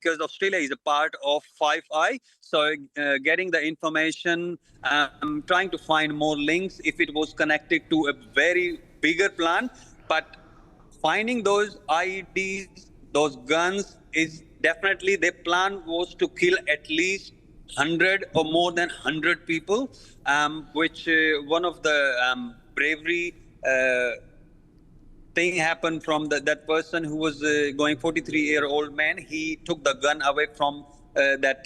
because Australia is a part of Five Eye. So getting the information, trying to find more links if it was connected to a very bigger plan. But finding those IEDs, those guns, is definitely their plan was to kill at least 100 or more than 100 people, which one of the bravery thing happened from that person who was going 43-year-old man. He took the gun away from that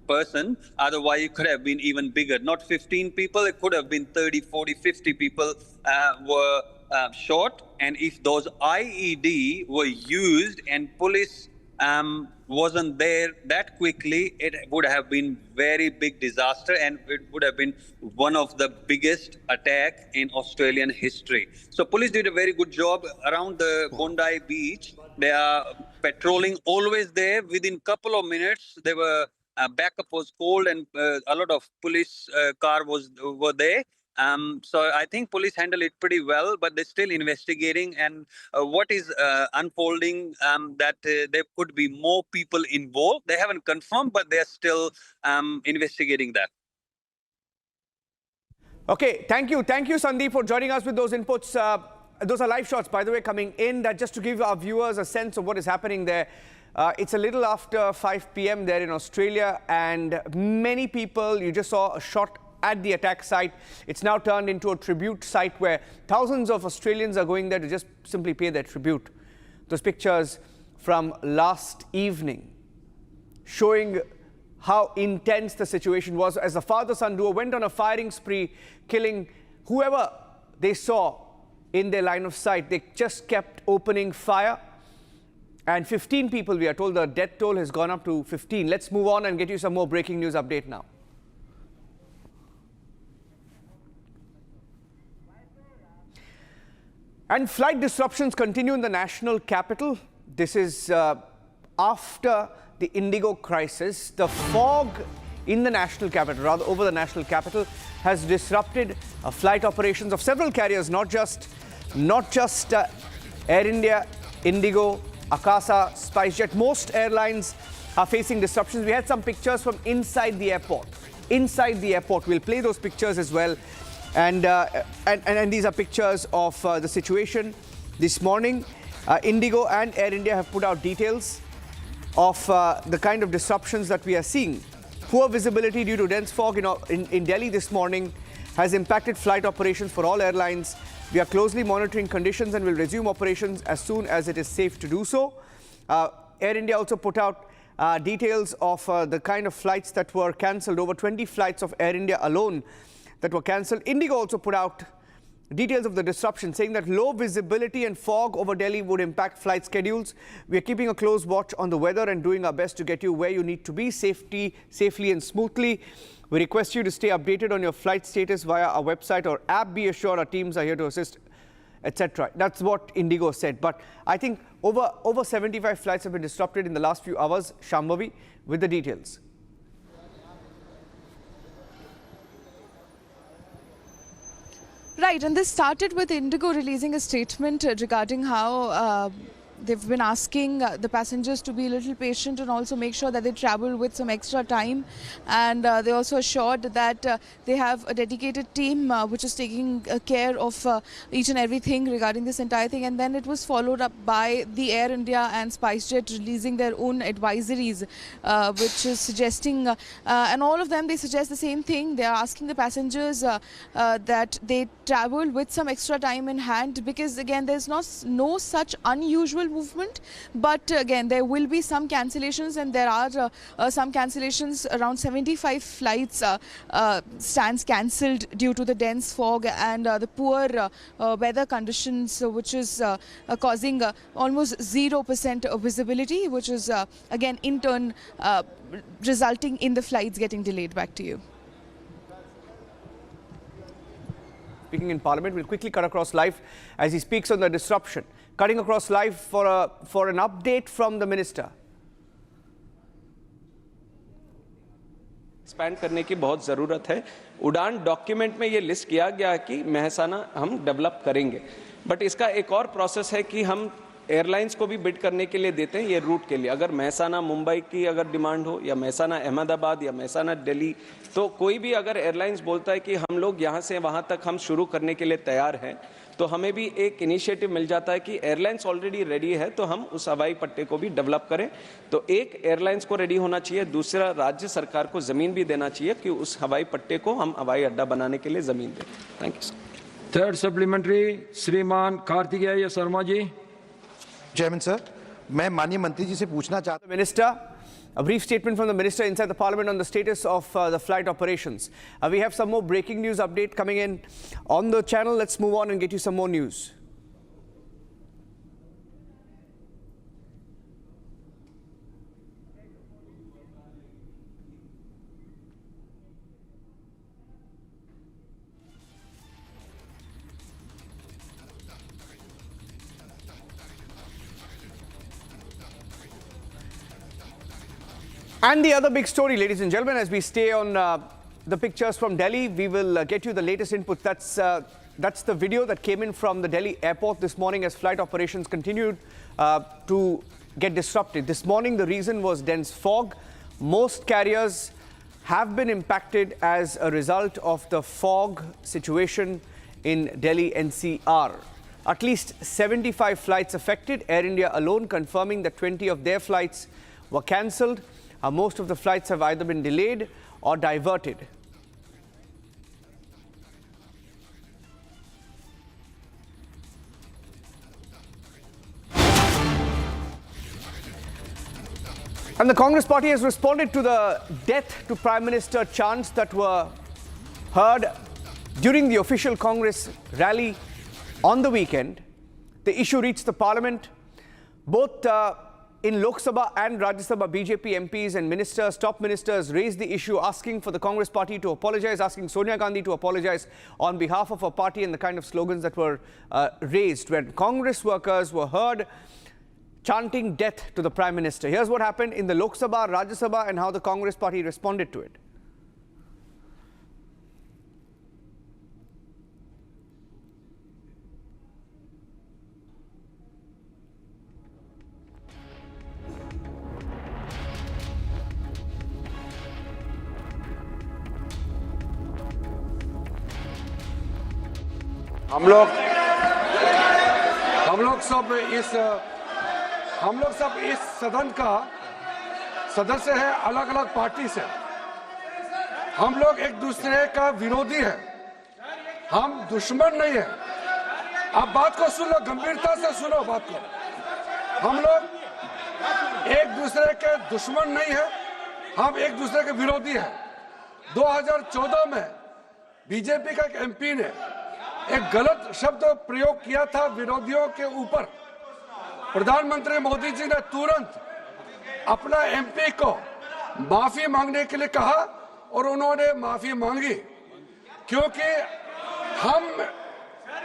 person. Otherwise, it could have been even bigger. Not 15 people, it could have been 30, 40, 50 people were shot. And if those IED were used and police wasn't there that quickly, it would have been very big disaster, and it would have been one of the biggest attack in Australian history. So police did a very good job around the Bondi beach. They are patrolling always there. Within couple of minutes, they were backup was called, and a lot of police car were there. So I think police handle it pretty well, but they're still investigating. And what is unfolding that there could be more people involved. They haven't confirmed, but they're still investigating that. Okay, thank you, Sandeep, for joining us with those inputs. Those are live shots, by the way, coming in. That just to give our viewers a sense of what is happening there. It's a little after 5 p.m. there in Australia, and many people, you just saw a shot at the attack site. It's now turned into a tribute site where thousands of Australians are going there to just simply pay their tribute. Those pictures from last evening showing how intense the situation was as the father-son duo went on a firing spree, killing whoever they saw in their line of sight. They just kept opening fire. And 15 people, we are told, the death toll has gone up to 15. Let's move on and get you some more breaking news update now. And flight disruptions continue in the national capital. This is after the Indigo crisis. The fog in the national capital, rather over the national capital, has disrupted flight operations of several carriers, not just Air India, Indigo, Akasa, SpiceJet. Most airlines are facing disruptions. We had some pictures from inside the airport. Inside the airport, we'll play those pictures as well. And these are pictures of the situation this morning. Indigo and Air India have put out details of the kind of disruptions that we are seeing. Poor visibility due to dense fog in Delhi this morning has impacted flight operations for all airlines. We are closely monitoring conditions and will resume operations as soon as it is safe to do so. Air India also put out details of the kind of flights that were cancelled. Over 20 flights of Air India alone that were cancelled. Indigo also put out details of the disruption, saying that low visibility and fog over Delhi would impact flight schedules. We are keeping a close watch on the weather and doing our best to get you where you need to be safely and smoothly. We request you to stay updated on your flight status via our website or app. Be assured our teams are here to assist, etc. That's what Indigo said. But I think over 75 flights have been disrupted in the last few hours. Shambhavi with the details. Right, and this started with Indigo releasing a statement regarding how they've been asking the passengers to be a little patient and also make sure that they travel with some extra time. And they also assured that they have a dedicated team which is taking care of each and everything regarding this entire thing. And then it was followed up by the Air India and SpiceJet releasing their own advisories, which is suggesting, and all of them, they suggest the same thing. They are asking the passengers that they travel with some extra time in hand, because again, there's no such unusual movement, but again, there will be some cancellations, and there are some cancellations. Around 75 flights stands cancelled due to the dense fog and the poor weather conditions, which is causing almost 0% visibility, which is again in turn resulting in the flights getting delayed. Back to you. Speaking in Parliament, we'll quickly cut across live as he speaks on the disruption. Cutting across live for an update from the Minister. Expand करने की बहुत ज़रूरत है. उड़ान document में ये list किया गया कि महसाना हम डेवलप करेंगे, बट इसका एक और प्रोसेस है कि हम एयरलाइंस को भी बिड करने के लिए देते हैं ये रूट के लिए। अगर महसाना मुंबई की अगर डिमांड हो या महसाना अहमदाबाद या महसाना दिल्ली, तो कोई भी अगर एयरलाइंस बोलता है कि हम लोग यहाँ से वहाँ तक हम शुरू करने के लिए तैयार हैं, तो हमें भी एक इनिशिएटिव मिल जाता है कि एयरलाइंस ऑलरेडी रेडी है तो हम उस हवाई पट्टे को भी डेवलप करें। तो एक एयरलाइंस को रेडी होना चाहिए, दूसरा राज्य सरकार को ज़मीन भी देना चाहिए कि उस हवाई पट्टे को हम हवाई अड्डा बनाने के लिए ज़मीन दें। Thank you. थर्ड सप्लीमेंट्री श्रीमान कार्तिकेय शर्मा जी। चेयरमैन सर, मैं माननीय मंत्री जी से पूछना चाहता हूं। Minister, a brief statement from the Minister inside the Parliament on the status of the flight operations. We have some more breaking news update coming in on the channel. Let's move on and get you some more news. And the other big story, ladies and gentlemen, as we stay on the pictures from Delhi, we will get you the latest input. That's the video that came in from the Delhi airport this morning as flight operations continued to get disrupted. This morning, the reason was dense fog. Most carriers have been impacted as a result of the fog situation in Delhi NCR. At least 75 flights affected. Air India alone confirming that 20 of their flights were cancelled. Most of the flights have either been delayed or diverted. And the Congress party has responded to the death to Prime Minister chants that were heard during the official Congress rally on the weekend. The issue reached the Parliament. Both in Lok Sabha and Rajya Sabha, BJP MPs and ministers, top ministers raised the issue, asking for the Congress party to apologize, asking Sonia Gandhi to apologize on behalf of her party, and the kind of slogans that were raised when Congress workers were heard chanting death to the Prime Minister. Here's what happened in the Lok Sabha, Rajya Sabha, and how the Congress party responded to it. हम लोग सब इस सदन का सदस्य है, अलग अलग पार्टी से। हम लोग एक दूसरे का विरोधी है, हम दुश्मन नहीं है। आप बात को सुनो, गंभीरता से सुनो बात को। हम लोग एक दूसरे के दुश्मन नहीं है, हम एक दूसरे के विरोधी हैं। 2014 में बीजेपी का एक एमपी ने एक गलत शब्द प्रयोग किया था विरोधियों के ऊपर। प्रधानमंत्री मोदी जी ने तुरंत अपना एमपी को माफी मांगने के लिए कहा और उन्होंने माफी मांगी, क्योंकि हम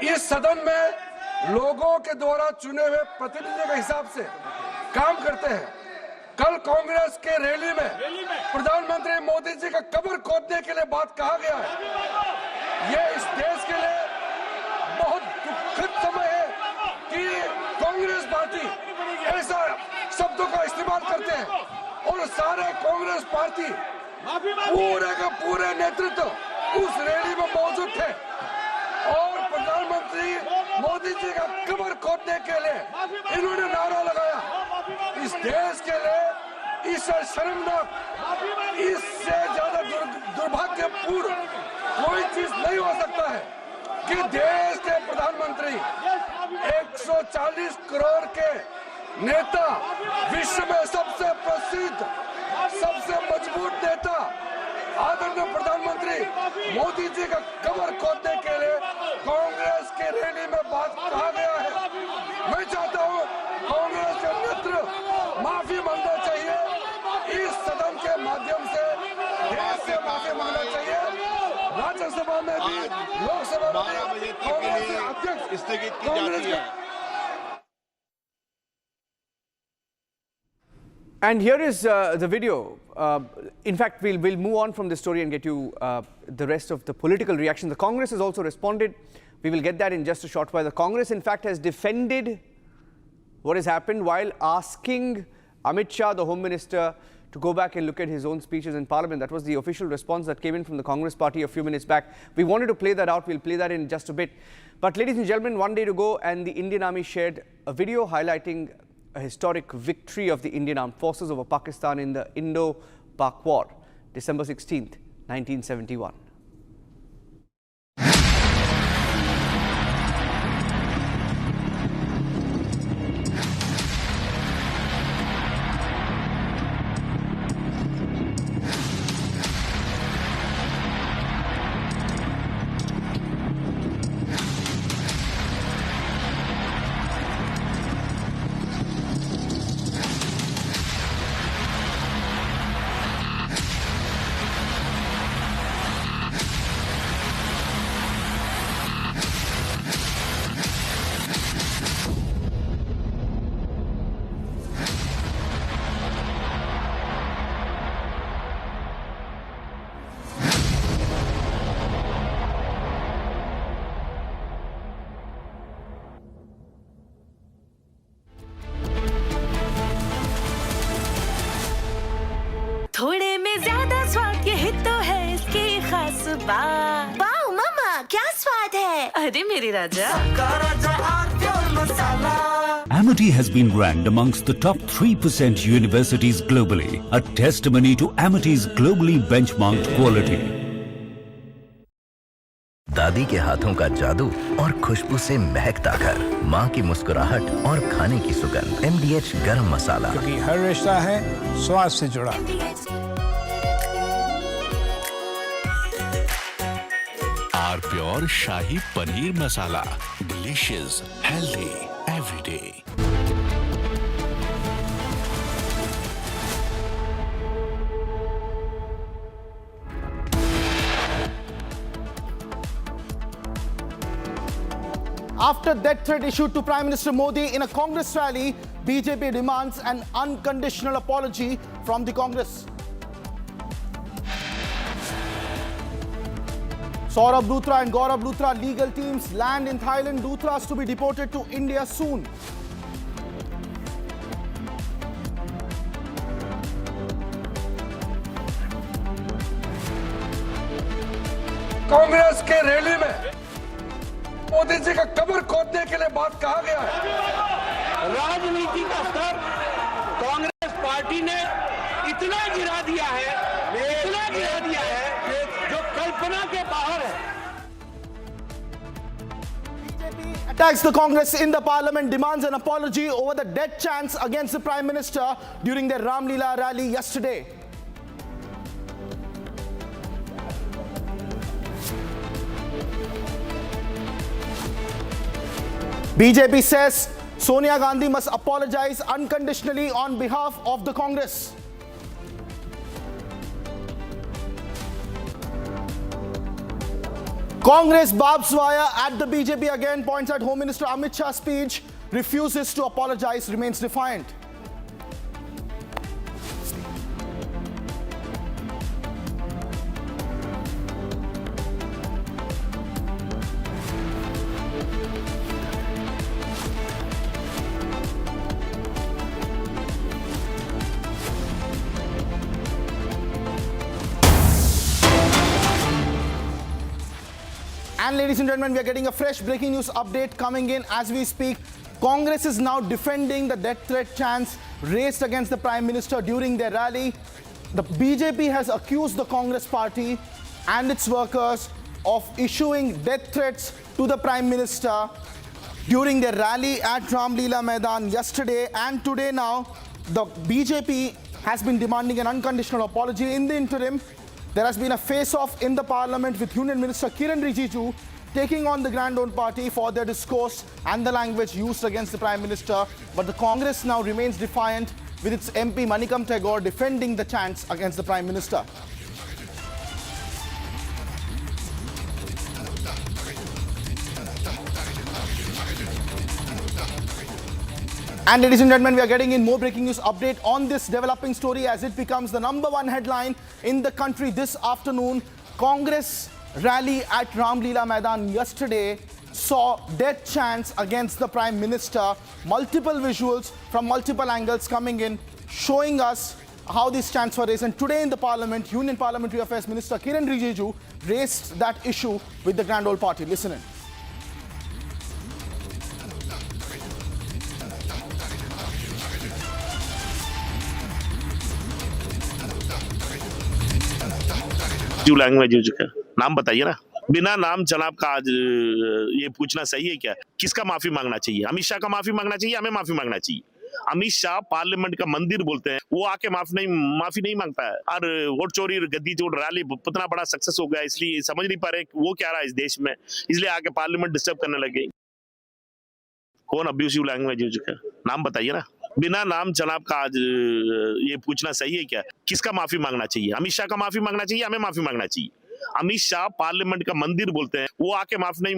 इस सदन में लोगों के द्वारा चुने हुए प्रतिनिधियों के हिसाब से काम करते हैं। कल कांग्रेस के रैली में प्रधानमंत्री मोदी जी का कब्र खोदने के लिए बात कहा गया है। ये इस देश के लिए बहुत दुखद समय है कि कांग्रेस पार्टी ऐसा शब्दों का इस्तेमाल करते हैं और सारे कांग्रेस पार्टी पूरे का पूरे नेतृत्व उस रैली में मौजूद थे और प्रधानमंत्री मोदी जी का कब्र खोदने के लिए इन्होंने नारा लगाया। इस देश के लिए इससे शर्मनाक, इससे ज्यादा दुर्भाग्यपूर्ण कोई चीज नहीं हो सकता है कि देश के प्रधानमंत्री 140 करोड़ के नेता, विश्व में सबसे प्रसिद्ध, सबसे मजबूत नेता आदरणीय प्रधानमंत्री मोदी जी का कब्र खोदने के लिए कांग्रेस के रैली में बात कहा गया है। मैं चाहता हूं कांग्रेस के नेतृत्व माफी मांगना चाहिए, इस सदन के माध्यम से देश से माफी मांगना चाहिए। राज्यसभा में भी, लोकसभा में भी कांग्रेस के अध्यक्ष कांग्रेस के। And here is the video. In fact, we'll move on from this story and get you the rest of the political reaction. The Congress has also responded. We will get that in just a short while. The Congress, in fact, has defended what has happened while asking Amit Shah, the Home Minister, to go back and look at his own speeches in Parliament. That was the official response that came in from the Congress party a few minutes back. We wanted to play that out. We'll play that in just a bit. But ladies and gentlemen, one day to go, and the Indian Army shared a video highlighting a historic victory of the Indian Armed Forces over Pakistan in the Indo-Pak War, December 16th, 1971. थोड़े में ज्यादा स्वाद यही तो है इसकी खास बात। वाओ मामा, क्या स्वाद है? अरे मेरे राजा। Amity has been ranked amongst the top 3% universities globally, a testimony to Amity's globally benchmarked quality. दादी के हाथों का जादू और खुशबू से महकता घर, माँ की मुस्कुराहट और खाने की सुगंध। MDH गरम मसाला, क्योंकि हर रिश्ता है स्वाद से जुड़ा। Our pure shahi paneer masala, delicious, healthy everyday. After death threat issued to Prime Minister Modi in a Congress rally, BJP demands an unconditional apology from the Congress. Saurabh Luthra and Gaurav Luthra legal teams land in Thailand. Luthras to be deported to India soon. Congress के rally में मोदी जी का कब्र खोदने के लिए बात कहा गया है। राजनीति का स्तर कांग्रेस पार्टी ने इतना गिरा दिया है जो कल्पना के बाहर है। BJP attacks the Congress in the Parliament, demands an apology over the death chants against the Prime Minister during their Ram Leela rally yesterday. BJP says Sonia Gandhi must apologize unconditionally on behalf of the Congress. Congress barbs wire at the BJP again, points at Home Minister Amit Shah's speech, refuses to apologize, remains defiant. And ladies and gentlemen, we are getting a fresh breaking news update coming in as we speak. Congress is now defending the death threat chants raised against the Prime Minister during their rally. The BJP has accused the Congress party and its workers of issuing death threats to the Prime Minister during their rally at Ram Leela Maidan yesterday and today. Now, the BJP has been demanding an unconditional apology. In the interim, there has been a face-off in the Parliament with Union Minister Kiran Rijiju taking on the Grand Old Party for their discourse and the language used against the Prime Minister. But the Congress now remains defiant with its MP Manikam Tagore defending the chants against the Prime Minister. And ladies and gentlemen, we are getting in more breaking news update on this developing story as it becomes the #1 headline in the country this afternoon. Congress rally at Ram Leela Maidan yesterday saw death chants against the Prime Minister. Multiple visuals from multiple angles coming in, showing us how these chants were raised. And today in the Parliament, Union Parliamentary Affairs Minister Kiran Rijiju raised that issue with the Grand Old Party. Listen in. Language का नाम बताइए ना, बिना नाम जनाब का आज ये पूछना सही है क्या? किसका माफी मांगना चाहिए? अमित शाह का माफी मांगना चाहिए, हमें माफी मांगना चाहिए? अमित शाह पार्लियामेंट का मंदिर बोलते हैं, वो आके माफी नहीं मांगता है। और वोट चोरी गद्दी चोर रैली इतना बड़ा सक्सेस हो गया, इसलिए समझ नहीं पा रहे वो क्या रहा है इस देश में, इसलिए आके पार्लियामेंट डिस्टर्ब करने लगे। कौन अब्यूसिव लैंग्वेज यूज का नाम बताइए ना, बिना नाम जनाब का आज ये पूछना सही है क्या? किसका माफी मांगना चाहिए? अमित शाह का माफी मांगना चाहिए, हमें माफी मांगना चाहिए? अमित शाह पार्लियामेंट का मंदिर बोलते हैं, वो आके माफी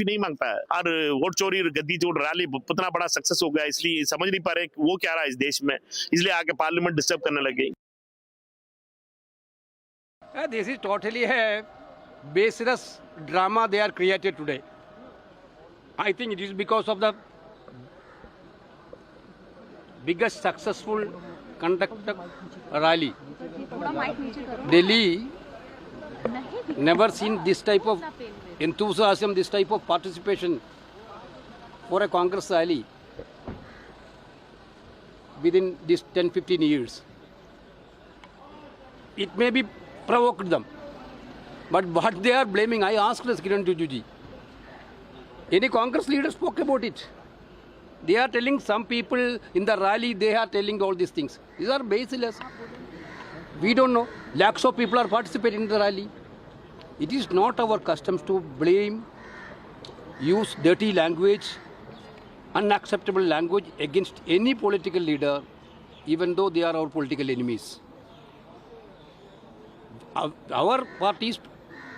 नहीं मांगता है। और वोट चोरी गद्दी चोर रैली इतना बड़ा सक्सेस हो गया, इसलिए समझ नहीं पा रहे वो क्या रहा है इस देश में, इसलिए आके पार्लियामेंट डिस्टर्ब करने लगे। This is totally a baseless drama they are created today. I think it is because of the biggest successful conducted rally. Delhi never seen this type of enthusiasm, this type of participation for a Congress rally within these 10-15 years. It may be provoked them, but what they are blaming, I asked Kiran Rijiju, any Congress leader spoke about it. They are telling some people in the rally, they are telling all these things. These are baseless. We don't know. Lakhs of people are participating in the rally. It is not our customs to blame, use dirty language, unacceptable language against any political leader, even though they are our political enemies. Our party's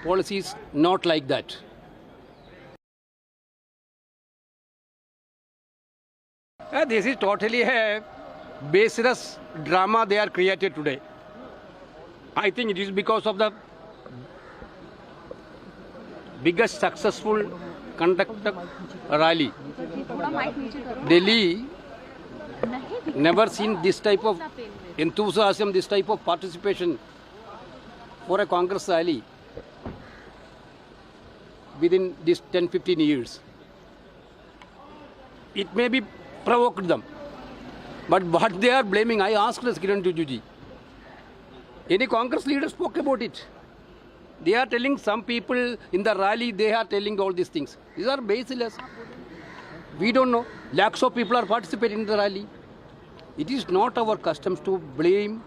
policy is not like that. This is totally a baseless drama they are created today. I think it is because of the biggest successful conducted rally. Delhi never seen this type of enthusiasm, this type of participation for a Congress rally within these 10-15 years. It may be provoked them, but what they are blaming, I asked Kiran Rijiju, any Congress leader spoke about it. They are telling some people in the rally, they are telling all these things. These are baseless. We don't know. Lakhs of people are participating in the rally. It is not our customs to blame,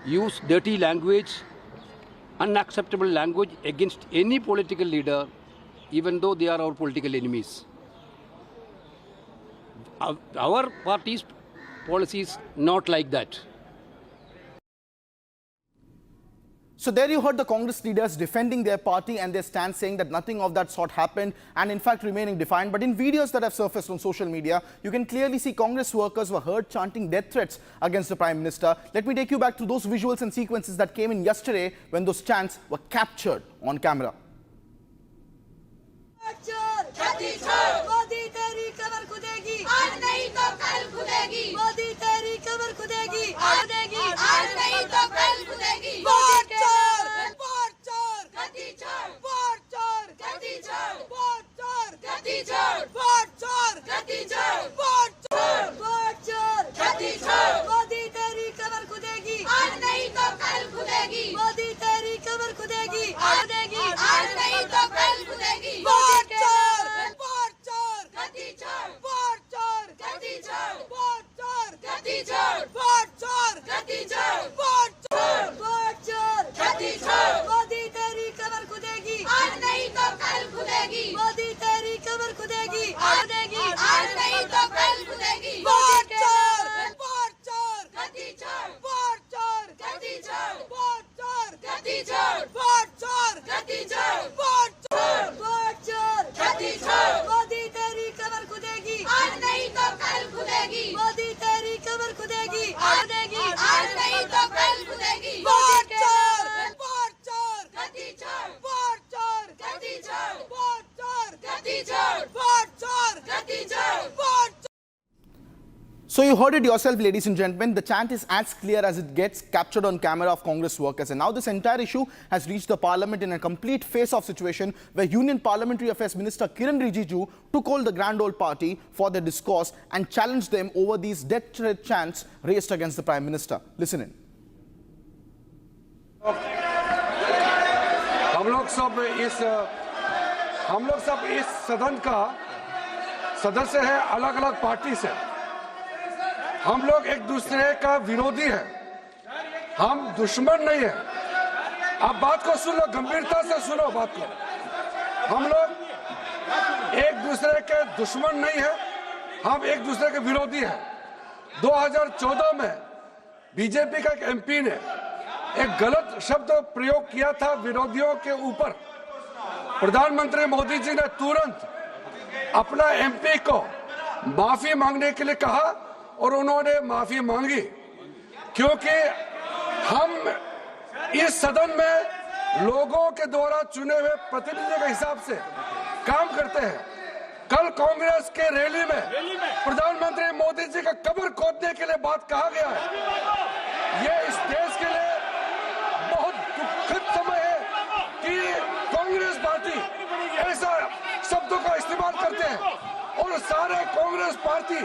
use dirty language, unacceptable language against any political leader, even though they are our political enemies. Our party's policy is not like that. So there you heard the Congress leaders defending their party and their stand, saying that nothing of that sort happened and in fact remaining defiant. But in videos that have surfaced on social media, you can clearly see Congress workers were heard chanting death threats against the Prime Minister. Let me take you back to those visuals and sequences that came in yesterday when those chants were captured on camera. So you heard it yourself, ladies and gentlemen. The chant is as clear as it gets, captured on camera of Congress workers. And now this entire issue has reached the Parliament in a complete face-off situation where Union Parliamentary Affairs Minister Kiran Rijiju took hold the Grand Old Party for their discourse and challenged them over these death threat chants raised against the Prime Minister. Listen in. हम लोग सब इस सदन का सदस्य है, अलग अलग पार्टी से। हम लोग एक दूसरे का विरोधी है, हम दुश्मन नहीं है। आप बात को सुनो, गंभीरता से सुनो बात को। हम लोग एक दूसरे के दुश्मन नहीं है, हम एक दूसरे के विरोधी हैं। 2014 में बीजेपी का एक एमपी ने एक गलत शब्द प्रयोग किया था विरोधियों के ऊपर। प्रधानमंत्री मोदी जी ने तुरंत अपना एमपी को माफी मांगने के लिए कहा और उन्होंने माफी मांगी, क्योंकि हम इस सदन में लोगों के द्वारा चुने हुए प्रतिनिधि के हिसाब से काम करते हैं। कल कांग्रेस के रैली में प्रधानमंत्री मोदी जी का कब्र खोदने के लिए बात कहा गया है। ये इस देश के लिए बहुत दुखद समय है कि कांग्रेस पार्टी ऐसा शब्दों का इस्तेमाल करते हैं और सारे कांग्रेस पार्टी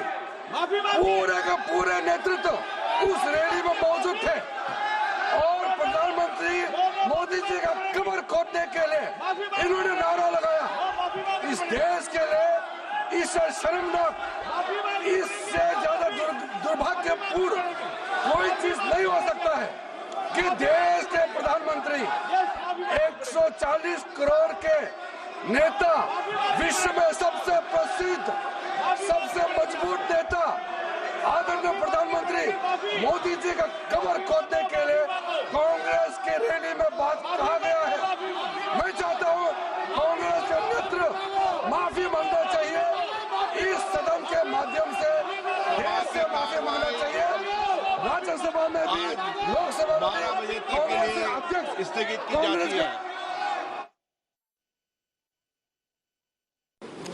पूरे का पूरे नेतृत्व उस रैली में मौजूद थे और प्रधानमंत्री मोदी जी का कब्र खोदने के लिए इन्होंने नारा लगाया। इस देश के लिए इससे शर्मनाक, इससे ज्यादा दुर्भाग्यपूर्ण कोई चीज नहीं हो सकता है कि देश के प्रधानमंत्री 140 करोड़ के नेता, विश्व में सबसे प्रसिद्ध, सबसे मजबूत नेता आदरणीय प्रधानमंत्री मोदी जी का कब्र खोदने के लिए कांग्रेस के रैली में बात कहा गया है। मैं चाहता हूं कांग्रेस के नेतृत्व माफी मांगना चाहिए, इस सदन के माध्यम से देश से माफी मांगना चाहिए। राज्यसभा में भी, लोकसभा में भी कांग्रेस के अध्यक्ष कांग्रेस के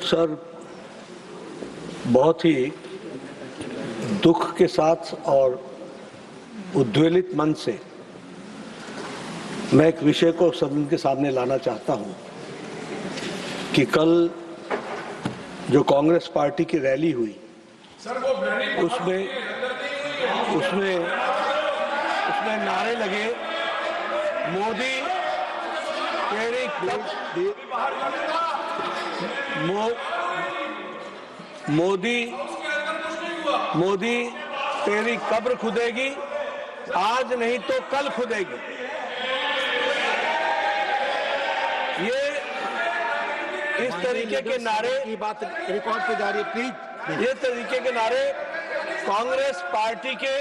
सर, बहुत ही दुख के साथ और उद्वेलित मन से मैं एक विषय को सदन के सामने लाना चाहता हूं कि कल जो कांग्रेस पार्टी की रैली हुई उसमें नारे लगे, मोदी तेरी कब्र खुदेगी, आज नहीं तो कल खुदेगी। ये इस तरीके के नारे की बात रिकॉर्ड पे जा रही है, प्लीज। ये तरीके के नारे कांग्रेस पार्टी के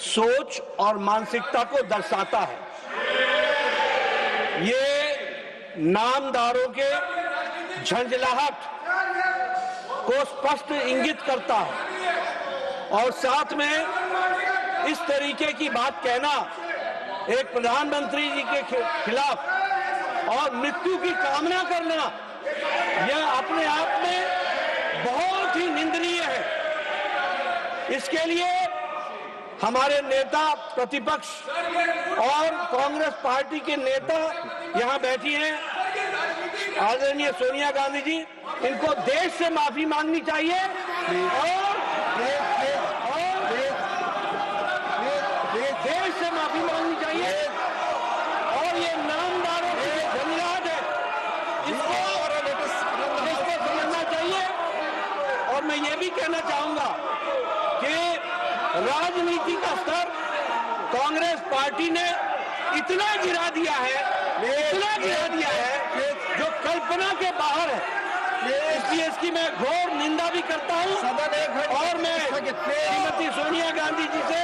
सोच और मानसिकता को दर्शाता है। ये नामदारों के झंझलाहट को स्पष्ट इंगित करता है और साथ में इस तरीके की बात कहना एक प्रधानमंत्री जी के खिलाफ और मृत्यु की कामना करना, यह अपने आप में बहुत ही निंदनीय है। इसके लिए हमारे नेता प्रतिपक्ष और कांग्रेस पार्टी के नेता यहाँ बैठी हैं, आदरणीय सोनिया गांधी जी, इनको देश से माफी मांगनी चाहिए और देश से माफी मांगनी चाहिए और ये नामदारों की झंझलाहट है, इसको समझना चाहिए। और मैं ये भी कहना चाहूंगा कि राजनीति का स्तर कांग्रेस पार्टी ने इतना गिरा दिया है जो कल्पना के बाहर है। इसलिए इसकी मैं घोर निंदा भी करता हूं और मैं श्रीमती सोनिया गांधी जी से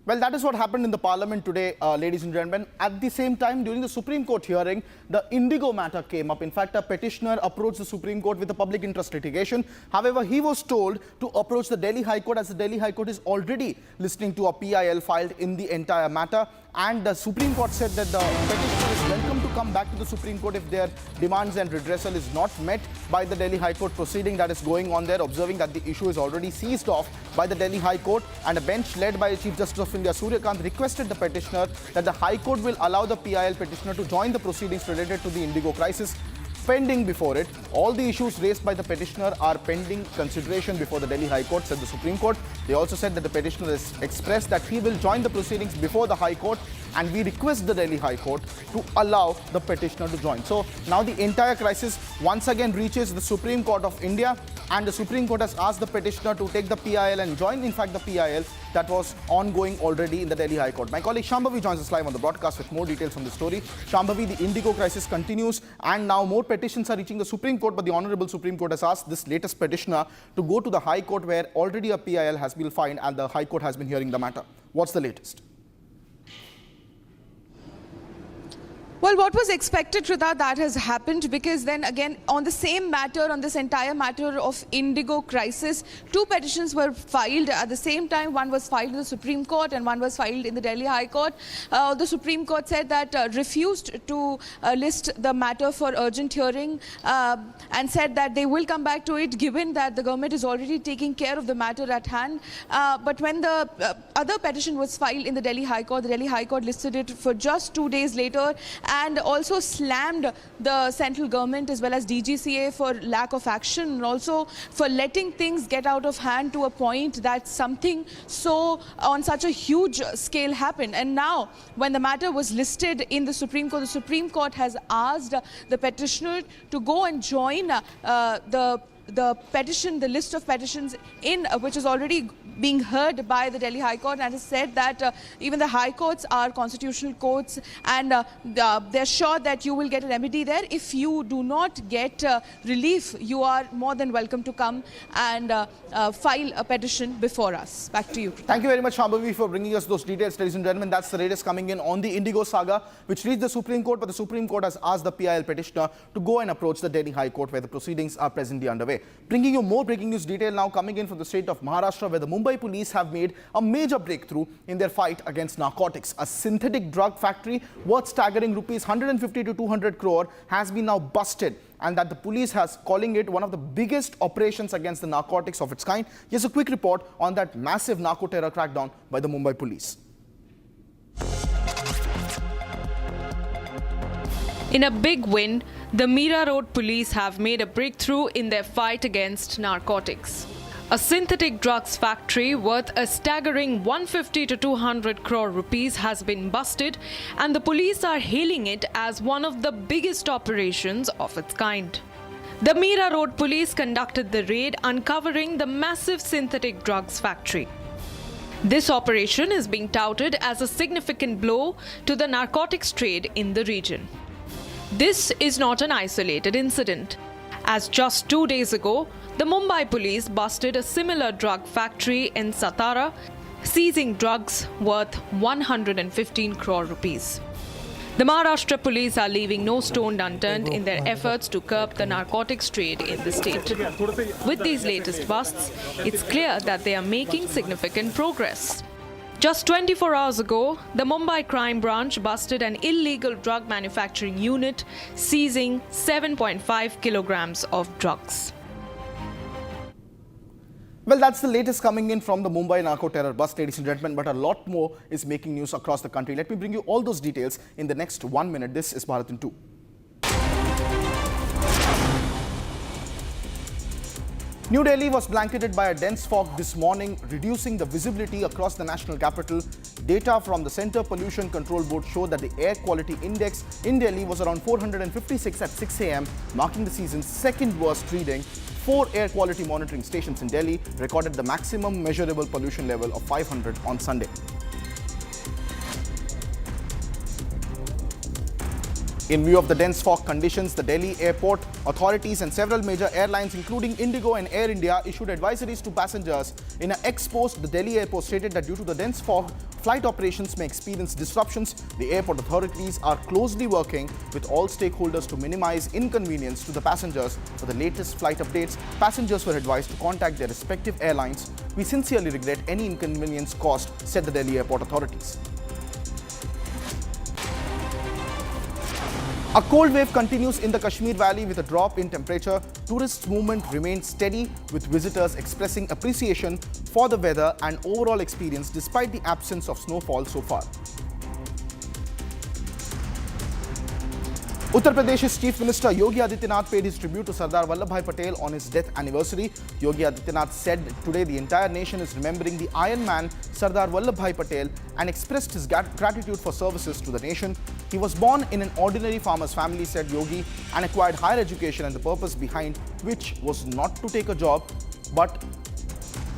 Well, that is what happened in the Parliament today, ladies and gentlemen. At the same time, during the Supreme Court hearing, the Indigo matter came up. In fact, a petitioner approached the Supreme Court with a public interest litigation. However, he was told to approach the Delhi High Court, as the Delhi High Court is already listening to a PIL filed in the entire matter. And the Supreme Court said that the petitioner is welcome to come back to the Supreme Court if their demands and redressal is not met by the Delhi High Court proceeding that is going on there, observing that the issue is already seized off by the Delhi High Court, and a bench led by Chief Justice of India Surya Kant requested the petitioner that the High Court will allow the PIL petitioner to join the proceedings related to the Indigo crisis pending before it. All the issues raised by the petitioner are pending consideration before the Delhi High Court, said the Supreme Court. They also said that the petitioner has expressed that he will join the proceedings before the High Court, and we request the Delhi High Court to allow the petitioner to join. So now the entire crisis once again reaches the Supreme Court of India, and the Supreme Court has asked the petitioner to take the PIL and join, in fact, the PIL that was ongoing already in the Delhi High Court. My colleague Shambhavi joins us live on the broadcast with more details on the story. Shambhavi, the Indigo crisis continues, and now more petitions are reaching the Supreme Court, but the Honorable Supreme Court has asked this latest petitioner to go to the High Court, where already a PIL has been filed and the High Court has been hearing the matter. What's the latest? Well, what was expected, Kritha, that has happened, because then again, on the same matter, on this entire matter of Indigo crisis, two petitions were filed at the same time. One was filed in the Supreme Court and one was filed in the Delhi High Court. The Supreme Court said that refused to list the matter for urgent hearing and said that they will come back to it given that the government is already taking care of the matter at hand. But when the other petition was filed in the Delhi High Court listed it for just 2 days later, and also slammed the central government as well as DGCA for lack of action, and also for letting things get out of hand to a point that something so on such a huge scale happened. And now, when the matter was listed in the Supreme Court has asked the petitioner to go and join the petition, the list of petitions in which is already being heard by the Delhi High Court, and has said that even the High Courts are constitutional courts, and they're sure that you will get a remedy there. If you do not get relief, you are more than welcome to come and file a petition before us. Back to you. Thank you very much, Shambhavi, for bringing us those details, ladies and gentlemen. That's the latest coming in on the Indigo saga, which reached the Supreme Court, but the Supreme Court has asked the PIL petitioner to go and approach the Delhi High Court, where the proceedings are presently underway. Bringing you more breaking news detail now coming in from the state of Maharashtra, where the Mumbai police have made a major breakthrough in their fight against narcotics. A synthetic drug factory worth staggering rupees 150 to 200 crore has been now busted, and that the police has calling it one of the biggest operations against the narcotics of its kind. Here's a quick report on that massive narco terror crackdown by the Mumbai police. In a big win, the Mira Road police have made a breakthrough in their fight against narcotics. A synthetic drugs factory worth a staggering 150 to 200 crore rupees has been busted, and the police are hailing it as one of the biggest operations of its kind. The Mira Road police conducted the raid, uncovering the massive synthetic drugs factory. This operation is being touted as a significant blow to the narcotics trade in the region. This is not an isolated incident, as just 2 days ago, the Mumbai police busted a similar drug factory in Satara, seizing drugs worth 115 crore rupees. The Maharashtra police are leaving no stone unturned in their efforts to curb the narcotics trade in the state. With these latest busts, it's clear that they are making significant progress. Just 24 hours ago, the Mumbai crime branch busted an illegal drug manufacturing unit, seizing 7.5 kilograms of drugs. Well, that's the latest coming in from the Mumbai narco terror bust, ladies and gentlemen, but a lot more is making news across the country. Let me bring you all those details in the next 1 minute. This is Bharat in 2. New Delhi was blanketed by a dense fog this morning, reducing the visibility across the national capital. Data from the Centre Pollution Control Board showed that the air quality index in Delhi was around 456 at 6 a.m., marking the season's second worst reading. 4 air quality monitoring stations in Delhi recorded the maximum measurable pollution level of 500 on Sunday. In view of the dense fog conditions, the Delhi airport authorities and several major airlines, including Indigo and Air India, issued advisories to passengers. In an ex-post, the Delhi airport stated that due to the dense fog, flight operations may experience disruptions. The airport authorities are closely working with all stakeholders to minimize inconvenience to the passengers. For the latest flight updates, passengers were advised to contact their respective airlines. We sincerely regret any inconvenience caused, said the Delhi airport authorities. A cold wave continues in the Kashmir Valley with a drop in temperature. Tourist movement remains steady, with visitors expressing appreciation for the weather and overall experience despite the absence of snowfall so far. Uttar Pradesh's Chief Minister Yogi Adityanath paid his tribute to Sardar Vallabhbhai Patel on his death anniversary. Yogi Adityanath said today the entire nation is remembering the Iron Man Sardar Vallabhbhai Patel and expressed his gratitude for services to the nation. He was born in an ordinary farmer's family, said Yogi, and acquired higher education, and the purpose behind which was not to take a job but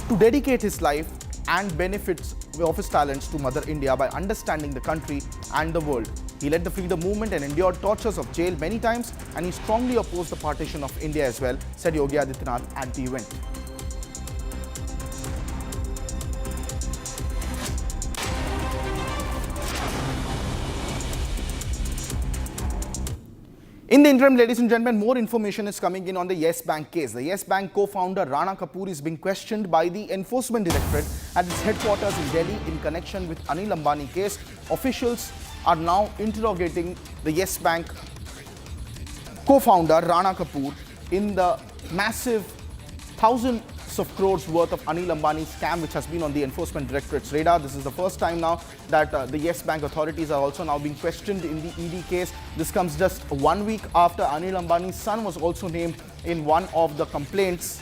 to dedicate his life and benefits of his talents to Mother India by understanding the country and the world. He led the freedom movement and endured tortures of jail many times, and he strongly opposed the partition of India as well, said Yogi Adityanath at the event. In the interim, ladies and gentlemen, more information is coming in on the Yes Bank case. The Yes Bank co-founder Rana Kapoor is being questioned by the Enforcement Directorate at its headquarters in Delhi in connection with Anil Ambani case. Officials are now interrogating the Yes Bank co-founder Rana Kapoor in the massive thousands of crores worth of Anil Ambani scam which has been on the Enforcement Directorate's radar. This is the first time now that the Yes Bank authorities are also now being questioned in the ED case. This comes just 1 week after Anil Ambani's son was also named in one of the complaints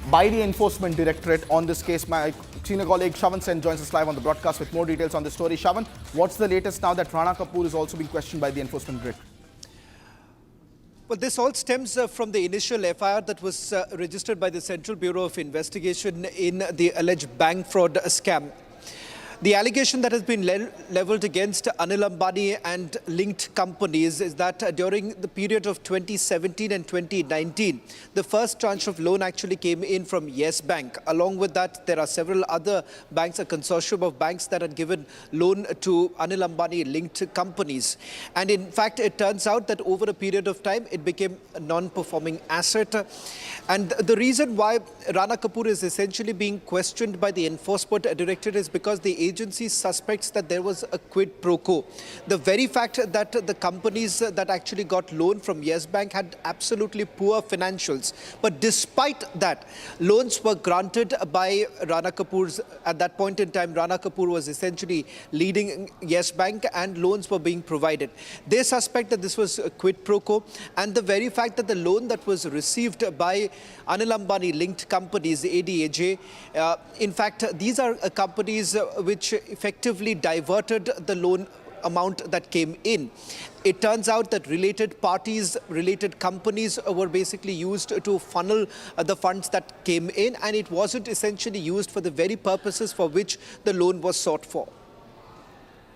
by the Enforcement Directorate on this case. My senior colleague Shavan Sen joins us live on the broadcast with more details on this story. Shavan, what's the latest now that Rana Kapoor is also being questioned by the Enforcement Directorate? Well, this all stems from the initial FIR that was registered by the Central Bureau of Investigation in the alleged bank fraud scam. The allegation that has been leveled against Anil Ambani and linked companies is that during the period of 2017 and 2019, the first tranche of loan actually came in from Yes Bank. Along with that, there are several other banks, a consortium of banks that had given loan to Anil Ambani linked companies. And in fact, it turns out that over a period of time, it became a non-performing asset. And the reason why Rana Kapoor is essentially being questioned by the Enforcement Directorate is because the agency suspects that there was a quid pro quo. The very fact that the companies that actually got loan from Yes Bank had absolutely poor financials. But despite that, loans were granted by Rana Kapoor's, at that point in time, Rana Kapoor was essentially leading Yes Bank and loans were being provided. They suspect that this was a quid pro quo, and the very fact that the loan that was received by Anil Ambani linked companies, the ADAJ, in fact, these are companies which effectively diverted the loan amount that came in. It turns out that related parties, related companies were basically used to funnel the funds that came in, and it wasn't essentially used for the very purposes for which the loan was sought for.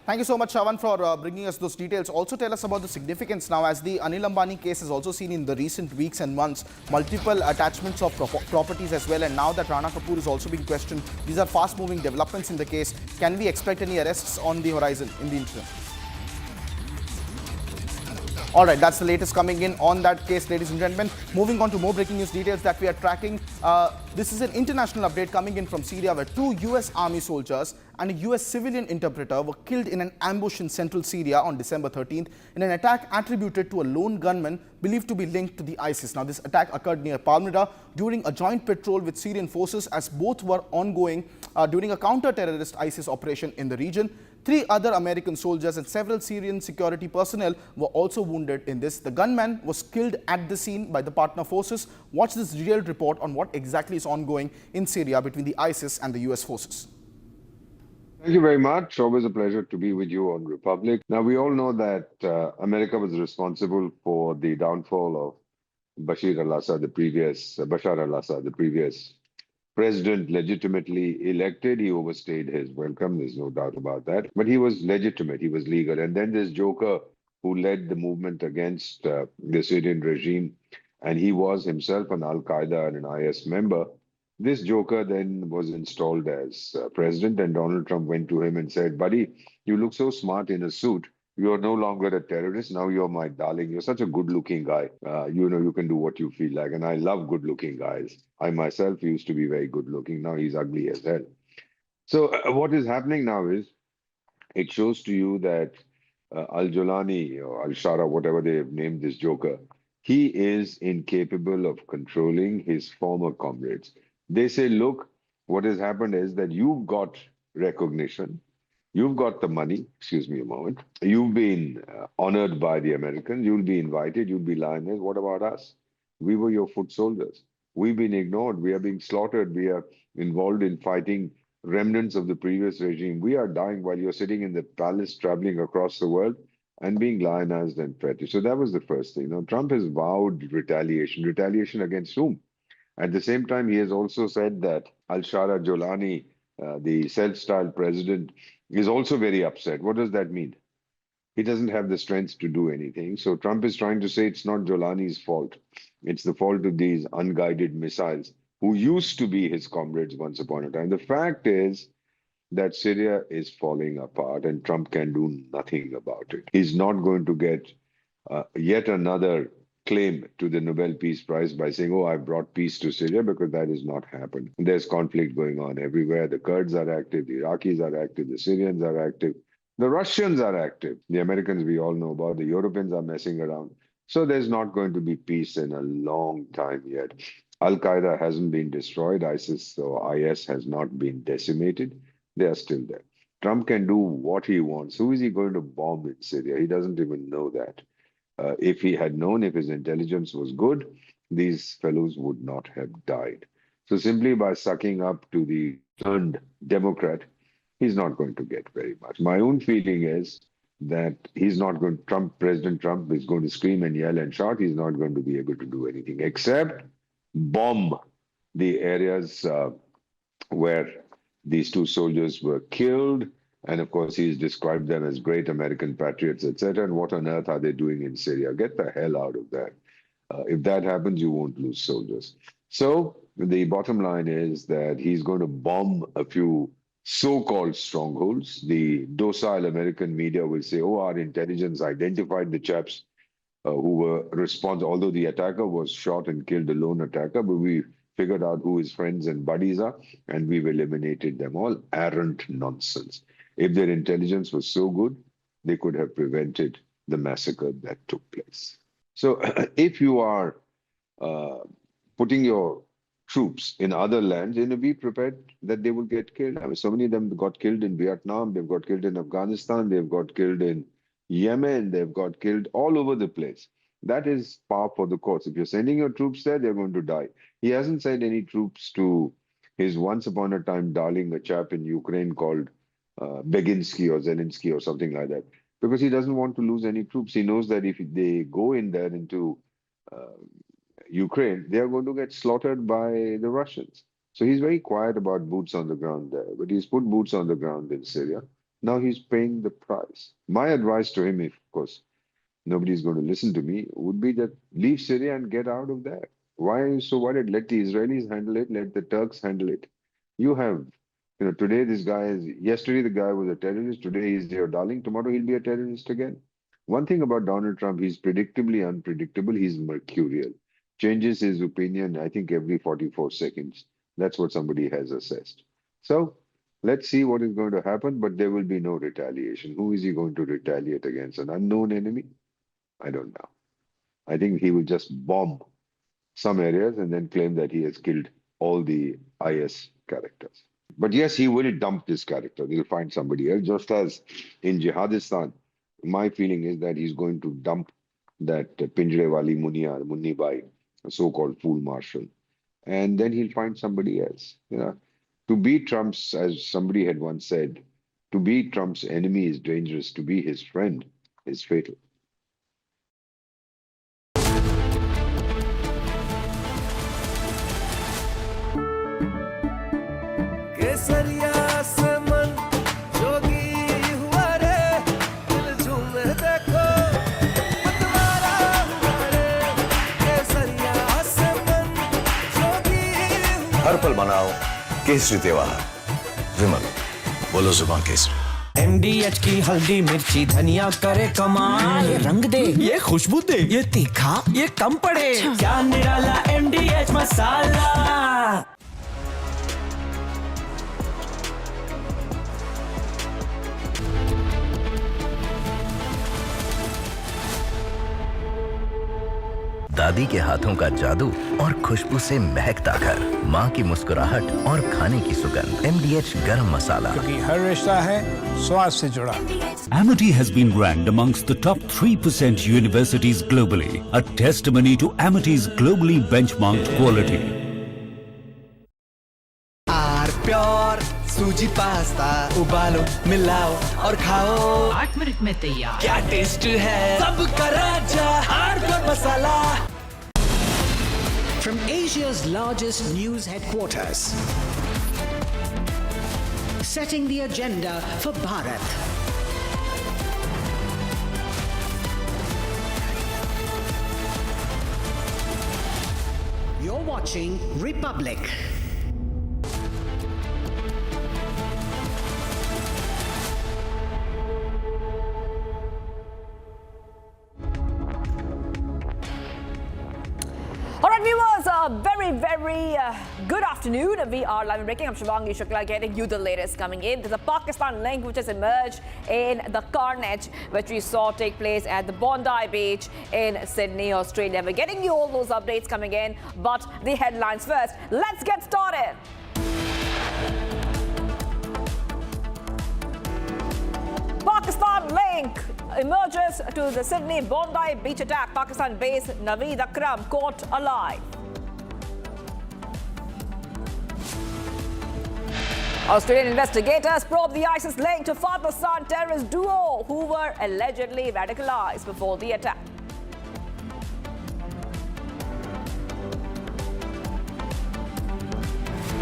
Thank you so much, Shavan, for bringing us those details. Also tell us about the significance now, as the Anil Ambani case has also seen in the recent weeks and months multiple attachments of properties as well, and now that Rana Kapoor is also being questioned, these are fast-moving developments in the case. Can we expect any arrests on the horizon in the interim? All right, that's the latest coming in on that case, ladies and gentlemen. Moving on to more breaking news details that we are tracking. This is an international update coming in from Syria, where 2 US Army soldiers and a US civilian interpreter were killed in an ambush in central Syria on December 13th in an attack attributed to a lone gunman believed to be linked to the ISIS. Now, this attack occurred near Palmyra during a joint patrol with Syrian forces, as both were ongoing during a counter-terrorist ISIS operation in the region. 3 other American soldiers and several Syrian security personnel were also wounded in this. The gunman was killed at the scene by the partner forces. Watch this detailed report on what exactly is ongoing in Syria between the ISIS and the US forces. Thank you very much. Always a pleasure to be with you on Republic. Now, we all know that America was responsible for the downfall of Bashar al-Assad, the previous president, legitimately elected. He overstayed his welcome, there's no doubt about that. But he was legitimate, he was legal. And then this joker who led the movement against the Syrian regime, and he was himself an Al-Qaeda and an IS member. This joker then was installed as president, and Donald Trump went to him and said, buddy, you look so smart in a suit. You're no longer a terrorist. Now you're my darling. You're such a good-looking guy. You know, you can do what you feel like. And I love good-looking guys. I myself used to be very good-looking. Now he's ugly as hell. So what is happening now is, it shows to you that Al-Jolani or Al-Shara, whatever they have named this joker, he is incapable of controlling his former comrades. They say, look, what has happened is that you've got recognition, you've got the money, excuse me a moment, you've been honored by the Americans, you'll be invited, you'll be lioness. What about us? We were your foot soldiers. We've been ignored. We are being slaughtered. We are involved in fighting remnants of the previous regime. We are dying while you're sitting in the palace, traveling across the world and being lionized and feted. So that was the first thing. Now, Trump has vowed retaliation. Retaliation against whom? At the same time, he has also said that Al-Shara Jolani, the self-styled president, is also very upset. What does that mean? He doesn't have the strength to do anything. So Trump is trying to say it's not Jolani's fault. It's the fault of these unguided missiles who used to be his comrades once upon a time. The fact is that Syria is falling apart and Trump can do nothing about it. He's not going to get yet another claim to the Nobel Peace Prize by saying, oh, I brought peace to Syria, because that has not happened. There's conflict going on everywhere. The Kurds are active, the Iraqis are active, the Syrians are active, the Russians are active. The Americans we all know about, the Europeans are messing around. So there's not going to be peace in a long time yet. Al-Qaeda hasn't been destroyed. ISIS or IS has not been decimated. They are still there. Trump can do what he wants. Who is he going to bomb in Syria? He doesn't even know that. If he had known, if his intelligence was good, these fellows would not have died. So simply by sucking up to the turned Democrat, he's not going to get very much. My own feeling is that he's not going, President Trump is going to scream and yell and shout. He's not going to be able to do anything except bomb the areas where these two soldiers were killed. And of course, he's described them as great American patriots, etc. And what on earth are they doing in Syria? Get the hell out of that. If that happens, you won't lose soldiers. So the bottom line is that he's going to bomb a few so-called strongholds. The docile American media will say, oh, our intelligence identified the chaps who were responsible, although the attacker was shot and killed, a lone attacker, but we figured out who his friends and buddies are, and we've eliminated them all. Arrant nonsense. If their intelligence was so good, they could have prevented the massacre that took place. So if you are putting your troops in other lands, be prepared that they will get killed. I mean, so many of them got killed in Vietnam, they've got killed in Afghanistan, they've got killed in Yemen, they've got killed all over the place. That is par for the course. If you're sending your troops there, they're going to die. He hasn't sent any troops to his once upon a time darling, a chap in Ukraine called Beginsky or Zelensky or something like that, because he doesn't want to lose any troops. He knows that if they go in there into Ukraine, they are going to get slaughtered by the Russians. So he's very quiet about boots on the ground there, but he's put boots on the ground in Syria. Now he's paying the price. My advice to him, if of course nobody's going to listen to me, would be that leave Syria and get out of there. Why are you so worried? Let the Israelis handle it, let the Turks handle it. You have, today this guy is, yesterday the guy was a terrorist, today he's your darling, tomorrow he'll be a terrorist again. One thing about Donald Trump, he's predictably unpredictable, he's mercurial. Changes his opinion, I think, every 44 seconds. That's what somebody has assessed. So let's see what is going to happen, but there will be no retaliation. Who is he going to retaliate against? An unknown enemy? I don't know. I think he will just bomb some areas and then claim that he has killed all the IS characters. But yes, he will dump this character. He'll find somebody else. Just as in Jihadistan, my feeling is that he's going to dump that Pinjrewali Munni Bai, a so-called fool marshal. And then he'll find somebody else. To be Trump's, as somebody had once said, to be Trump's enemy is dangerous. To be his friend is fatal. हर पल मनाओ केसरी त्योहार। विमल, बोलो जुबान Kesari. MDH की हल्दी मिर्ची धनिया करे कमाल, ये रंग दे, ये खुशबू दे, ये तीखा, ये कम पड़े, क्या निराला MDH मसाला। दादी के हाथों का जादू और खुशबू से महकता घर, माँ की मुस्कुराहट और खाने की सुगंध। MDH गरम मसाला, क्योंकि हर रिश्ता है स्वाद से जुड़ा। Amity has been ranked amongst the top 3% universities globally, a testimony to Amity's globally benchmarked quality. Pure सूजी पास्ता उबालो मिलाओ और खाओ 8 मिनट में तैयार। क्या टेस्ट है सबका राजा R pure masala. From Asia's largest news headquarters, setting the agenda for Bharat. You're watching Republic. All right, viewers, very good afternoon. We are live and breaking. I'm Shivangi Shukla getting you the latest coming in. There's a Pakistan link which has emerged in the carnage which we saw take place at the Bondi beach in Sydney, Australia. We're getting you all those updates coming in, but the headlines first. Let's get started. Pakistan link emerges to the Sydney Bondi beach attack. Pakistan-based Naveed Akram caught alive. Australian investigators probe the ISIS link to father-son terrorist duo who were allegedly radicalized before the attack.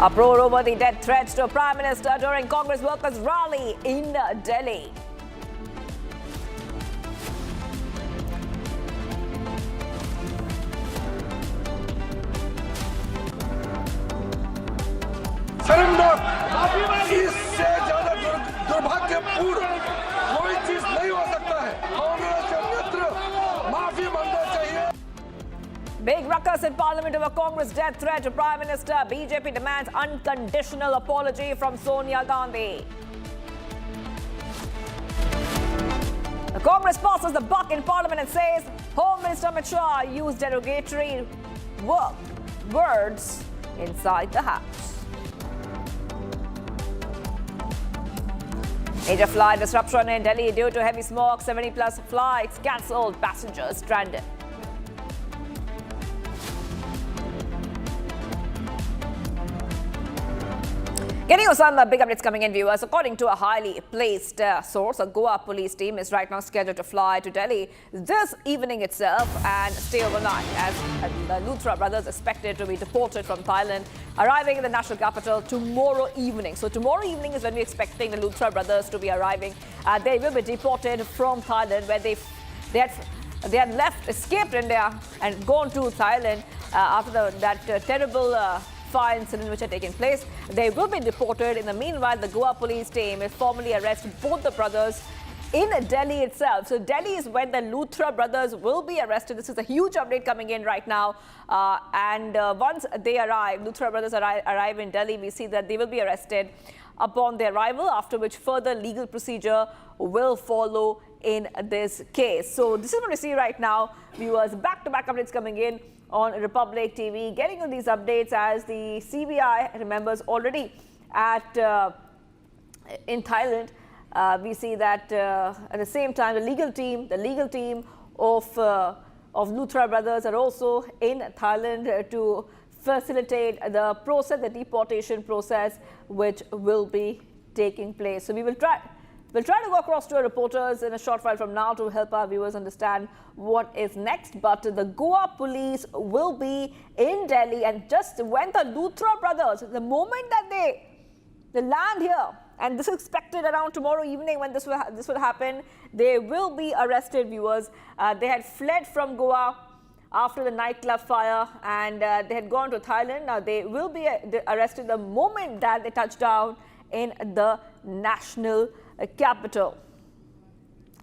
Uproar over the death threats to Prime Minister during Congress workers' rally in Delhi. इससे ज्यादा दुर्भाग्यपूर्ण कोई चीज नहीं हो सकता है। कांग्रेस मित्र माफी मांगना चाहिए। Big ruckus in Parliament over Congress death threat to Prime Minister. BJP demands unconditional apology from Sonia Gandhi. The Congress passes the buck in Parliament and says Home Minister Amit Shah used derogatory words inside the House. Major flight disruption in Delhi due to heavy smoke. 70+ flights cancelled, passengers stranded. Getting you some big updates coming in, viewers. According to a highly placed source, a Goa police team is right now scheduled to fly to Delhi this evening itself and stay overnight, as the Luthra brothers expected to be deported from Thailand, arriving in the national capital tomorrow evening. So tomorrow evening is when we're expecting the Luthra brothers to be arriving. They will be deported from Thailand, where they had escaped India and gone to Thailand after that terrible fire incident which had taken place. They will be deported. In the meanwhile, the Goa police team will formally arrest both the brothers in Delhi itself. So Delhi is when the Luthra brothers will be arrested. This is a huge update coming in right now. Once they arrive, Luthra brothers arrive in Delhi, we see that they will be arrested upon their arrival, after which further legal procedure will follow in this case. So this is what we see right now, viewers. Back-to-back updates coming in on Republic TV, getting you these updates as the CBI, remembers, already at in Thailand. We see that at the same time, the legal team of Luthra brothers are also in Thailand to facilitate the process, the deportation process, which will be taking place. So we'll try to go across to our reporters in a short while from now to help our viewers understand what is next. But the Goa police will be in Delhi, and just when the Luthra brothers, the moment that they land here, and this is expected around tomorrow evening when this will happen, they will be arrested, viewers. They had fled from Goa after the nightclub fire, and they had gone to Thailand. Now they will be arrested the moment that they touch down in the national capital.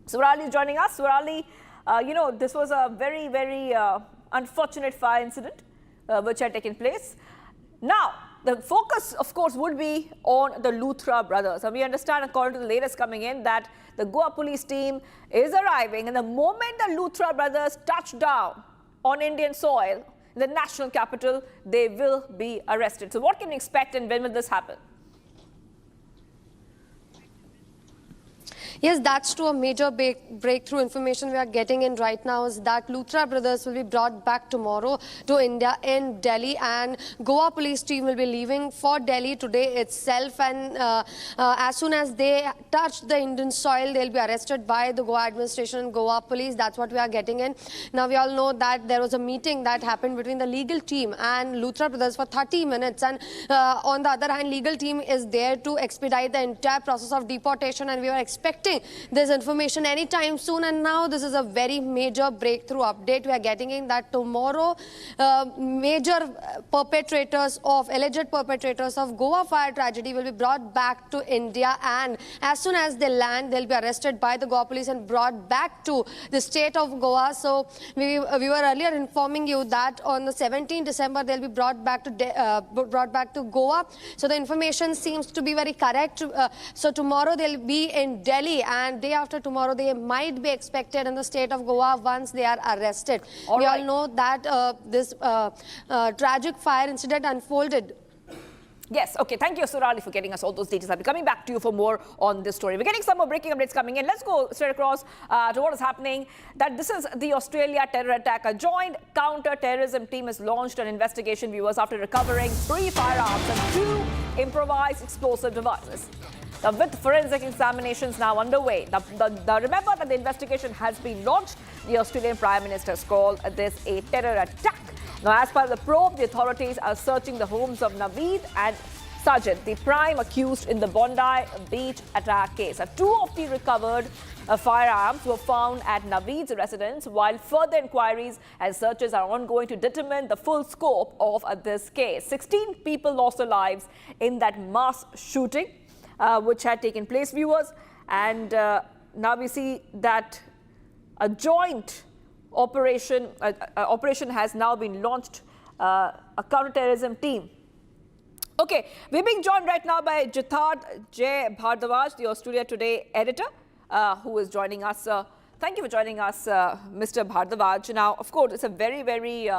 Surali is joining us. Surali, this was a very, very unfortunate fire incident which had taken place. Now, the focus, of course, would be on the Luthra brothers. And we understand, according to the latest coming in, that the Goa police team is arriving, and the moment the Luthra brothers touch down on Indian soil, the national capital, they will be arrested. So what can we expect and when will this happen? Yes, that's true. A major breakthrough information we are getting in right now is that Luthra brothers will be brought back tomorrow to India in Delhi, and Goa police team will be leaving for Delhi today itself. And as soon as they touch the Indian soil, they'll be arrested by the Goa administration and Goa police. That's what we are getting in. Now, we all know that there was a meeting that happened between the legal team and Luthra brothers for 30 minutes. And on the other hand, legal team is there to expedite the entire process of deportation, and we were expecting this information anytime soon. And now this is a very major breakthrough update we are getting in, that tomorrow major alleged perpetrators of Goa fire tragedy will be brought back to India, and as soon as they land, they'll be arrested by the Goa police and brought back to the state of Goa. So we were earlier informing you that on the 17th December they'll be brought back to Goa. So the information seems to be very correct. So tomorrow they'll be in Delhi, and day after tomorrow they might be expected in the state of Goa once they are arrested. We all know that this tragic fire incident unfolded. Yes, okay. Thank you, Surali, for getting us all those details. I'll be coming back to you for more on this story. We're getting some more breaking updates coming in. Let's go straight across to what is happening. That this is the Australia terror attack. A joint counter-terrorism team has launched an investigation, viewers, after recovering 3 firearms and 2 improvised explosive devices. With forensic examinations now underway. Remember that the investigation has been launched. The Australian Prime Minister's called this a terror attack. Now, as per the probe, the authorities are searching the homes of Naveed and Sajid, the prime accused in the Bondi beach attack case. 2 of the recovered firearms were found at Naveed's residence, while further inquiries and searches are ongoing to determine the full scope of this case. 16 people lost their lives in that mass shooting which had taken place, viewers, and now we see that a joint operation has now been launched, a counterterrorism team. Okay, we're being joined right now by Jitharth J. Bhardwaj, the Australia Today editor, who is joining us. Thank you for joining us, Mr. Bhardwaj. Now, of course, it's a very, very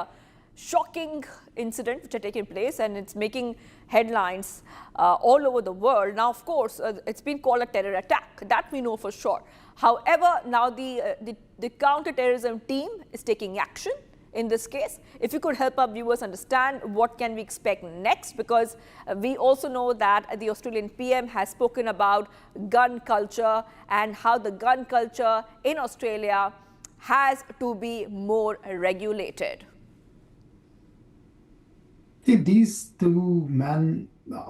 shocking incident which had taken place, and it's making headlines all over the world. Now, of course, it's been called a terror attack. That we know for sure. However, now the counter-terrorism team is taking action in this case. If you could help our viewers understand what can we expect next, because we also know that the Australian PM has spoken about gun culture and how the gun culture in Australia has to be more regulated. These 2 men,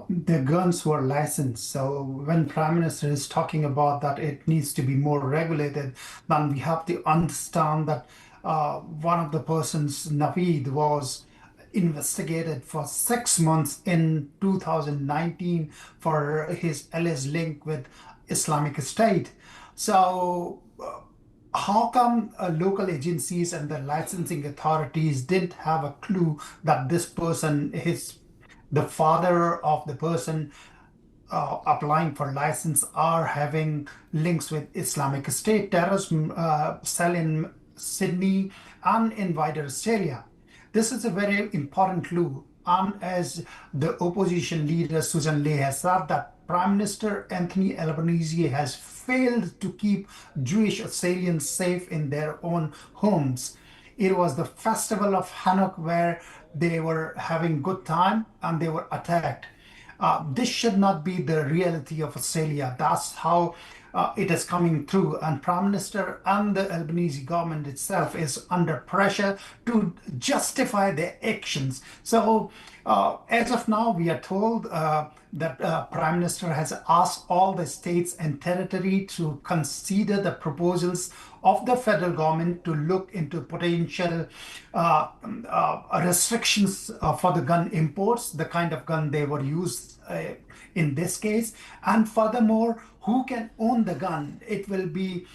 their guns were licensed. So when Prime Minister is talking about that it needs to be more regulated, then we have to understand that one of the persons, Naveed, was investigated for 6 months in 2019 for his alleged link with Islamic State. So how come local agencies and the licensing authorities didn't have a clue that this person, the father of the person applying for license, are having links with Islamic State terrorism cell in Sydney and in wider Australia? This is a very important clue. And as the opposition leader Susan Ley has said, that Prime Minister Anthony Albanese has failed to keep Jewish Australians safe in their own homes. It was the festival of Hanukkah where they were having good time and they were attacked. This should not be the reality of Australia. That's how it is coming through, and Prime Minister and the Albanese government itself is under pressure to justify their actions. So as of now, we are told that Prime Minister has asked all the states and territory to consider the proposals of the federal government to look into potential restrictions for the gun imports, the kind of gun they were used in this case. And furthermore, who can own the gun? It will be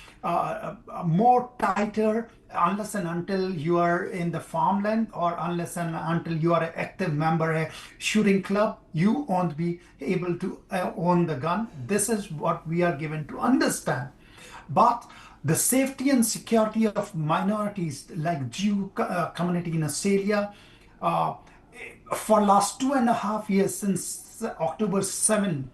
more tighter unless and until you are in the farmland, or unless and until you are an active member of a shooting club, you won't be able to own the gun. This is what we are given to understand. But the safety and security of minorities like Jew community in Australia. For last 2.5 years, since October 7,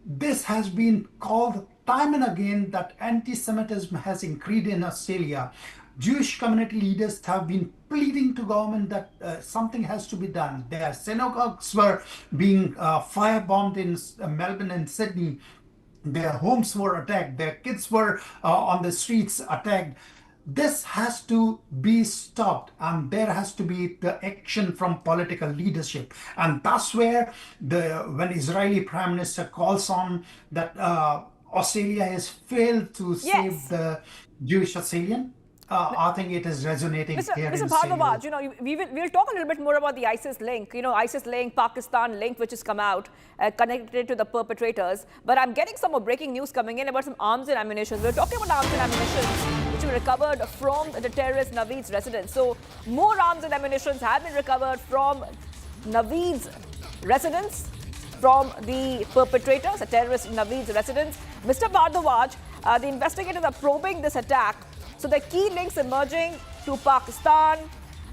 this has been called time and again that anti-Semitism has increased in Australia. Jewish community leaders have been pleading to government that something has to be done. Their synagogues were being firebombed in Melbourne and Sydney. Their homes were attacked. Their kids were on the streets attacked. This has to be stopped, and there has to be the action from political leadership. And that's where when Israeli Prime Minister calls on that Australia has failed to save the Jewish Australian, I think it is resonating here Mr. in Bhardwaj, we'll talk a little bit more about the ISIS link, ISIS link, Pakistan link, which has come out, connected to the perpetrators. But I'm getting some more breaking news coming in about some arms and ammunition. We're talking about arms and ammunition, which were recovered from the terrorist Naveed's residence. So more arms and ammunition have been recovered from Naveed's residence, from the perpetrators, the terrorist Naveed's residence. Mr. Bhardwaj, the investigators are probing this attack. So the key links emerging to Pakistan,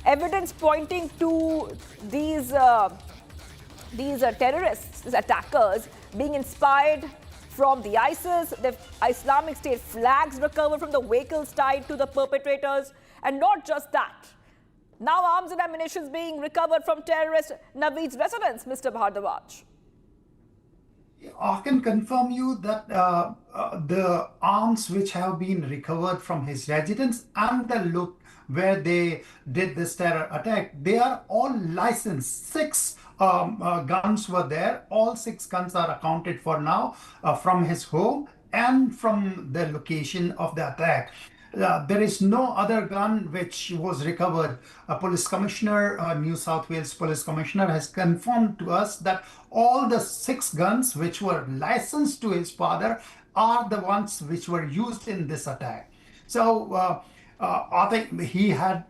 evidence pointing to these terrorists, these attackers, being inspired from the ISIS, the Islamic State flags recovered from the vehicles tied to the perpetrators, and not just that. Now arms and ammunition being recovered from terrorist Naveed's residence, Mr. Bhardwaj. I can confirm you that the arms which have been recovered from his residence and the look where they did this terror attack, they are all licensed. 6 guns were there. All 6 guns are accounted for now from his home and from the location of the attack. There is no other gun which was recovered. A police commissioner, New South Wales police commissioner, has confirmed to us that all the 6 guns which were licensed to his father are the ones which were used in this attack. So I think he had,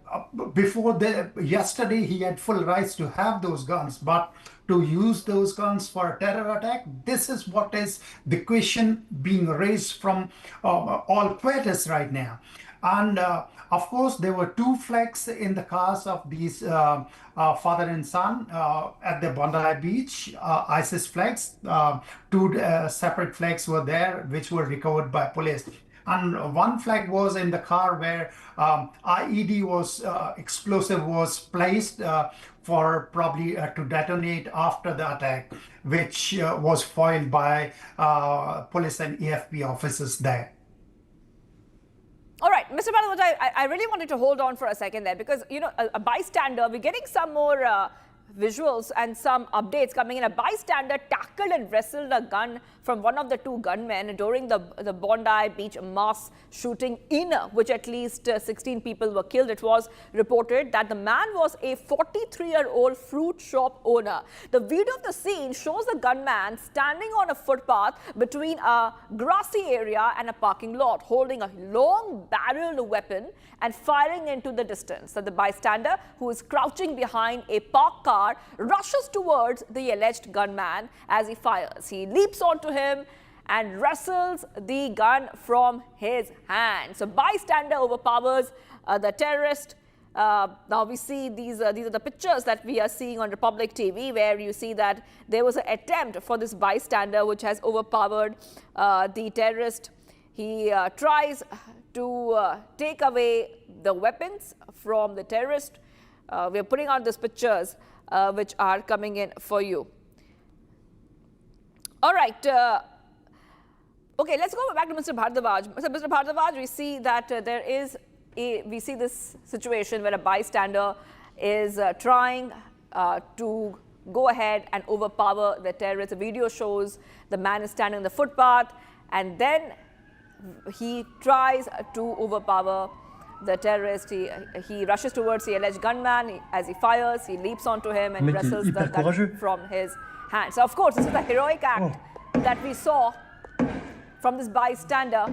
yesterday he had full rights to have those guns, but to use those guns for a terror attack, this is what is the question being raised from all quarters right now. And of course, there were 2 flags in the cars of these father and son at the Bondi beach, ISIS flags. 2 separate flags were there, which were recovered by police. And 1 flag was in the car where IED was explosive was placed for probably to detonate after the attack, which was foiled by police and EFP officers there. All right, Mr. Bhardwaj, I really wanted to hold on for a second there because, a bystander, we're getting some more visuals and some updates coming in. A bystander tackled and wrestled a gun from one of the 2 gunmen during the Bondi Beach mass shooting, in which at least 16 people were killed. It was reported that the man was a 43-year-old fruit shop owner. The video of the scene shows the gunman standing on a footpath between a grassy area and a parking lot, holding a long-barreled weapon and firing into the distance. So the bystander, who is crouching behind a parked car, rushes towards the alleged gunman as he fires. He leaps onto him and wrestles the gun from his hand. So bystander overpowers the terrorist. Now we see these are the pictures that we are seeing on Republic TV, where you see that there was an attempt for this bystander which has overpowered the terrorist. He tries to take away the weapons from the terrorist. We are putting out these pictures which are coming in for you. All right. Okay, let's go back to Mr. Bhardwaj. Mr. Bhardwaj, we see that we see this situation where a bystander is trying to go ahead and overpower the terrorist. The video shows the man is standing on the footpath, and then he tries to overpower the terrorist. He rushes towards the alleged gunman. As he fires, he leaps onto him and wrestles the gun from his hand. So, of course, this is a heroic act that we saw from this bystander.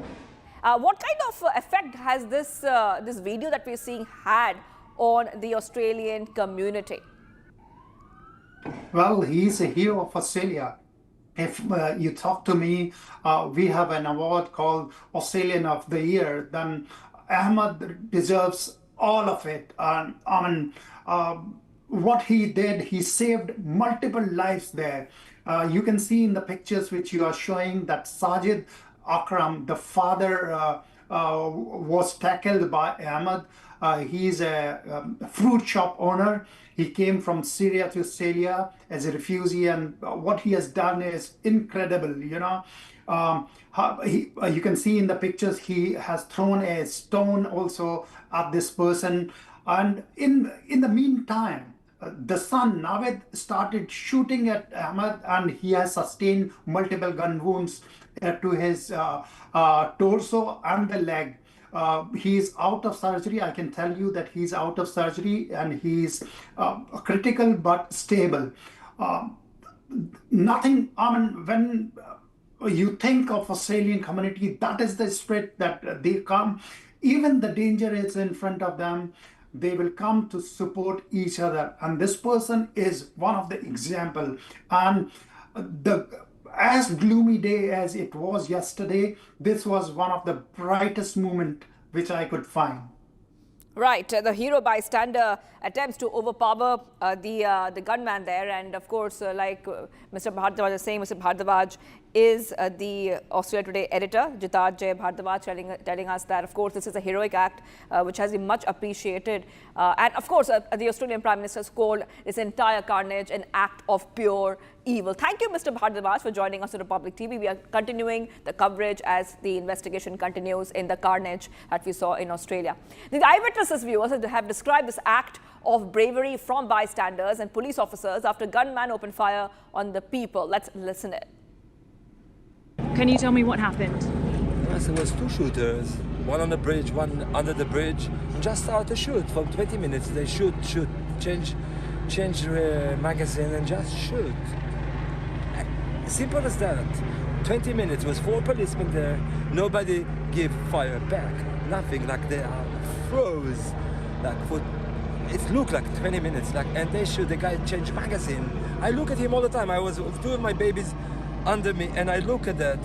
What kind of effect has this video that we're seeing had on the Australian community? Well, he's a hero of Australia. if you talk to me, we have an award called Australian of the Year, then Ahmed deserves all of it. And what he did, he saved multiple lives there. You can see in the pictures which you are showing that Sajid Akram, the father, was tackled by Ahmed. He's a fruit shop owner. He came from Syria to Australia as a refugee, and what he has done is incredible. You can see in the pictures he has thrown a stone also at this person, and in the meantime, the son Nawed started shooting at Ahmed, and he has sustained multiple gun wounds to his torso and the leg. He's out of surgery. I can tell you that he's out of surgery, and he's critical but stable. Nothing, when you think of Australian community, that is the spirit that they come. Even the danger is in front of them, they will come to support each other. And this person is one of the example. And as gloomy day as it was yesterday, this was one of the brightest moment which I could find. Right, the hero bystander attempts to overpower the gunman there, and of course, like Mr. Bhardwaj is saying, Mr. Bhardwaj is the Australia Today editor, Jitarjay Bhardwaj, telling us that, of course, this is a heroic act which has been much appreciated. And of course, the Australian Prime Minister's called this entire carnage an act of pure evil. Thank you, Mr. Bhardwaj, for joining us on Republic TV. We are continuing the coverage as the investigation continues in the carnage that we saw in Australia. The eyewitnesses viewers have described this act of bravery from bystanders and police officers after gunman opened fire on the people. Let's listen it. Can you tell me what happened? Yes, there was two shooters, one on the bridge, one under the bridge. Just started to shoot for 20 minutes. They shoot, change magazine and just shoot. Simple as that. 20 minutes, was 4 policemen there. Nobody gave fire back. Nothing, like they are froze. Like for, it looked like 20 minutes. And they shoot. The guy changed magazine. I look at him all the time. I was with 2 of my babies under me, and I look at that,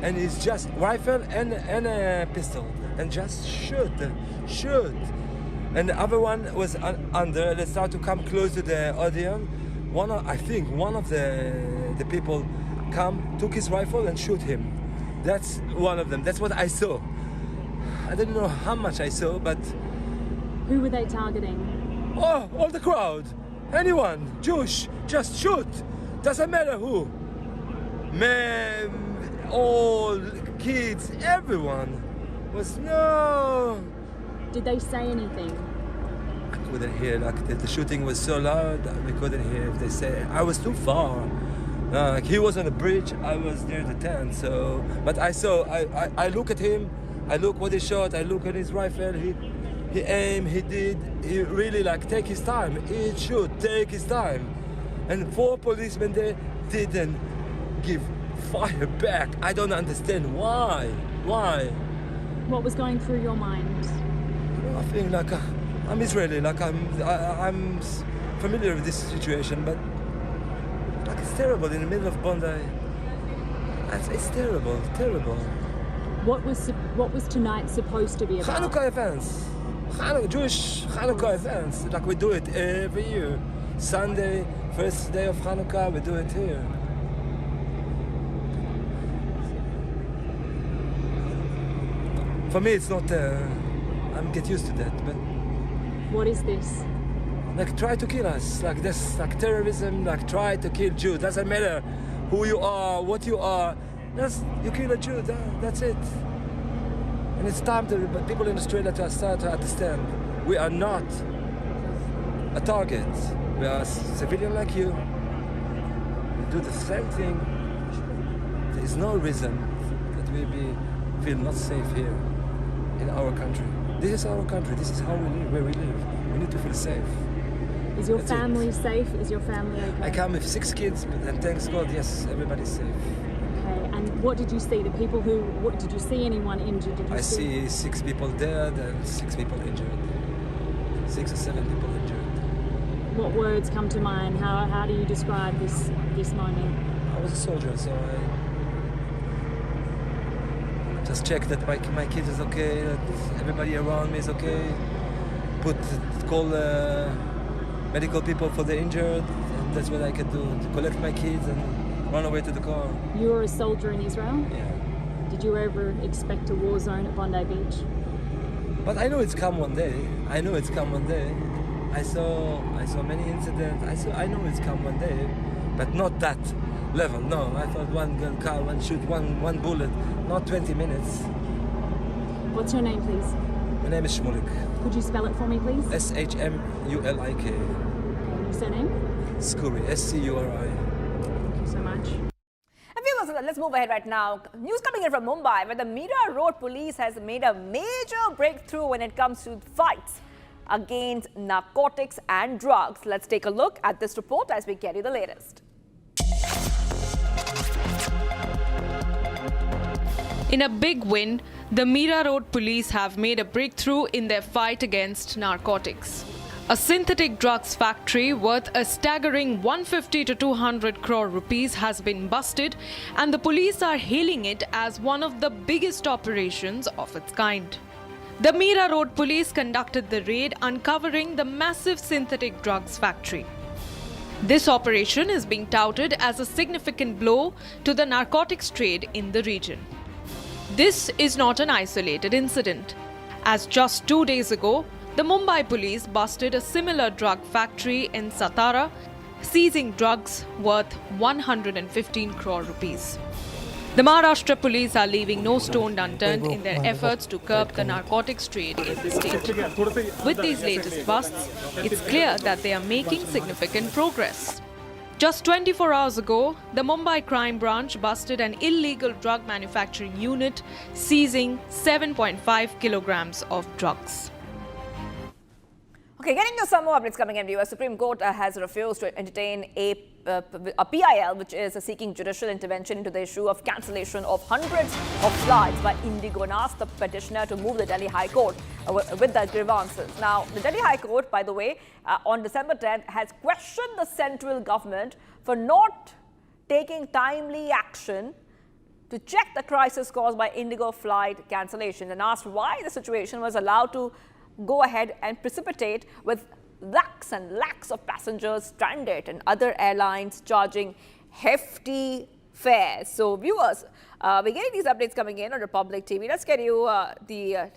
and it's just rifle and a pistol, and just shoot. And the other one was under. They started to come close to the audience. I think one of the people took his rifle and shoot him. That's one of them. That's what I saw. I didn't know how much I saw, but... Who were they targeting? Oh, all the crowd. Anyone. Jewish. Just shoot. Doesn't matter who. Men, all kids, everyone. Was no... Did they say anything? I couldn't hear. Like the shooting was so loud that we couldn't hear if they say. I was too far. Like he was on the bridge, I was near the tent. So, but I saw. I look at him. I look what he shot. I look at his rifle. He aimed. He did. He really take his time. He should take his time. And 4 policemen there didn't give fire back. I don't understand why. Why? What was going through your mind? Nothing. I'm Israeli. I'm familiar with this situation, but it's terrible in the middle of Bondi. It's terrible. What was tonight supposed to be about? Hanukkah events. Jewish Hanukkah events. Like we do it every year. Sunday, first day of Hanukkah, we do it here. For me, it's not. I'm get used to that, but. What is this? Try to kill us, this, terrorism, try to kill Jews. Doesn't matter who you are, what you are. You kill a Jew, that's it. And it's time for people in Australia to start to understand we are not a target. We are civilian like you. We do the same thing. There is no reason that we feel not safe here in our country. This is our country. This is how we live, where we live. We need to feel safe. Is your family safe? Is your family okay? I come with 6 kids, and thanks God, yes, everybody's safe. Okay, and what did you see? Did you see anyone injured? I see 6 people dead and 6 people injured. 6 or 7 people injured. What words come to mind? How do you describe this moment? was a soldier, so I just checked that my kid is okay, that everybody around me is okay. Call medical people for the injured, and that's what I could do, to collect my kids and run away to the car. You were a soldier in Israel? Yeah. Did you ever expect a war zone at Bondi Beach? But I know it's come one day. I know it's come one day. I saw many incidents. I know it's come one day, but not that level. No, I thought one gun car, one shoot, one bullet, not 20 minutes. What's your name, please? My name is Shmulik. Could you spell it for me, please? SHMULIK. Your surname? Scuri. SCURI. Thank you so much. Let's move ahead right now. News coming in from Mumbai, where the Mira Road police has made a major breakthrough when it comes to fights against narcotics and drugs. Let's take a look at this report as we get you the latest. In a big win, the Mira Road police have made a breakthrough in their fight against narcotics. A synthetic drugs factory worth a staggering 150 to 200 crore rupees has been busted, and the police are hailing it as one of the biggest operations of its kind. The Mira Road police conducted the raid, uncovering the massive synthetic drugs factory. This operation is being touted as a significant blow to the narcotics trade in the region. This is not an isolated incident, as just 2 days ago, the Mumbai police busted a similar drug factory in Satara, seizing drugs worth 115 crore rupees. The Maharashtra police are leaving no stone unturned in their efforts to curb the narcotics trade in the state. With these latest busts, it's clear that they are making significant progress. Just 24 hours ago, the Mumbai crime branch busted an illegal drug manufacturing unit, seizing 7.5 kilograms of drugs. Okay, getting to some more updates coming in. The US Supreme Court has refused to entertain a PIL, which is seeking judicial intervention into the issue of cancellation of hundreds of flights by Indigo, and asked the petitioner to move the Delhi High Court with the grievances. Now, the Delhi High Court, by the way, on December 10th, has questioned the central government for not taking timely action to check the crisis caused by Indigo flight cancellation, and asked why the situation was allowed to go ahead and precipitate with lakhs and lakhs of passengers stranded and other airlines charging hefty fares. So viewers, we're getting these updates coming in on Republic TV. Let's get you the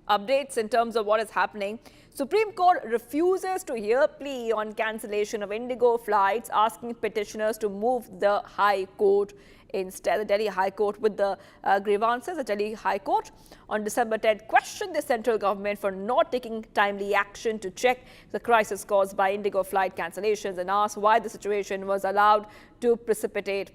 updates in terms of what is happening. Supreme Court refuses to hear plea on cancellation of Indigo flights, asking petitioners to move the High Court instead. The Delhi High Court with the grievances. The Delhi High Court on December 10th questioned the central government for not taking timely action to check the crisis caused by Indigo flight cancellations, and asked why the situation was allowed to precipitate.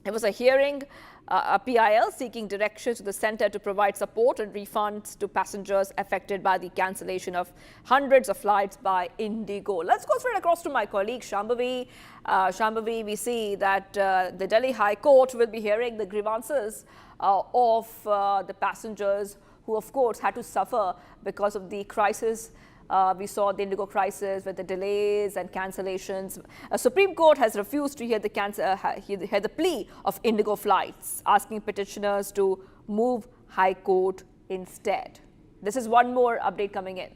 It was a hearing, a PIL seeking directions to the centre to provide support and refunds to passengers affected by the cancellation of hundreds of flights by Indigo. Let's go straight across to my colleague Shambhavi. Shambhavi, we see that the Delhi High Court will be hearing the grievances of the passengers who, of course, had to suffer because of the crisis. We saw the Indigo crisis with the delays and cancellations. Supreme Court has refused to hear the plea of Indigo flights, asking petitioners to move High Court instead. This is one more update coming in.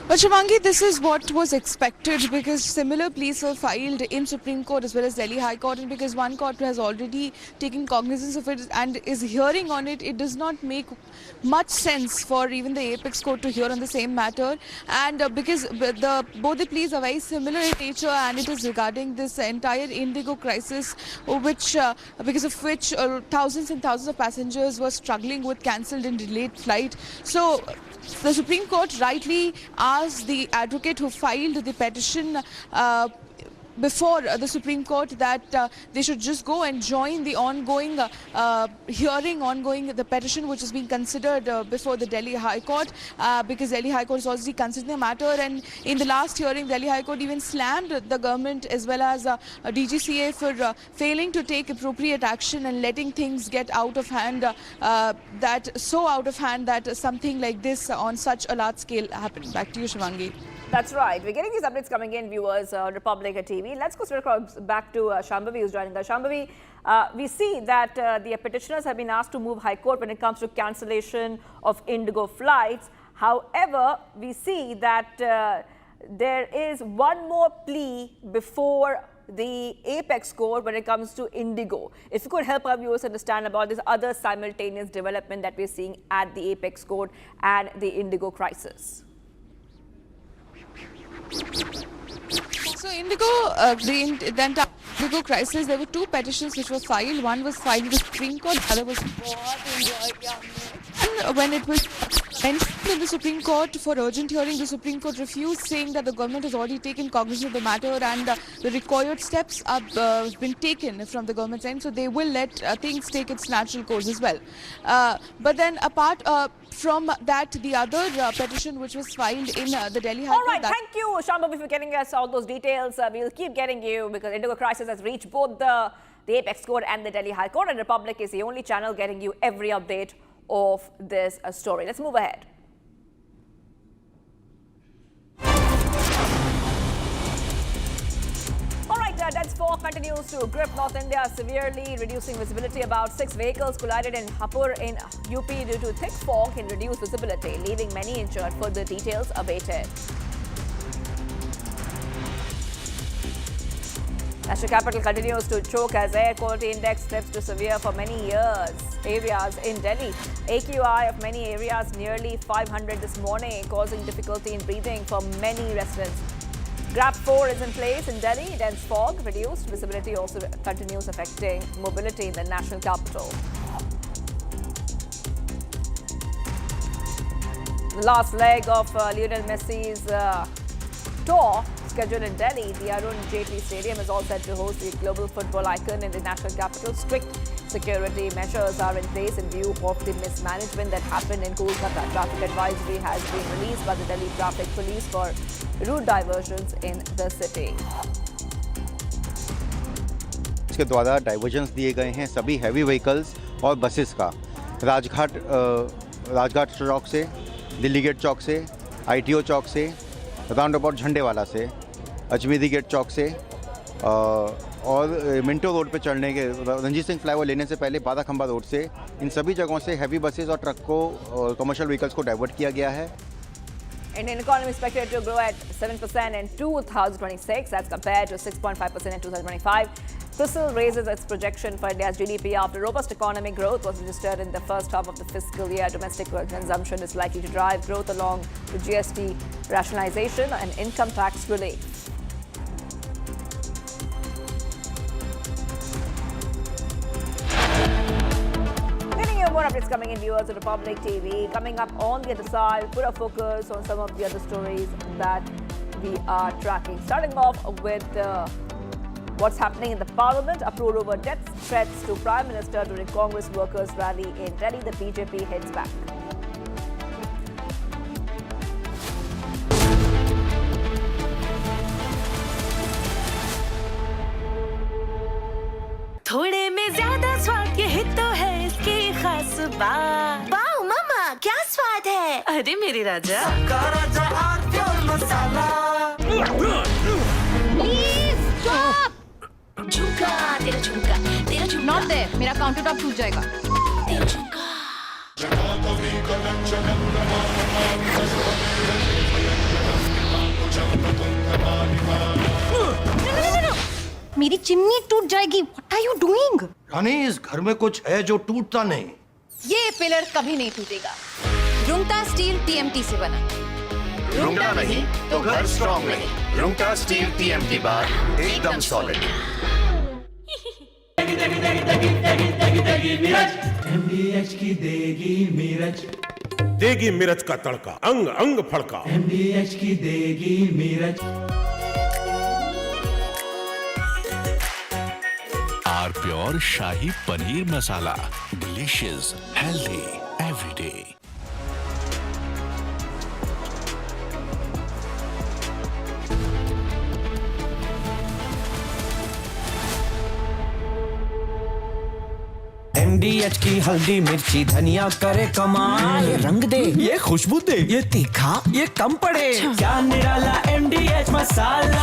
But Shivangi, this is what was expected, because similar pleas were filed in Supreme Court as well as Delhi High Court, and because one court has already taken cognizance of it and is hearing on it, it does not make much sense for even the apex court to hear on the same matter. And because both the pleas are very similar in nature, and it is regarding this entire Indigo crisis, which because of which thousands and thousands of passengers were struggling with cancelled and delayed flight. So the Supreme Court rightly asked the advocate who filed the petition before the Supreme Court that they should just go and join the ongoing the petition which is being considered before the Delhi High Court, because Delhi High Court is already considering the matter. And in the last hearing, Delhi High Court even slammed the government as well as DGCA for failing to take appropriate action and letting things get out of hand, that something like this on such a large scale happened. Back to you, Shivangi. That's right. We're getting these updates coming in, viewers, on Republic TV. Let's go straight back to Shambhavi, who's joining us. Shambhavi, we see that the petitioners have been asked to move High Court when it comes to cancellation of Indigo flights. However, we see that there is one more plea before the apex court when it comes to Indigo. If you could help our viewers understand about this other simultaneous development that we're seeing at the apex court and the Indigo crisis. So Indigo, the entire Indigo crisis, there were two petitions which were filed. One was filed with the Supreme Court, the other was when it was mentioned in the Supreme Court for urgent hearing, the Supreme Court refused, saying that the government has already taken cognizance of the matter and the required steps have been taken from the government's end, so they will let things take its natural course as well. But then apart from that, the other petition which was filed in the Delhi High Court. All right, thank you, Shambhavi, for getting us all those details. We'll keep getting you because Indigo crisis has reached both the apex court and the Delhi High Court, and Republic is the only channel getting you every update of this story. Let's move ahead. All right, dense fog continues to grip North India severely, reducing visibility. About 6 vehicles collided in Hapur in UP due to thick fog and reduced visibility, leaving many injured. Further details awaited. National capital continues to choke as air quality index slips to severe for many areas in Delhi. AQI of many areas nearly 500 this morning, causing difficulty in breathing for many residents. GRAP 4 is in place in Delhi. Dense fog, reduced visibility also continues affecting mobility in the national capital. The last leg of Lionel Messi's tour scheduled in Delhi, the Arun Jaitley Stadium is all set to host the global football icon in the national capital. Strict security measures are in place in view of the mismanagement that happened in Kolkata. Traffic advisory has been released by the Delhi Traffic Police for route diversions in the city. इसके द्वारा divergence दिए गए हैं सभी heavy vehicles और buses का राजघाट चौक से, Delhi gate चौक से, ITO चौक से, राउंड अबाउट झंडेवाला से, अजमेरी गेट चौक से और मिंटो रोड पे चढ़ने के रंजीत सिंह फ्लाईओवर लेने से पहले 12 खंबा रोड से, इन सभी जगहों से हैवी बसेस और ट्रक को कमर्शियल व्हीकल्स को डाइवर्ट किया गया है. Indian economy is expected to grow at 7% in 2026 as compared to 6.5% in 2025. CRISIL raises its projection for India's GDP after robust economic growth was registered in the first half of the fiscal year. Domestic consumption is likely to drive growth along with GST rationalization and income tax relief. More updates coming in, viewers of Republic TV. Coming up on the other side, put a focus on some of the other stories that we are tracking. Starting off with what's happening in the Parliament. Uproar over death threats to Prime Minister during Congress workers' rally in Delhi. The BJP heads back. थोड़े में ज्यादा स्वाद यही तो है इसकी खास बात। वाओ मामा, क्या स्वाद है? अरे मेरे राजा, सबका राजा और प्योर मसाला। Please stop. झुमका, तेरा झुमका, तेरा झुमका। नॉट देयर, मेरा काउंटर टॉप टूट जाएगा। तेरा झुमका। मेरी चिमनी टूट जाएगी। What are you doing? रानी, इस घर में कुछ है जो टूटता नहीं। ये पिलर कभी नहीं टूटेगा। रुंगटा स्टील TMT से बना। रुंगटा नहीं तो घर स्ट्रॉन्ग नहीं। रुंगटा स्टील TMT बार एकदम सॉलिड। MDH की देगी मिर्च, देगी मिर्च का तड़का, अंग अंग फड़का। MDH की Degi Mirch. Our pure shahi paneer masala, delicious, healthy everyday. MDH की हल्दी मिर्ची धनिया करे कमाल, ये रंग दे, ये खुशबू दे, ये तीखा, ये कम पड़े, क्या निराला MDH masala.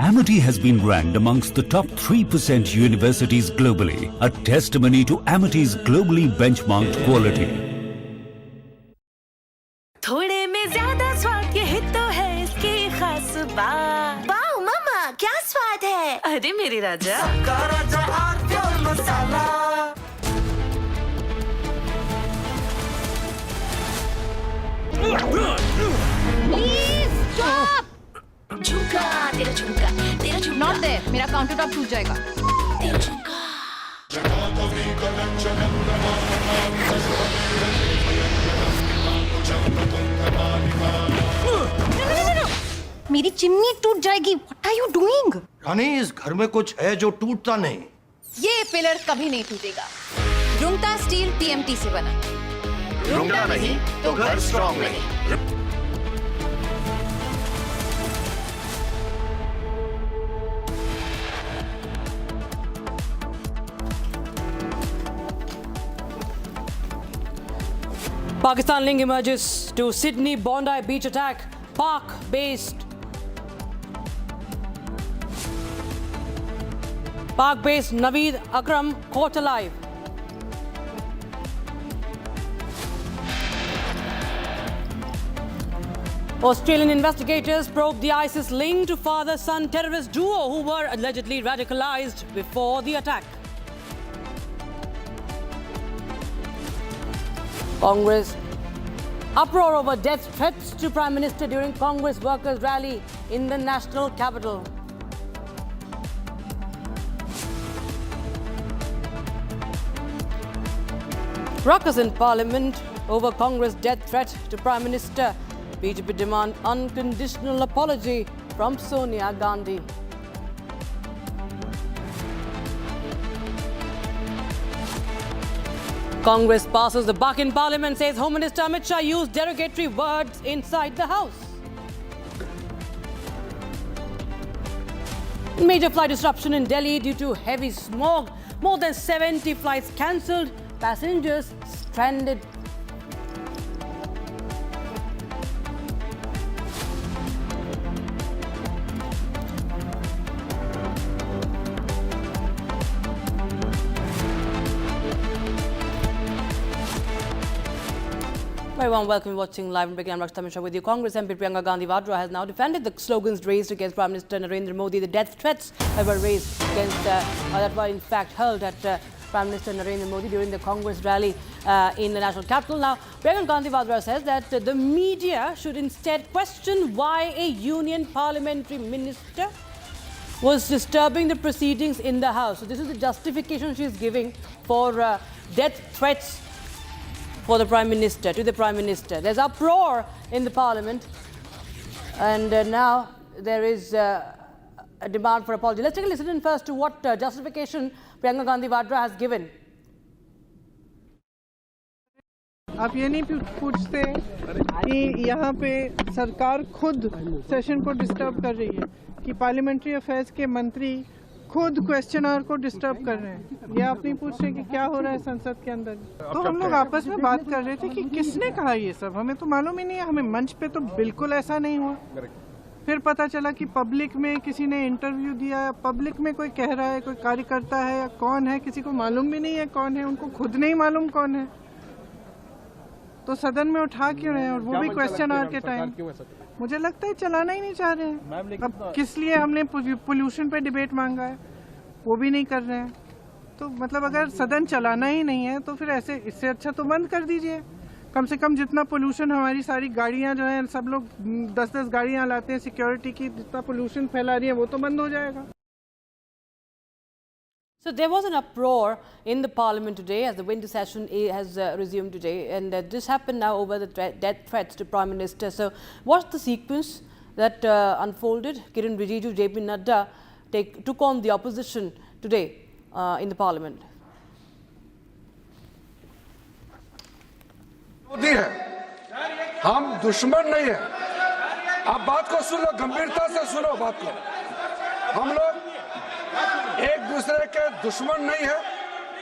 Amity has been ranked amongst the top 3% universities globally, a testimony to Amity's globally benchmarked quality. थोड़े में ज्यादा स्वाद, ये तो है इसकी खास बात। वाओ मामा क्या स्वाद है, अरे मेरे राजा। सबका राजा और प्योर मसाला। Please stop. झुमका तेरा झुमका, तेरा झुमका। नॉट देयर, मेरा काउंटर टॉप टूट जाएगा। तेरा झुमका। मेरी चिमनी टूट जाएगी। What are you doing? रानी, इस घर में कुछ है जो टूटता नहीं। ये पिलर कभी नहीं टूटेगा। रुंगटा स्टील TMT से बना। रुंगटा नहीं तो घर स्ट्रॉन्ग नहीं। Pakistan link emerges to Sydney Bondi beach attack. Park-based Naveed Akram caught alive. Australian investigators probe the ISIS link to father-son terrorist duo who were allegedly radicalized before the attack. Congress uproar over death threats to Prime Minister during Congress workers' rally in the national capital. Ruckus in Parliament over Congress death threat to Prime Minister. BJP demand unconditional apology from Sonia Gandhi. Congress passes the buck in Parliament, says Home Minister Amit Shah used derogatory words inside the House. Major flight disruption in Delhi due to heavy smog. More than 70 flights cancelled, passengers stranded. Very warm welcome watching live and breaking. I'm Rakshita Mishra with you. Congress MP Priyanka Gandhi Vadra has now defended the slogans raised against Prime Minister Narendra Modi. The death threats that were raised against that were in fact hurled at Prime Minister Narendra Modi during the Congress rally in the national capital. Now, Priyanka Gandhi Vadra says that the media should instead question why a union parliamentary minister was disturbing the proceedings in the House. So this is the justification she is giving for death threats for the Prime Minister, to the Prime Minister. There's uproar in the Parliament, and now there is a demand for apology. Let's take a listen in first to what justification Priyanka Gandhi Vadra has given. आप ये नहीं पूछते कि यहाँ पे सरकार खुद session को डिस्टर्ब कर रही है, कि पार्लियामेंट्री अफेयर्स के मंत्री खुद क्वेश्चन आवर को डिस्टर्ब कर रहे हैं। ये आप नहीं पूछ रहे कि क्या हो रहा है संसद के अंदर। तो हम लोग आपस में बात कर रहे थे कि किसने कहा ये सब, हमें तो मालूम ही नहीं है। हमें मंच पे तो बिल्कुल ऐसा नहीं हुआ। फिर पता चला कि पब्लिक में किसी ने इंटरव्यू दिया, पब्लिक में कोई कह रहा है, कोई कार्यकर्ता है या कौन है, किसी को मालूम भी नहीं है कौन है, उनको खुद नहीं मालूम कौन है। तो सदन में उठा क्यों रहे हैं, और वो भी क्वेश्चन आवर के टाइम। मुझे लगता है चलाना ही नहीं चाह रहे हैं। अब किस लिए हमने पोल्यूशन पे डिबेट मांगा है, वो भी नहीं कर रहे हैं। तो मतलब अगर सदन चलाना ही नहीं है तो फिर ऐसे, इससे अच्छा तो बंद कर दीजिए। कम से कम जितना पोल्यूशन, हमारी सारी गाड़ियां जो हैं, सब लोग 10-10 गाड़ियां लाते हैं सिक्योरिटी की, जितना पोल्यूशन फैला रही है वो तो बंद हो जाएगा। So there was an uproar in the Parliament today as the winter session has resumed today, and this happened now over the death threats to Prime Minister. So what's the sequence that unfolded? Kiran Rijiju, JP Nadda took on the opposition today in the Parliament. Modi है, हम दुश्मन नहीं है। आप बात को सुनो, गंभीरता से सुनो बात को। हम लोग एक दूसरे के दुश्मन नहीं है,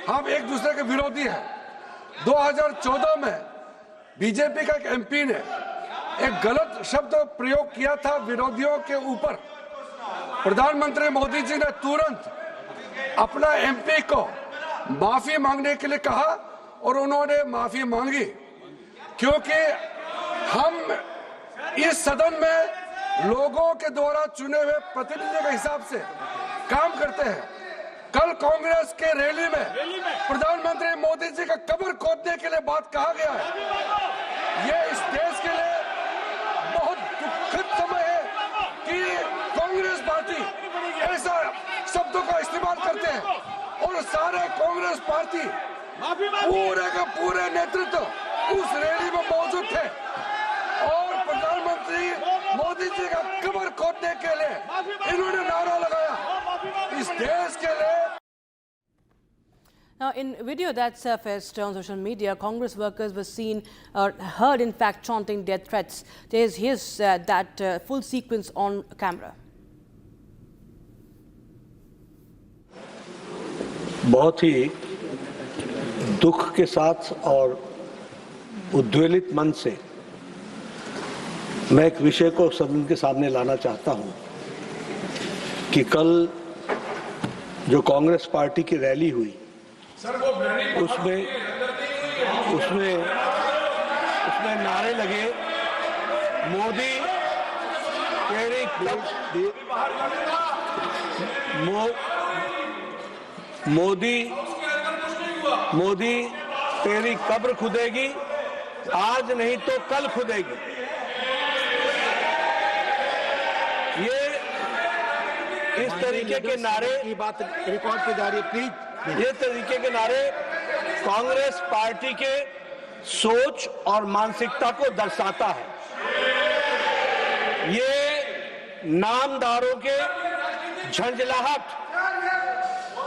हम एक दूसरे के विरोधी हैं। 2014 में बीजेपी का एक एमपी ने एक गलत शब्द प्रयोग किया था विरोधियों के ऊपर। प्रधानमंत्री मोदी जी ने तुरंत अपना एमपी को माफी मांगने के लिए कहा और उन्होंने माफी मांगी, क्योंकि हम इस सदन में लोगों के द्वारा चुने हुए प्रतिनिधियों के हिसाब से काम करते हैं। कल कांग्रेस के रैली में प्रधानमंत्री मोदी जी का कब्र खोदने के लिए बात कहा गया है। ये इस देश के लिए बहुत दुखद समय है कि कांग्रेस पार्टी ऐसा शब्दों का इस्तेमाल करते हैं और सारे कांग्रेस पार्टी पूरे का पूरे नेतृत्व उस रैली में मौजूद थे और प्रधानमंत्री मोदी जी का कब्र खोदने के लिए इन्होंने नारा लगाया इस देश के लिए। Now, in video that surfaced on social media, Congress workers were seen or heard, in fact, chanting death threats. Here's that full sequence on camera. बहुत ही दुख के साथ और उद्वेलित मन से मैं एक विषय को सदन के सामने लाना चाहता हूं कि कल जो कांग्रेस पार्टी की रैली हुई उसमें नारे लगे, मोदी तेरी मोदी तेरी कब्र खुदेगी, आज नहीं तो कल खुदेगी। ये इस तरीके के नारे की बात रिकॉर्ड पे जा रही है, प्लीज। ये तरीके के नारे कांग्रेस पार्टी के सोच और मानसिकता को दर्शाता है। ये नामदारों के झंझलाहट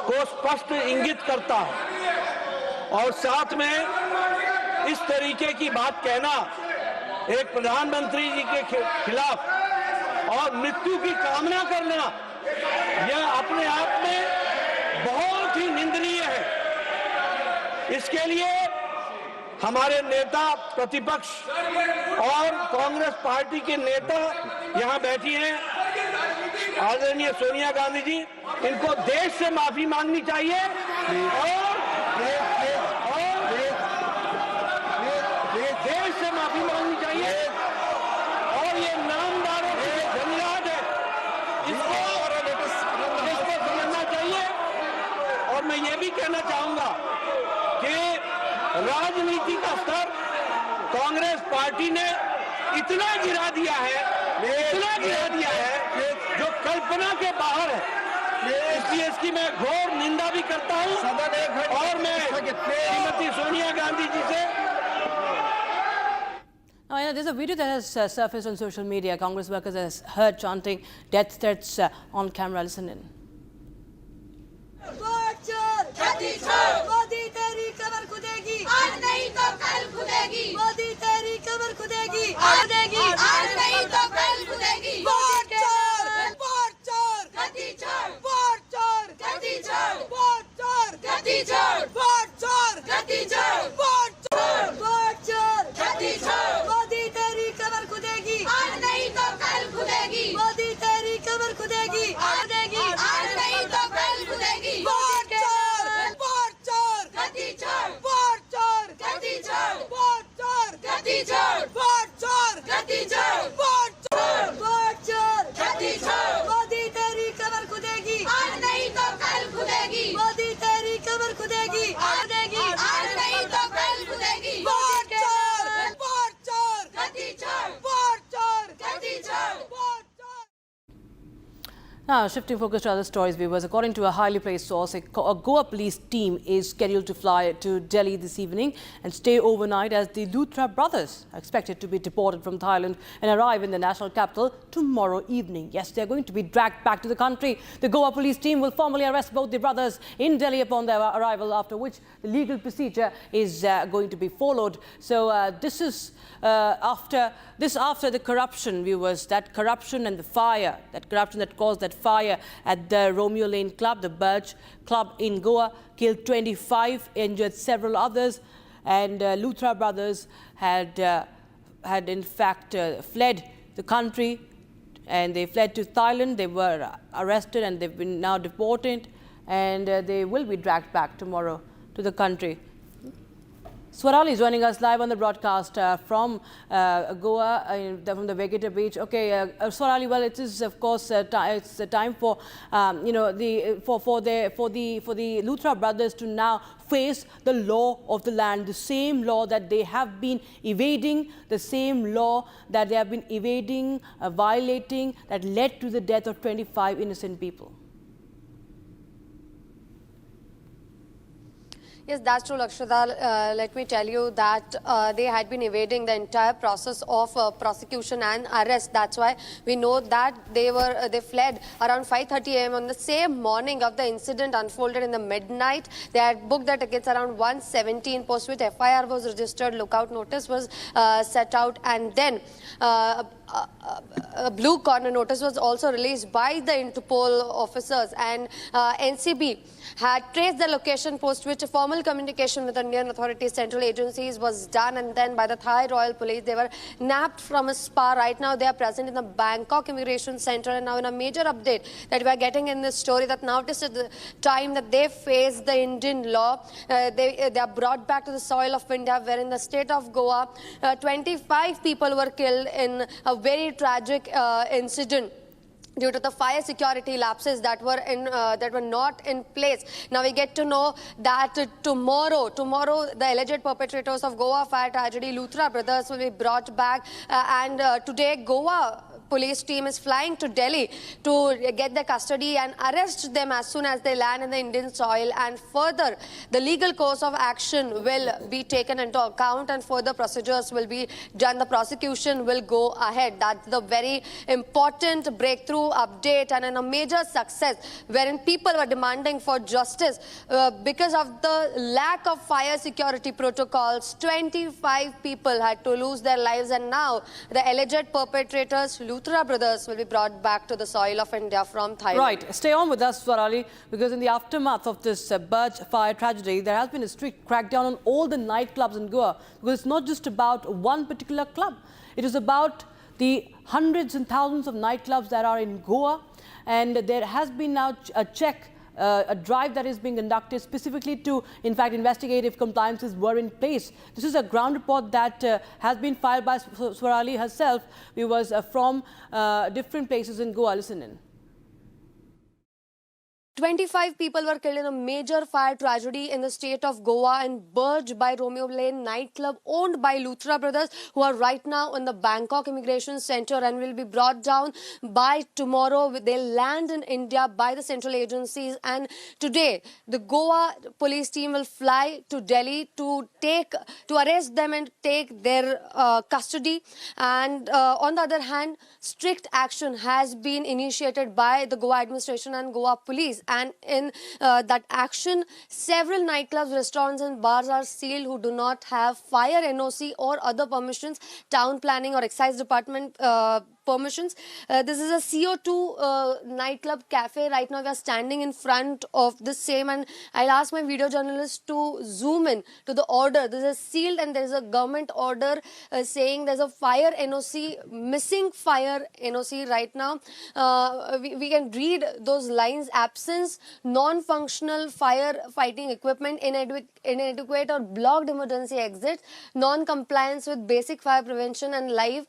को स्पष्ट इंगित करता है और साथ में इस तरीके की बात कहना एक प्रधानमंत्री जी के खिलाफ और मृत्यु की कामना करना, यह अपने आप में बहुत ही निंदनीय है। इसके लिए हमारे नेता प्रतिपक्ष और कांग्रेस पार्टी के नेता यहां बैठी हैं, आदरणीय सोनिया गांधी जी, इनको देश से माफी मांगनी चाहिए और देश से माफी मांगनी चाहिए और ये नामदारों की झंझलाहट है, इसको समझना चाहिए। और मैं ये भी कहना चाहूंगा कि राजनीति का स्तर कांग्रेस पार्टी ने इतना गिरा दिया है जो कल्पना के बाहर है। इसलिए इसकी मैं घोर निंदा भी करता हूं और मैं श्रीमती सोनिया गांधी जी से Now, there's a video that has surfaced on social media. Congress workers have heard chanting death threats on camera. Listen in. Modi तेरी कमर खुदेगी, आज नहीं तो कल खुदेगी। मोदी तेरी कमर खुदेगी, आज नहीं तो कल खुदेगी। वोट चोर, वोट चोर, गद्दी चोर, वोट चोर, गद्दी चोर, वोट चोर, गद्दी चोर, वोट चोर, गद्दी चोर, वोट चोर, वोट चोर, गद्दी चोर। मोदी तेरी कमर खुदेगी, आज नहीं तो कल खुदेगी। मोदी तेरी कमर खुदेगी, आज नहीं तो कल खुदेगी। वोट चोर, वोट चोर, गद्दी चोर, वोट चोर, गद्दी चोर, वोट चोर, गद्दी चोर, वोट चोर, गद्दी चोर, वोट चोर, वोट चोर, गद्दी चोर। मोदी तेरी कमर खुदेगी, आज नहीं तो कल खुदेगी। मोदी तेरी कमर खुदेगी, आज नहीं तो कल खुदेगी। वोट चोर, वोट चोर, गद्दी चोर, वोट चोर, गद्दी चोर, वोट चोर। Now, shifting focus to other stories, viewers. According to a highly placed source, a Goa police team is scheduled to fly to Delhi this evening and stay overnight as the Luthra brothers are expected to be deported from Thailand and arrive in the national capital tomorrow evening. Yes, they are going to be dragged back to the country. The Goa police team will formally arrest both the brothers in Delhi upon their arrival, after which the legal procedure is going to be followed. So this is after the corruption, viewers, that corruption and the fire, that corruption that caused that set fire at the Romeo Lane Club, the Birch Club in Goa, killed 25, injured several others, and Luthra brothers had in fact fled the country, and they fled to Thailand. They were arrested and they've been now deported, and they will be dragged back tomorrow to the country. Swarali joining us live on the broadcast from Goa, from the Vegetar Beach. Okay, Swarali, well, it is of course it's the time for for the Luthra brothers to now face the law of the land, the same law that they have been evading, the same law that they have been evading, violating, that led to the death of 25 innocent people. Yes, that's true, Lakshada. Let me tell you that they had been evading the entire process of prosecution and arrest. That's why we know that they fled around 5:30 a.m. on the same morning of the incident unfolded in the midnight. They had booked their tickets around 1:17, post which FIR was registered, lookout notice was set out, and then a blue corner notice was also released by the Interpol officers, and NCB had traced the location, post which a formal communication with Indian authorities, central agencies was done, and then by the Thai Royal Police, they were nabbed from a spa. Right now they are present in the Bangkok Immigration Center, and now in a major update that we are getting in this story, that now this is the time that they face the Indian law. They are brought back to the soil of India, where in the state of Goa, 25 people were killed in a very tragic incident due to the fire security lapses that were not in place. Now we get to know that tomorrow the alleged perpetrators of Goa fire tragedy, Luthra brothers, will be brought back, and today Goa police team is flying to Delhi to get their custody and arrest them as soon as they land in the Indian soil, and further the legal course of action will be taken into account and further procedures will be done. The prosecution will go ahead. That's the very important breakthrough update and a major success, wherein people were demanding for justice because of the lack of fire security protocols. 25 people had to lose their lives, and now the alleged perpetrators, Luthra brothers, will be brought back to the soil of India from Thailand. Right. Stay on with us, Swarali, because in the aftermath of this Birch fire tragedy, there has been a strict crackdown on all the nightclubs in Goa, because it's not just about one particular club. It is about the hundreds and thousands of nightclubs that are in Goa, and there has been now a check, a drive that is being conducted specifically to, in fact, investigate if compliances were in place. This is a ground report that has been filed by Swarali herself, who was from different places in Goa. Listen in. 25 people were killed in a major fire tragedy in the state of Goa in Birch by Romeo Lane nightclub owned by Luthra brothers, who are right now in the Bangkok Immigration Center and will be brought down by tomorrow. They'll land in India by the central agencies, and today the Goa police team will fly to Delhi to arrest them and take their custody. And on the other hand, strict action has been initiated by the Goa administration and Goa police. And in that action, several nightclubs, restaurants and bars are sealed who do not have fire NOC or other permissions, town planning or excise department permissions. This is a CO2 nightclub cafe. Right now we are standing in front of the same, and I'll ask my video journalist to zoom in to the order. This is sealed and there is a government order saying there's a fire NOC, missing fire NOC right now. We can read those lines: absence, non-functional fire fighting equipment, inadequate or blocked emergency exits, non-compliance with basic fire prevention and life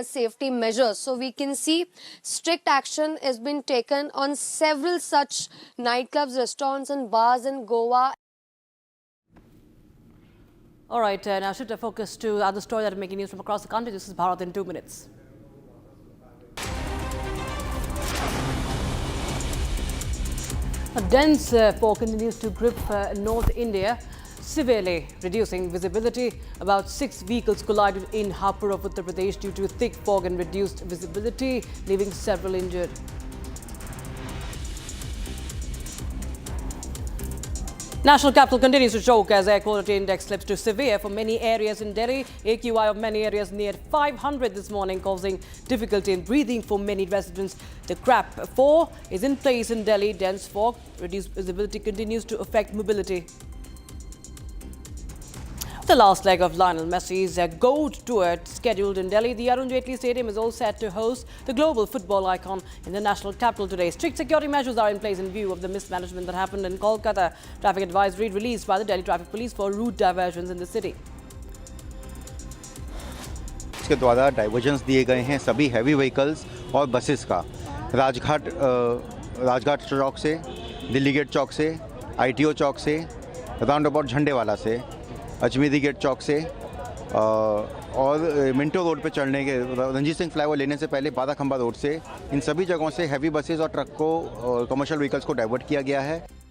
safety measures. So we can see strict action has been taken on several such nightclubs, restaurants and bars in Goa. All right, now shift our focus to other stories that are making news from across the country. This is Bharat in 2 minutes. A dense fog continues to grip North India, severely reducing visibility. About 6 vehicles collided in Hapur of Uttar Pradesh due to thick fog and reduced visibility, leaving several injured. National capital continues to choke as air quality index slips to severe for many areas in Delhi. AQI of many areas neared 500 this morning, causing difficulty in breathing for many residents. The CRAP 4 is in place in Delhi. Dense fog, reduced visibility continues to affect mobility. The last leg of Lionel Messi's gold tour scheduled in Delhi. The Arun Jaitley Stadium is all set to host the global football icon in the national capital today. Strict security measures are in place in view of the mismanagement that happened in Kolkata. Traffic advisory released by the Delhi Traffic Police for route diversions in the city. इसके द्वारा divergence दिए गए हैं सभी heavy vehicles और buses का राजघाट चौक से, Delhi gate चौक से, ITO चौक से, राउंड अबाउट झंडेवाला से, अजमेरी गेट चौक से और मिंटो रोड पे चढ़ने के रंजीत सिंह फ्लाईओवर लेने से पहले 12 खंबा रोड से इन सभी जगहों से हैवी बसेस और ट्रक को कमर्शियल व्हीकल्स को डाइवर्ट किया गया है.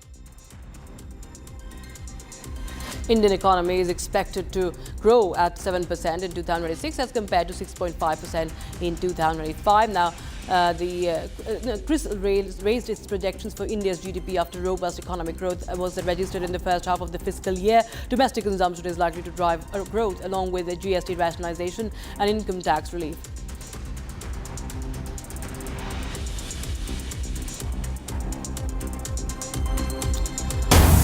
Indian economy is expected to grow at 7% in 2026 as compared to 6.5% in 2025. Now, CRISIL raised its projections for India's GDP after robust economic growth was registered in the first half of the fiscal year. Domestic consumption is likely to drive growth along with the GST rationalization and income tax relief.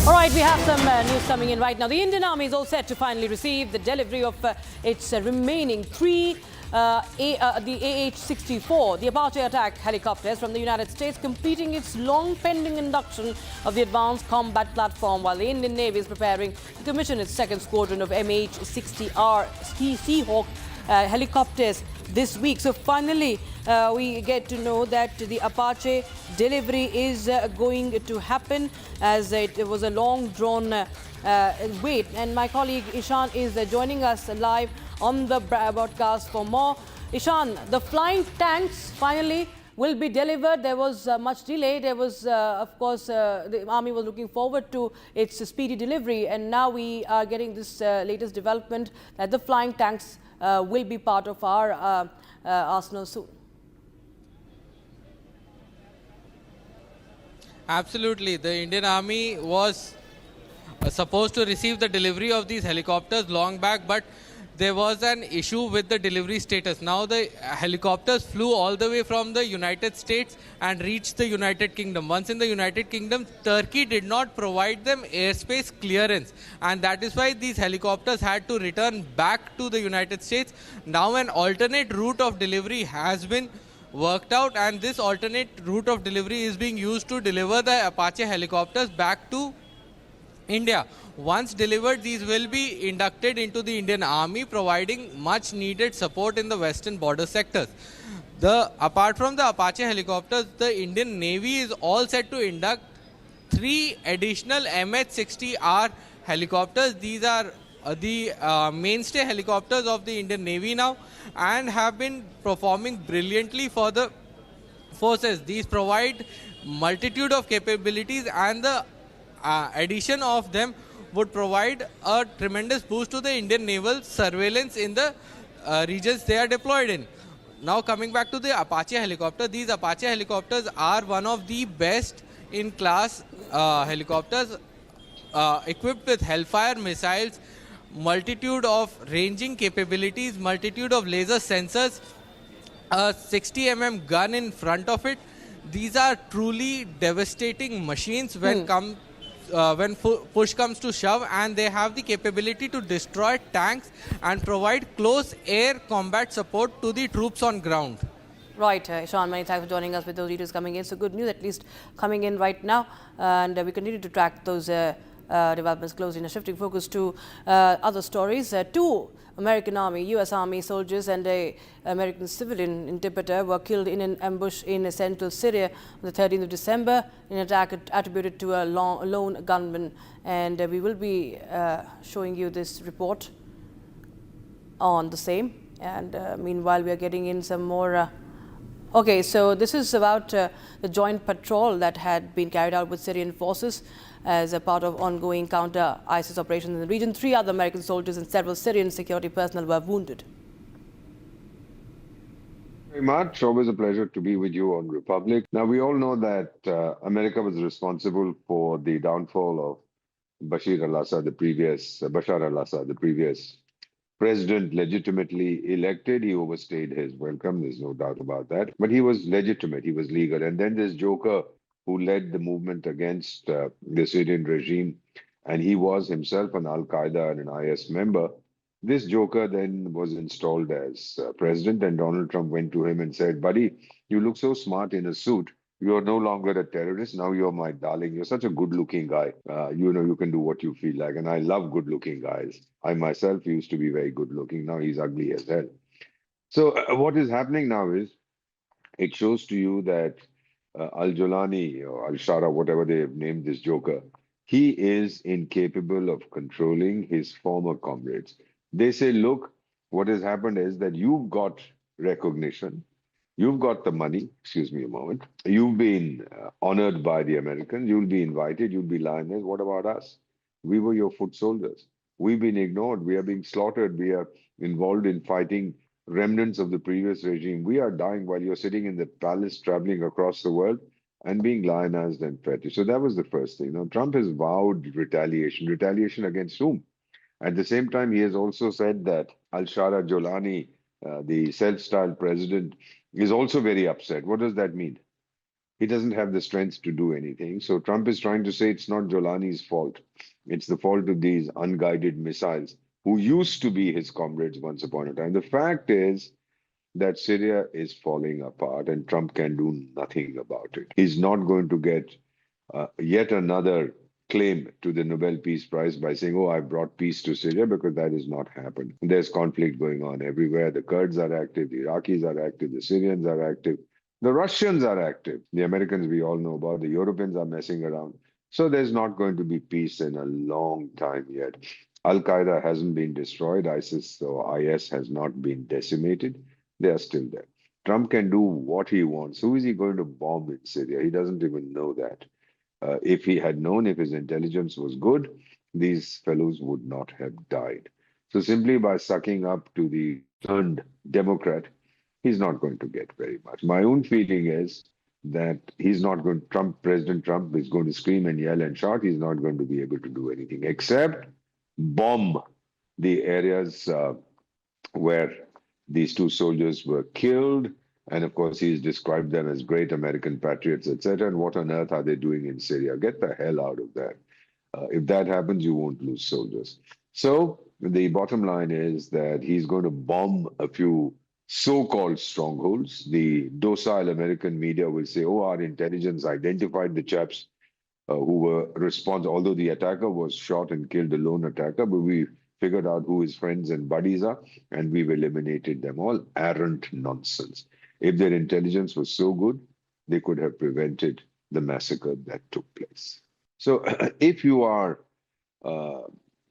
All right, we have some news coming in right now. The Indian Army is all set to finally receive the delivery of its remaining three the AH-64, the Apache attack helicopters from the United States, completing its long-pending induction of the Advanced Combat Platform, while the Indian Navy is preparing to commission its second squadron of MH-60R Seahawk helicopters this week. So finally, we get to know that the Apache delivery is going to happen, as it was a long-drawn wait. And my colleague Ishan is joining us live on the broadcast for more. Ishan, the flying tanks finally will be delivered. There was much delay. There was, of course, the Army was looking forward to its speedy delivery, and now we are getting this latest development that the flying tanks will be part of our arsenal soon. Absolutely. The Indian Army was supposed to receive the delivery of these helicopters long back, but there was an issue with the delivery status. Now the helicopters flew all the way from the United States and reached the United Kingdom. Once in the United Kingdom, Turkey did not provide them airspace clearance, and that is why these helicopters had to return back to the United States. Now an alternate route of delivery has been worked out, and this alternate route of delivery is being used to deliver the Apache helicopters back to India. Once delivered, these will be inducted into the Indian Army, providing much needed support in the western border sectors. Apart from the Apache helicopters, the Indian Navy is all set to induct 3 additional MH-60R helicopters. These are the mainstay helicopters of the Indian Navy now, and have been performing brilliantly for the forces. These provide multitude of capabilities, and the addition of them would provide a tremendous boost to the Indian naval surveillance in the regions they are deployed in. Now coming back to the Apache helicopter, these Apache helicopters are one of the best in class helicopters, equipped with Hellfire missiles, multitude of ranging capabilities, multitude of laser sensors, a 60 mm gun in front of it. These are truly devastating machines when push comes to shove, and they have the capability to destroy tanks and provide close air combat support to the troops on ground. Right, Ishan, many thanks for joining us with those details coming in. So good news at least coming in right now, and we continue to track those developments closely. Now shifting focus to other stories. 2 American Army, U.S. Army soldiers and an American civilian interpreter were killed in an ambush in central Syria on the 13th of December in an attack attributed to a lone gunman. And we will be showing you this report on the same. And meanwhile, we are getting in some more. Okay, so this is about the joint patrol that had been carried out with Syrian forces as a part of ongoing counter-ISIS operations in the region. 3 other American soldiers and several Syrian security personnel were wounded. Very much. Always a pleasure to be with you on Republic. Now, we all know that America was responsible for the downfall of Bashar al-Assad, the previous president, legitimately elected. He overstayed his welcome, there's no doubt about that. But he was legitimate, he was legal. And then this joker who led the movement against the Syrian regime, and he was himself an Al-Qaeda and an IS member. This joker then was installed as president, and Donald Trump went to him and said, buddy, you look so smart in a suit. You're no longer a terrorist. Now you're my darling. You're such a good-looking guy. You can do what you feel like. And I love good-looking guys. I myself used to be very good-looking. Now he's ugly as hell. So what is happening now is, it shows to you that Al-Jolani or Al-Shara, whatever they have named this joker, he is incapable of controlling his former comrades. They say, look, what has happened is that you've got recognition. You've got the money, excuse me a moment. You've been honored by the Americans. You'll be invited. You'll be lioness. What about us? We were your foot soldiers. We've been ignored. We are being slaughtered. We are involved in fighting remnants of the previous regime. We are dying while you're sitting in the palace, traveling across the world and being lionized and feted. So that was the first thing. Now, Trump has vowed retaliation. Retaliation against whom? At the same time, he has also said that Al-Shara Jolani, the self-styled president, is also very upset. What does that mean? He doesn't have the strength to do anything. So Trump is trying to say it's not Jolani's fault. It's the fault of these unguided missiles who used to be his comrades once upon a time. The fact is that Syria is falling apart and Trump can do nothing about it. He's not going to get yet another claim to the Nobel Peace Prize by saying, oh, I brought peace to Syria, because that has not happened. There's conflict going on everywhere. The Kurds are active, the Iraqis are active, the Syrians are active, the Russians are active. The Americans we all know about, the Europeans are messing around. So there's not going to be peace in a long time yet. Al-Qaeda hasn't been destroyed. ISIS or IS has not been decimated. They are still there. Trump can do what he wants. Who is he going to bomb in Syria? He doesn't even know that. If he had known, if his intelligence was good, these fellows would not have died. So simply by sucking up to the turned Democrat, he's not going to get very much. My own feeling is that he's not going to, President Trump is going to scream and yell and shout. He's not going to be able to do anything except bomb the areas where these two soldiers were killed. And of course, he's described them as great American patriots, etc. And what on earth are they doing in Syria? Get the hell out of there. If that happens, you won't lose soldiers. So the bottom line is that he's going to bomb a few so-called strongholds. The docile American media will say, oh, our intelligence identified the chaps who were responsible, although the attacker was shot and killed, a lone attacker, but we figured out who his friends and buddies are, and we've eliminated them all. Arrant nonsense. If their intelligence was so good, they could have prevented the massacre that took place. So if you are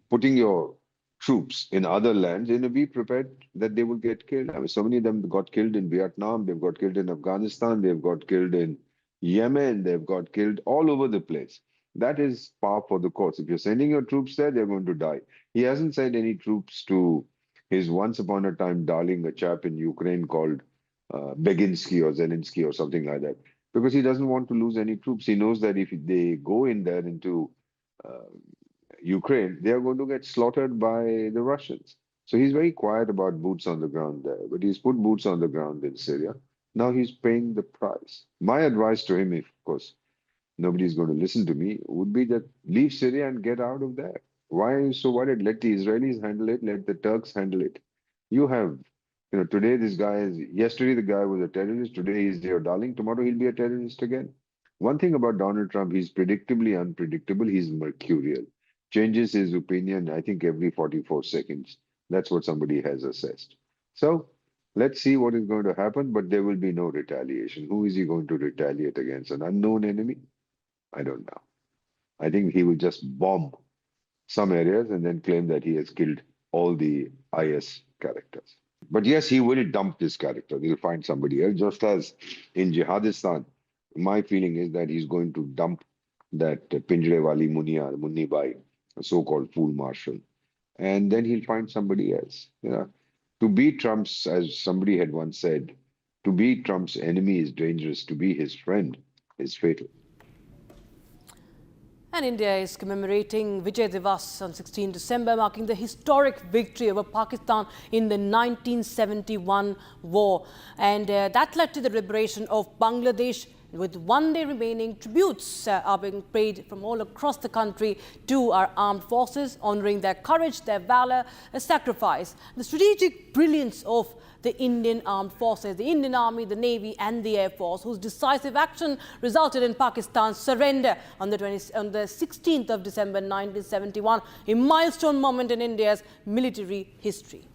putting your troops in other lands, be prepared that they will get killed. I mean, so many of them got killed in Vietnam, they've got killed in Afghanistan, they've got killed in Yemen, they've got killed all over the place. That is par for the course. If you're sending your troops there, they're going to die. He hasn't sent any troops to his once upon a time darling, a chap in Ukraine called Beginsky or Zelensky or something like that, because he doesn't want to lose any troops. He knows that if they go in there into Ukraine, they are going to get slaughtered by the Russians. So he's very quiet about boots on the ground there, but he's put boots on the ground in Syria. Now he's paying the price. My advice to him, if of course nobody's going to listen to me, would be that leave Syria and get out of there. Why are you so worried? Let the Israelis handle it. Let the Turks handle it. You have, today this guy is, yesterday the guy was a terrorist. Today he's your darling. Tomorrow he'll be a terrorist again. One thing about Donald Trump, he's predictably unpredictable. He's mercurial. Changes his opinion, I think, every 44 seconds. That's what somebody has assessed. So let's see what is going to happen, but there will be no retaliation. Who is he going to retaliate against? An unknown enemy? I don't know. I think he will just bomb some areas and then claim that he has killed all the IS characters. But yes, he will dump this character. He'll find somebody else. Just as in Jihadistan, my feeling is that he's going to dump that Pinjrewali Munni Bai, a so-called fool marshal. And then he'll find somebody else. To be Trump's, as somebody had once said, to be Trump's enemy is dangerous. To be his friend is fatal. And India is commemorating Vijay Diwas on 16 December, marking the historic victory over Pakistan in the 1971 war. And that led to the liberation of Bangladesh. With 1 day remaining, tributes are being paid from all across the country to our armed forces, honouring their courage, their valour, their sacrifice, the strategic brilliance of the Indian Armed Forces, the Indian Army, the Navy and the Air Force, whose decisive action resulted in Pakistan's surrender on the 16th of December 1971, a milestone moment in India's military history.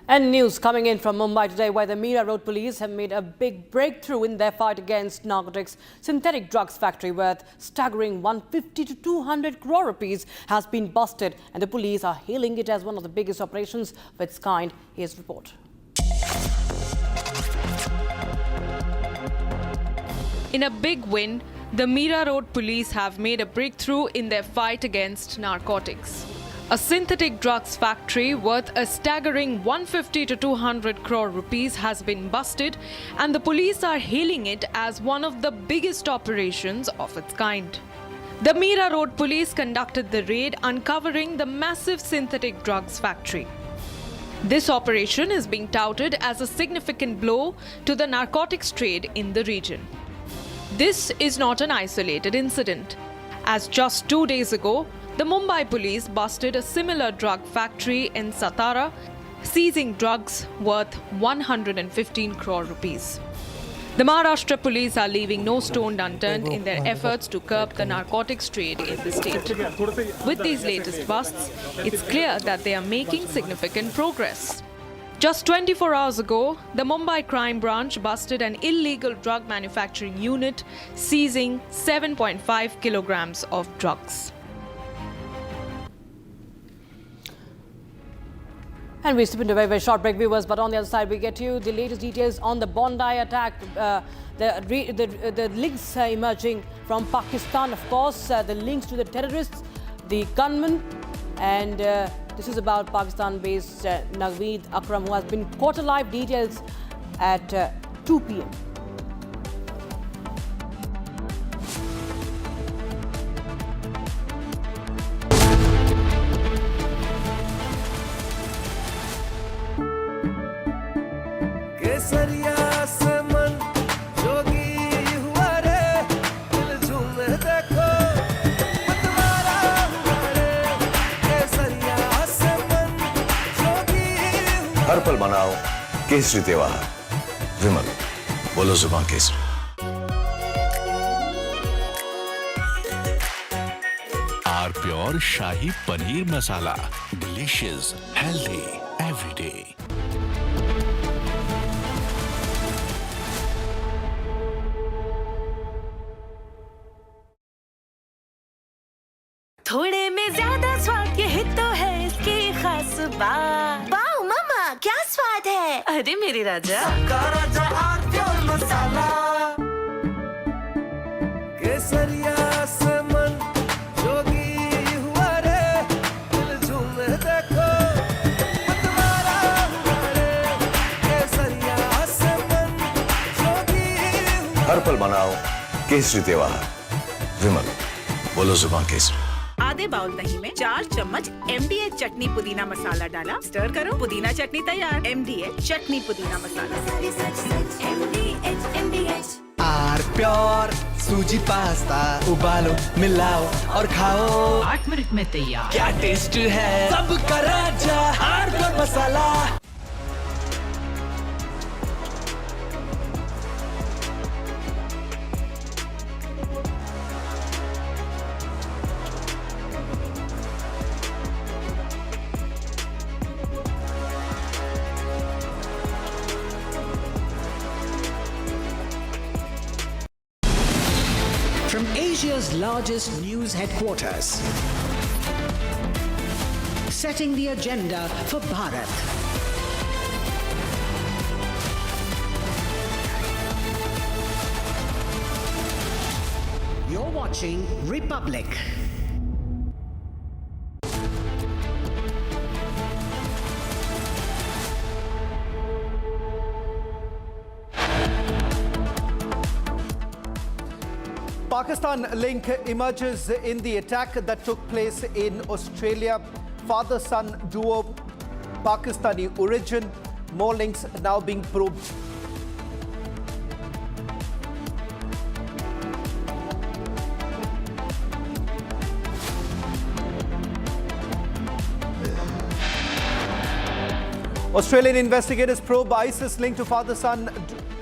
And news coming in from Mumbai today, where the Mira Road police have made a big breakthrough in their fight against narcotics. Synthetic drugs factory worth staggering 150 to 200 crore rupees has been busted, and the police are hailing it as one of the biggest operations of its kind. Here's the report. In a big win, the Mira Road police have made a breakthrough in their fight against narcotics. A synthetic drugs factory worth a staggering 150 to 200 crore rupees has been busted, and the police are hailing it as one of the biggest operations of its kind. The Mira Road police conducted the raid, uncovering the massive synthetic drugs factory. This operation is being touted as a significant blow to the narcotics trade in the region. This is not an isolated incident, as just 2 days ago, the Mumbai police busted a similar drug factory in Satara, seizing drugs worth 115 crore rupees. The Maharashtra police are leaving no stone unturned in their efforts to curb the narcotics trade in the state. With these latest busts, it's clear that they are making significant progress. Just 24 hours ago, the Mumbai crime branch busted an illegal drug manufacturing unit, seizing 7.5 kilograms of drugs. And we step into a very, very short break, viewers, but on the other side we get you the latest details on the Bondi attack, the links emerging from Pakistan, of course, the links to the terrorists, the gunmen, and this is about Pakistan-based Naveed Akram, who has been caught alive. Details at 2 p.m. हर पल मनाओ केसरी त्योहार। विमल, बोलो जुबान केसरी। Our pure shahi paneer masala, delicious, healthy everyday. थोड़े में ज्यादा स्वाद, यही तो है इसकी खास बात। वाओ मामा, क्या स्वाद है। अरे मेरे राजा, राजा आर प्योर मसाला, केसरिया से मन जोगी हुआ रे, दिल झूमे देखो मतवारा हुआ रे, केसरिया से मन जोगी हुआ। हर पल मनाओ केसरी त्योहार। विमल, बोलो जुबान केसरी। आधे बाउल दही में 4 चम्मच MDH चटनी पुदीना मसाला डाला, स्टर करो, पुदीना चटनी तैयार। MDH चटनी पुदीना मसाला। MDH आर प्योर सूजी पास्ता, उबालो, मिलाओ और खाओ, 8 मिनट में तैयार। क्या टेस्ट है, सबका राजा R pure masala. from Asia's largest news headquarters, setting the agenda for Bharat. You're watching Republic. Pakistan link emerges in the attack that took place in Australia. Father-son duo, Pakistani origin. More links now being probed. Australian investigators probe ISIS linked to father-son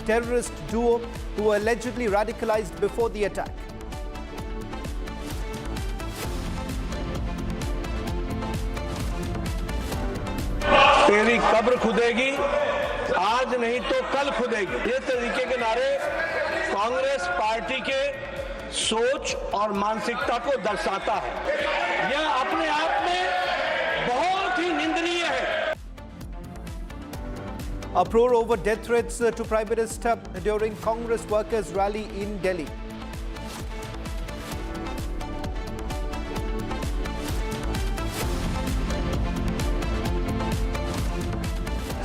terrorist duo who were allegedly radicalized before the attack. तेरी कब्र खुदेगी, आज नहीं तो कल खुदेगी। ये तरीके के नारे कांग्रेस पार्टी के सोच और मानसिकता को दर्शाता है। यह अपने आप में बहुत ही निंदनीय है। Uproar over death threats to Prime Minister during Congress workers' rally in Delhi.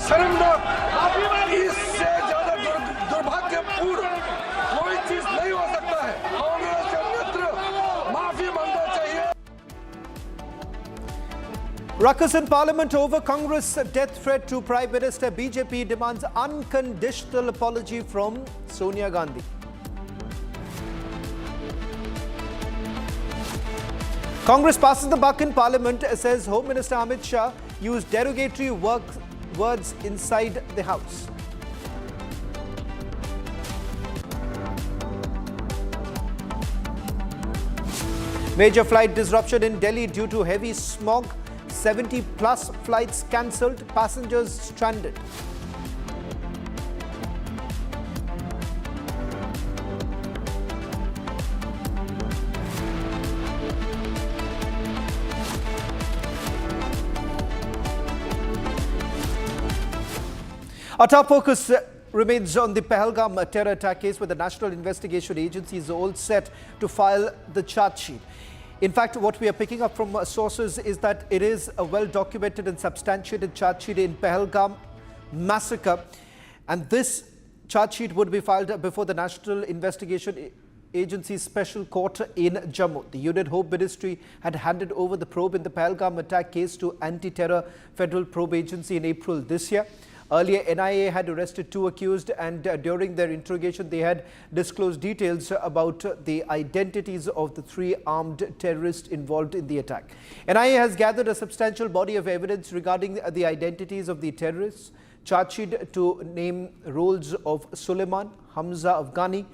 शर्मनाक, इससे ज्यादा दुर्भाग्यपूर्ण कोई चीज नहीं हो सकता है। कांग्रेस के मित्र माफी मांगना चाहिए। Ruckus in Parliament over Congress death threat to Prime Minister. BJP demands unconditional apology from Sonia Gandhi. Congress passes the buck in Parliament, says Home Minister Amit Shah used derogatory words inside the House. Major flight disruption in Delhi due to heavy smog. 70+ flights cancelled, passengers stranded. Our top focus remains on the Pahalgam terror attack case, where the National Investigation Agency is all set to file the charge sheet. In fact, what we are picking up from sources is that it is a well-documented and substantiated charge sheet in Pahalgam massacre, and this charge sheet would be filed before the National Investigation Agency's special court in Jammu. The Union Home Ministry had handed over the probe in the Pahalgam attack case to Anti-Terror Federal Probe Agency in April this year. Earlier, NIA had arrested 2 accused, and during their interrogation, they had disclosed details about the identities of the 3 armed terrorists involved in the attack. NIA has gathered a substantial body of evidence regarding the identities of the terrorists, charge sheet to name roles of Suleiman, Hamza Afghani,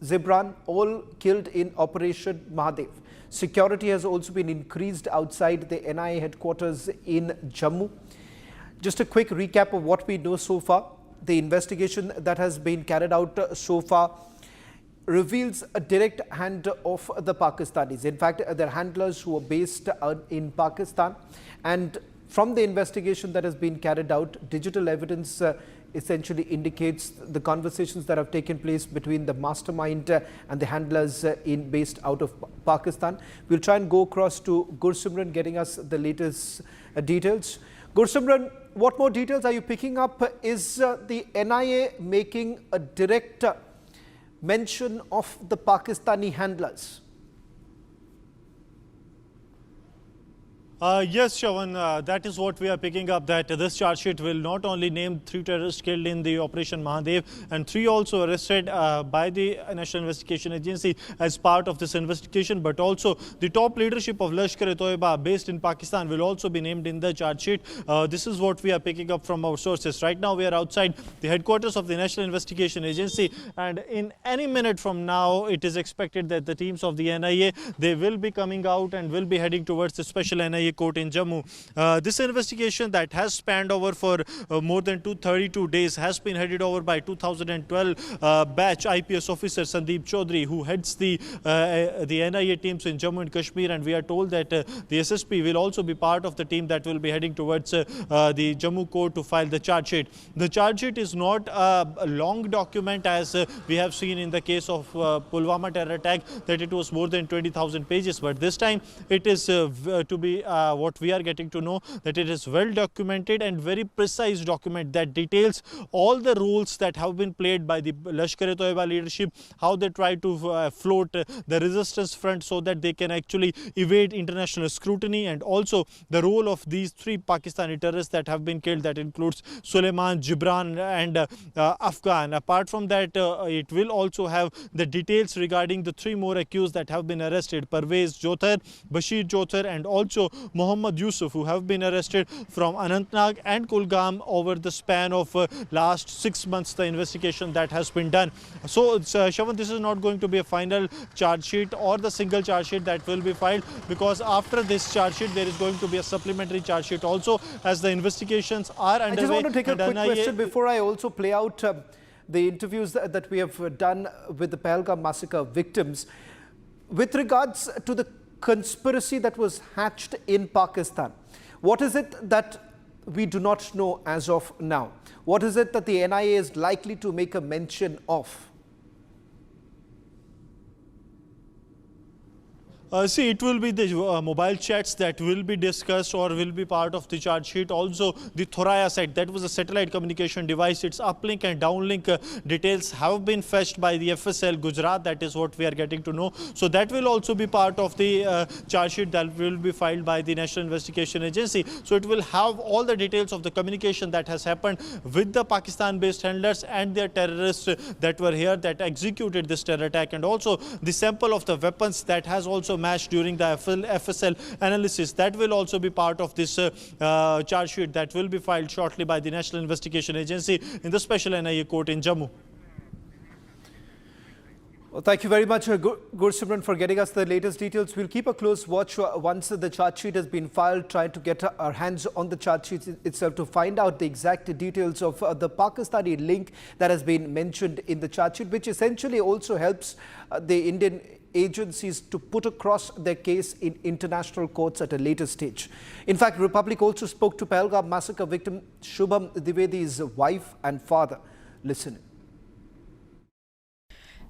Zibran, all killed in Operation Mahadev. Security has also been increased outside the NIA headquarters in Jammu. Just a quick recap of what we know so far. The investigation that has been carried out so far reveals a direct hand of the Pakistanis. In fact, their handlers who are based in Pakistan. And from the investigation that has been carried out, digital evidence essentially indicates the conversations that have taken place between the mastermind and the handlers based out of Pakistan. We'll try and go across to Gursimran getting us the latest details. Gursimran, what more details are you picking up? Is the NIA making a direct mention of the Pakistani handlers? Yes, Shravan, that is what we are picking up, that this charge sheet will not only name 3 terrorists killed in the Operation Mahadev and 3 also arrested by the National Investigation Agency as part of this investigation, but also the top leadership of Lashkar-e-Toiba based in Pakistan will also be named in the charge sheet. This is what we are picking up from our sources. Right now we are outside the headquarters of the National Investigation Agency, and in any minute from now it is expected that the teams of the NIA, they will be coming out and will be heading towards the special NIA NIA court in Jammu. This investigation that has spanned over for more than 232 days has been headed over by 2012 batch IPS officer Sandeep Chaudhary, who heads the NIA teams in Jammu and Kashmir, and we are told that the SSP will also be part of the team that will be heading towards the Jammu court to file the charge sheet. The charge sheet is not a long document as we have seen in the case of Pulwama terror attack, that it was more than 20,000 pages, but this time it is to be what we are getting to know, that it is well documented and very precise document that details all the roles that have been played by the Lashkar-e-Toiba leadership, how they try to float the resistance front so that they can actually evade international scrutiny, and also the role of these 3 Pakistani terrorists that have been killed, that includes Suleiman, Gibran and Afghan. Apart from that, it will also have the details regarding the 3 more accused that have been arrested, Parvez Jothar, Bashir Jothar and also Muhammad Yusuf, who have been arrested from Anantnag and Kulgam over the span of last 6 months, the investigation that has been done. So Shavan, this is not going to be a final charge sheet or the single charge sheet that will be filed, because after this charge sheet there is going to be a supplementary charge sheet also, as the investigations are underway. I just want to take a quick question before I also play out the interviews that we have done with the Pahalgam massacre victims. With regards to the conspiracy that was hatched in Pakistan, what is it that we do not know as of now? What is it that the NIA is likely to make a mention of? See, it will be the mobile chats that will be discussed or will be part of the charge sheet. Also, the Thoraya site, that was a satellite communication device. Its uplink and downlink details have been fetched by the FSL Gujarat. That is what we are getting to know. So that will also be part of the charge sheet that will be filed by the National Investigation Agency. So it will have all the details of the communication that has happened with the Pakistan-based handlers and their terrorists that were here that executed this terror attack, and also the sample of the weapons that has also matched during the FSL analysis. That will also be part of this charge sheet that will be filed shortly by the National Investigation Agency in the special NIA court in Jammu. Well, thank you very much, Gursimran, for getting us the latest details. We'll keep a close watch once the charge sheet has been filed, trying to get our hands on the charge sheet itself to find out the exact details of the Pakistani link that has been mentioned in the charge sheet, which essentially also helps the Indian agencies to put across their case in international courts at a later stage. In fact, Republic also spoke to Pahalgam massacre victim Shubham Dwivedi's wife and father. Listen.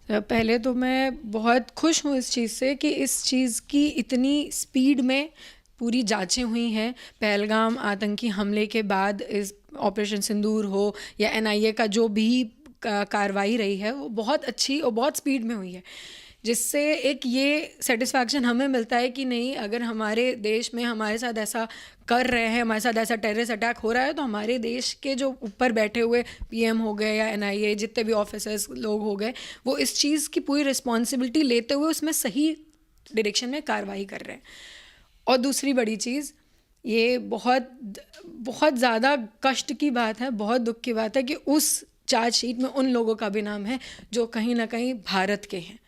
पहले तो मैं बहुत खुश हूँ इस चीज़ से कि इस चीज़ की इतनी स्पीड में पूरी जांचें हुई हैं। पहलगाम आतंकी हमले के बाद इस ऑपरेशन सिंदूर हो या NIA का जो भी कार्रवाई रही है वो बहुत अच्छी और बहुत स्पीड में हुई है, जिससे एक ये सेटिस्फैक्शन हमें मिलता है कि नहीं, अगर हमारे देश में हमारे साथ ऐसा कर रहे हैं, हमारे साथ ऐसा टेररिस्ट अटैक हो रहा है, तो हमारे देश के जो ऊपर बैठे हुए PM हो गए या NIA जितने भी ऑफिसर्स लोग हो गए, वो इस चीज़ की पूरी रिस्पॉन्सिबिलिटी लेते हुए उसमें सही डायरेक्शन में कार्रवाई कर रहे हैं। और दूसरी बड़ी चीज़, ये बहुत ज़्यादा कष्ट की बात है, बहुत दुख की बात है कि उस चार्ज शीट में उन लोगों का भी नाम है जो कहीं ना कहीं भारत के हैं।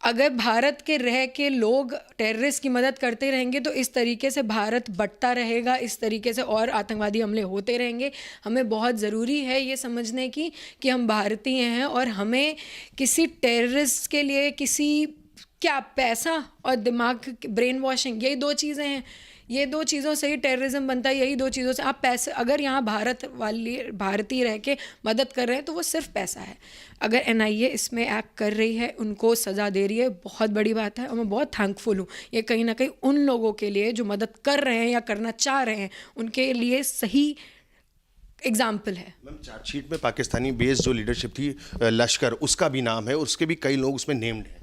अगर भारत के रह के लोग टेररिस्ट की मदद करते रहेंगे तो इस तरीके से भारत बढ़ता रहेगा, इस तरीके से और आतंकवादी हमले होते रहेंगे। हमें बहुत ज़रूरी है ये समझने की कि हम भारतीय हैं और हमें किसी टेररिस्ट के लिए क्या पैसा और दिमाग, ब्रेन वॉशिंग, यही 2 चीज़ें हैं। ये 2 चीज़ों से ही टेररिज्म बनता है, यही 2 चीज़ों से। आप पैसे, अगर यहाँ भारतीय रह के मदद कर रहे हैं तो वो सिर्फ पैसा है। अगर NIA इसमें एक्ट कर रही है, उनको सज़ा दे रही है, बहुत बड़ी बात है और मैं बहुत थैंकफुल हूँ। ये कहीं ना कहीं उन लोगों के लिए जो मदद कर रहे हैं या करना चाह रहे हैं, उनके लिए सही एग्जाम्पल है। मैम, चार्जशीट में पाकिस्तानी बेस्ड जो लीडरशिप थी लश्कर, उसका भी नाम है, उसके भी कई लोग उसमें नेम्ड हैं।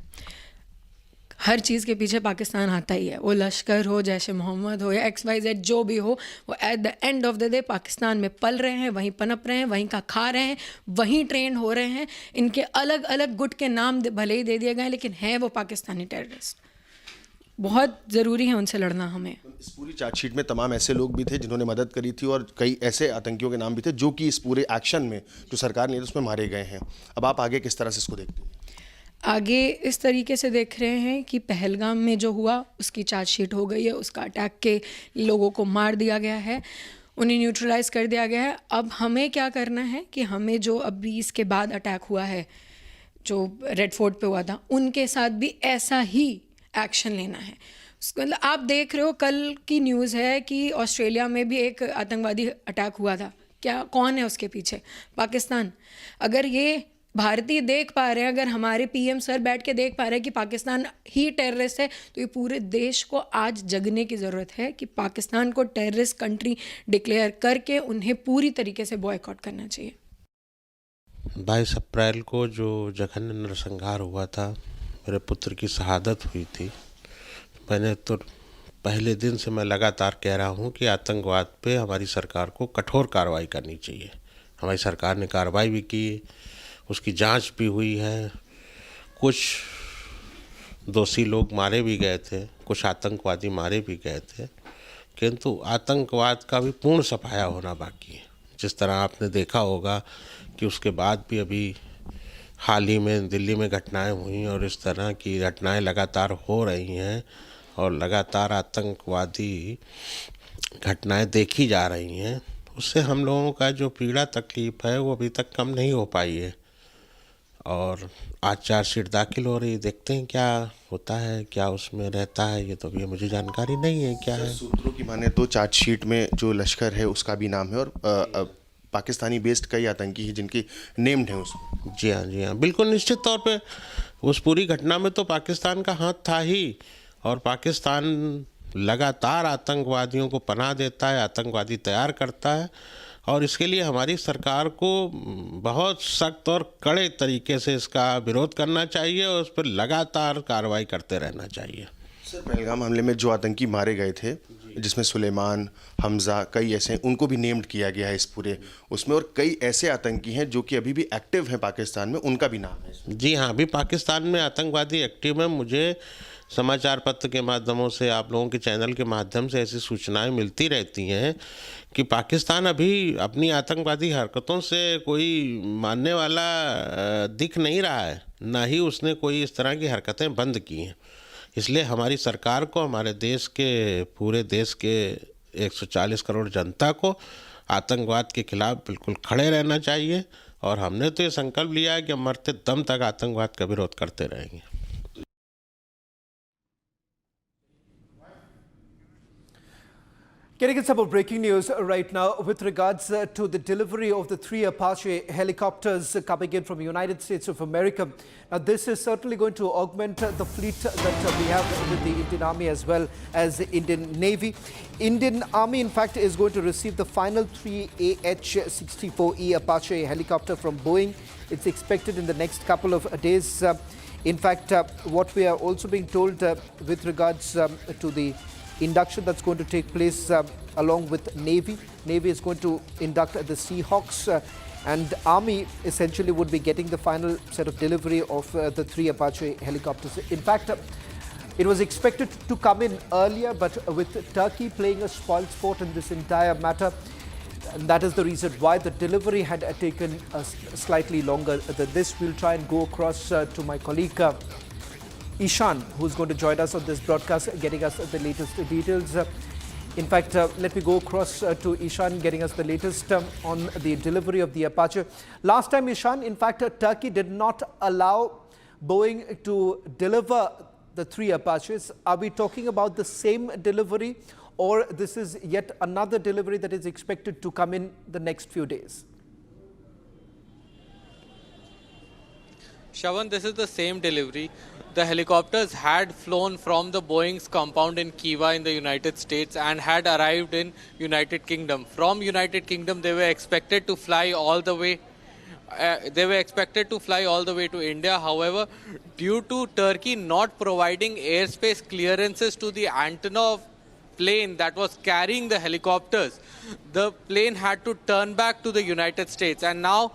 हर चीज़ के पीछे पाकिस्तान आता ही है, वो लश्कर हो, जैश मोहम्मद हो या XYZ जो भी हो, वो at the end of the day Pakistan में पल रहे हैं, वहीं पनप रहे हैं, वहीं का खा रहे हैं, वहीं ट्रेंड हो रहे हैं। इनके अलग अलग गुट के नाम भले ही दे दिए गए, लेकिन हैं वो पाकिस्तानी टेररिस्ट। बहुत ज़रूरी है उनसे लड़ना हमें। इस पूरी चार्जशीट में तमाम ऐसे लोग भी थे जिन्होंने मदद करी थी और कई ऐसे आतंकियों के नाम भी थे जो कि इस पूरे एक्शन में जो सरकार ने उसमें मारे गए हैं। अब आप आगे किस तरह से इसको देखते हैं? आगे इस तरीके से देख रहे हैं कि पहलगाम में जो हुआ उसकी चार्जशीट हो गई है, उसका अटैक के लोगों को मार दिया गया है, उन्हें न्यूट्रलाइज कर दिया गया है। अब हमें क्या करना है कि हमें जो अभी इसके बाद अटैक हुआ है, जो रेड फोर्ट पे हुआ था, उनके साथ भी ऐसा ही एक्शन लेना है। मतलब आप देख रहे हो, कल की न्यूज़ है कि ऑस्ट्रेलिया में भी एक आतंकवादी अटैक हुआ था। क्या, कौन है उसके पीछे? पाकिस्तान। अगर ये भारतीय देख पा रहे हैं, अगर हमारे पीएम सर बैठ के देख पा रहे हैं कि पाकिस्तान ही टेररिस्ट है, तो ये पूरे देश को आज जगने की ज़रूरत है कि पाकिस्तान को टेररिस्ट कंट्री डिक्लेयर करके उन्हें पूरी तरीके से बॉयकॉट करना चाहिए। 22 अप्रैल को जो जघन्य नरसंहार हुआ था, मेरे पुत्र की शहादत हुई थी, मैंने तो पहले दिन से मैं लगातार कह रहा हूँ कि आतंकवाद पे हमारी सरकार को कठोर कार्रवाई करनी चाहिए। हमारी सरकार ने कार्रवाई भी की, उसकी जांच भी हुई है। कुछ दोषी लोग मारे भी गए थे, कुछ आतंकवादी मारे भी गए थे, किंतु आतंकवाद का भी पूर्ण सफाया होना बाकी है। जिस तरह आपने देखा होगा कि उसके बाद भी अभी हाल ही में दिल्ली में घटनाएं हुई और इस तरह की घटनाएं लगातार हो रही हैं और लगातार आतंकवादी घटनाएं देखी जा रही हैं। उससे हम लोगों का जो पीड़ा तकलीफ़ है वो अभी तक कम नहीं हो पाई है और आज चार्जशीट दाखिल हो रही। देखते हैं क्या होता है, क्या उसमें रहता है, ये तो अभी मुझे जानकारी नहीं है क्या है। सूत्रों की माने तो चार्जशीट में जो लश्कर है उसका भी नाम है और पाकिस्तानी बेस्ड कई आतंकी हैं जिनकी नेम्ड हैं उसमें। जी हाँ, बिल्कुल निश्चित तौर पे उस पूरी घटना में तो पाकिस्तान का हाथ था ही और पाकिस्तान लगातार आतंकवादियों को पनाह देता है, आतंकवादी तैयार करता है और इसके लिए हमारी सरकार को बहुत सख्त और कड़े तरीके से इसका विरोध करना चाहिए और उस पर लगातार कार्रवाई करते रहना चाहिए। सर, पहलगाम हमले में जो आतंकी मारे गए थे, जिसमें सुलेमान, हमजा, कई ऐसे, उनको भी नेम्ड किया गया है इस पूरे उसमें, और कई ऐसे आतंकी हैं जो कि अभी भी एक्टिव हैं पाकिस्तान में, उनका भी नाम है। जी हाँ, अभी पाकिस्तान में आतंकवादी एक्टिव है। मुझे समाचार पत्र के माध्यमों से, आप लोगों के चैनल के माध्यम से ऐसी सूचनाएं मिलती रहती हैं कि पाकिस्तान अभी अपनी आतंकवादी हरकतों से कोई मानने वाला दिख नहीं रहा है, ना ही उसने कोई इस तरह की हरकतें बंद की हैं। इसलिए हमारी सरकार को, हमारे देश के, पूरे देश के 140 करोड़ जनता को आतंकवाद के खिलाफ बिल्कुल खड़े रहना चाहिए और हमने तो ये संकल्प लिया है कि हम मरते दम तक आतंकवाद का विरोध करते रहेंगे। Getting some more breaking news right now with regards to the delivery of the 3 Apache helicopters coming in from the United States of America. Now, this is certainly going to augment the fleet that we have with the Indian Army as well as the Indian Navy. Indian Army, in fact, is going to receive the final 3 AH-64E Apache helicopter from Boeing. It's expected in the next couple of days. In fact, what we are also being told with regards to the induction that's going to take place along with Navy. Navy is going to induct the Seahawks and Army essentially would be getting the final set of delivery of the 3 Apache helicopters. In fact, it was expected to come in earlier, but with Turkey playing a spoilsport in this entire matter, and that is the reason why the delivery had taken slightly longer than this. We'll try and go across to my colleague Ishan, who's going to join us on this broadcast, getting us the latest details. In fact, let me go across to Ishan, getting us the latest on the delivery of the Apache. Last time, Ishan, in fact, Turkey did not allow Boeing to deliver the 3 Apaches. Are we talking about the same delivery, or this is yet another delivery that is expected to come in the next few days? Shravan, this is the same delivery. The helicopters had flown from the Boeing's compound in Kiva in the United States and had arrived in United Kingdom. From United Kingdom, they were expected to fly all the way. To India. However, due to Turkey not providing airspace clearances to the Antonov plane that was carrying the helicopters, the plane had to turn back to the United States. And now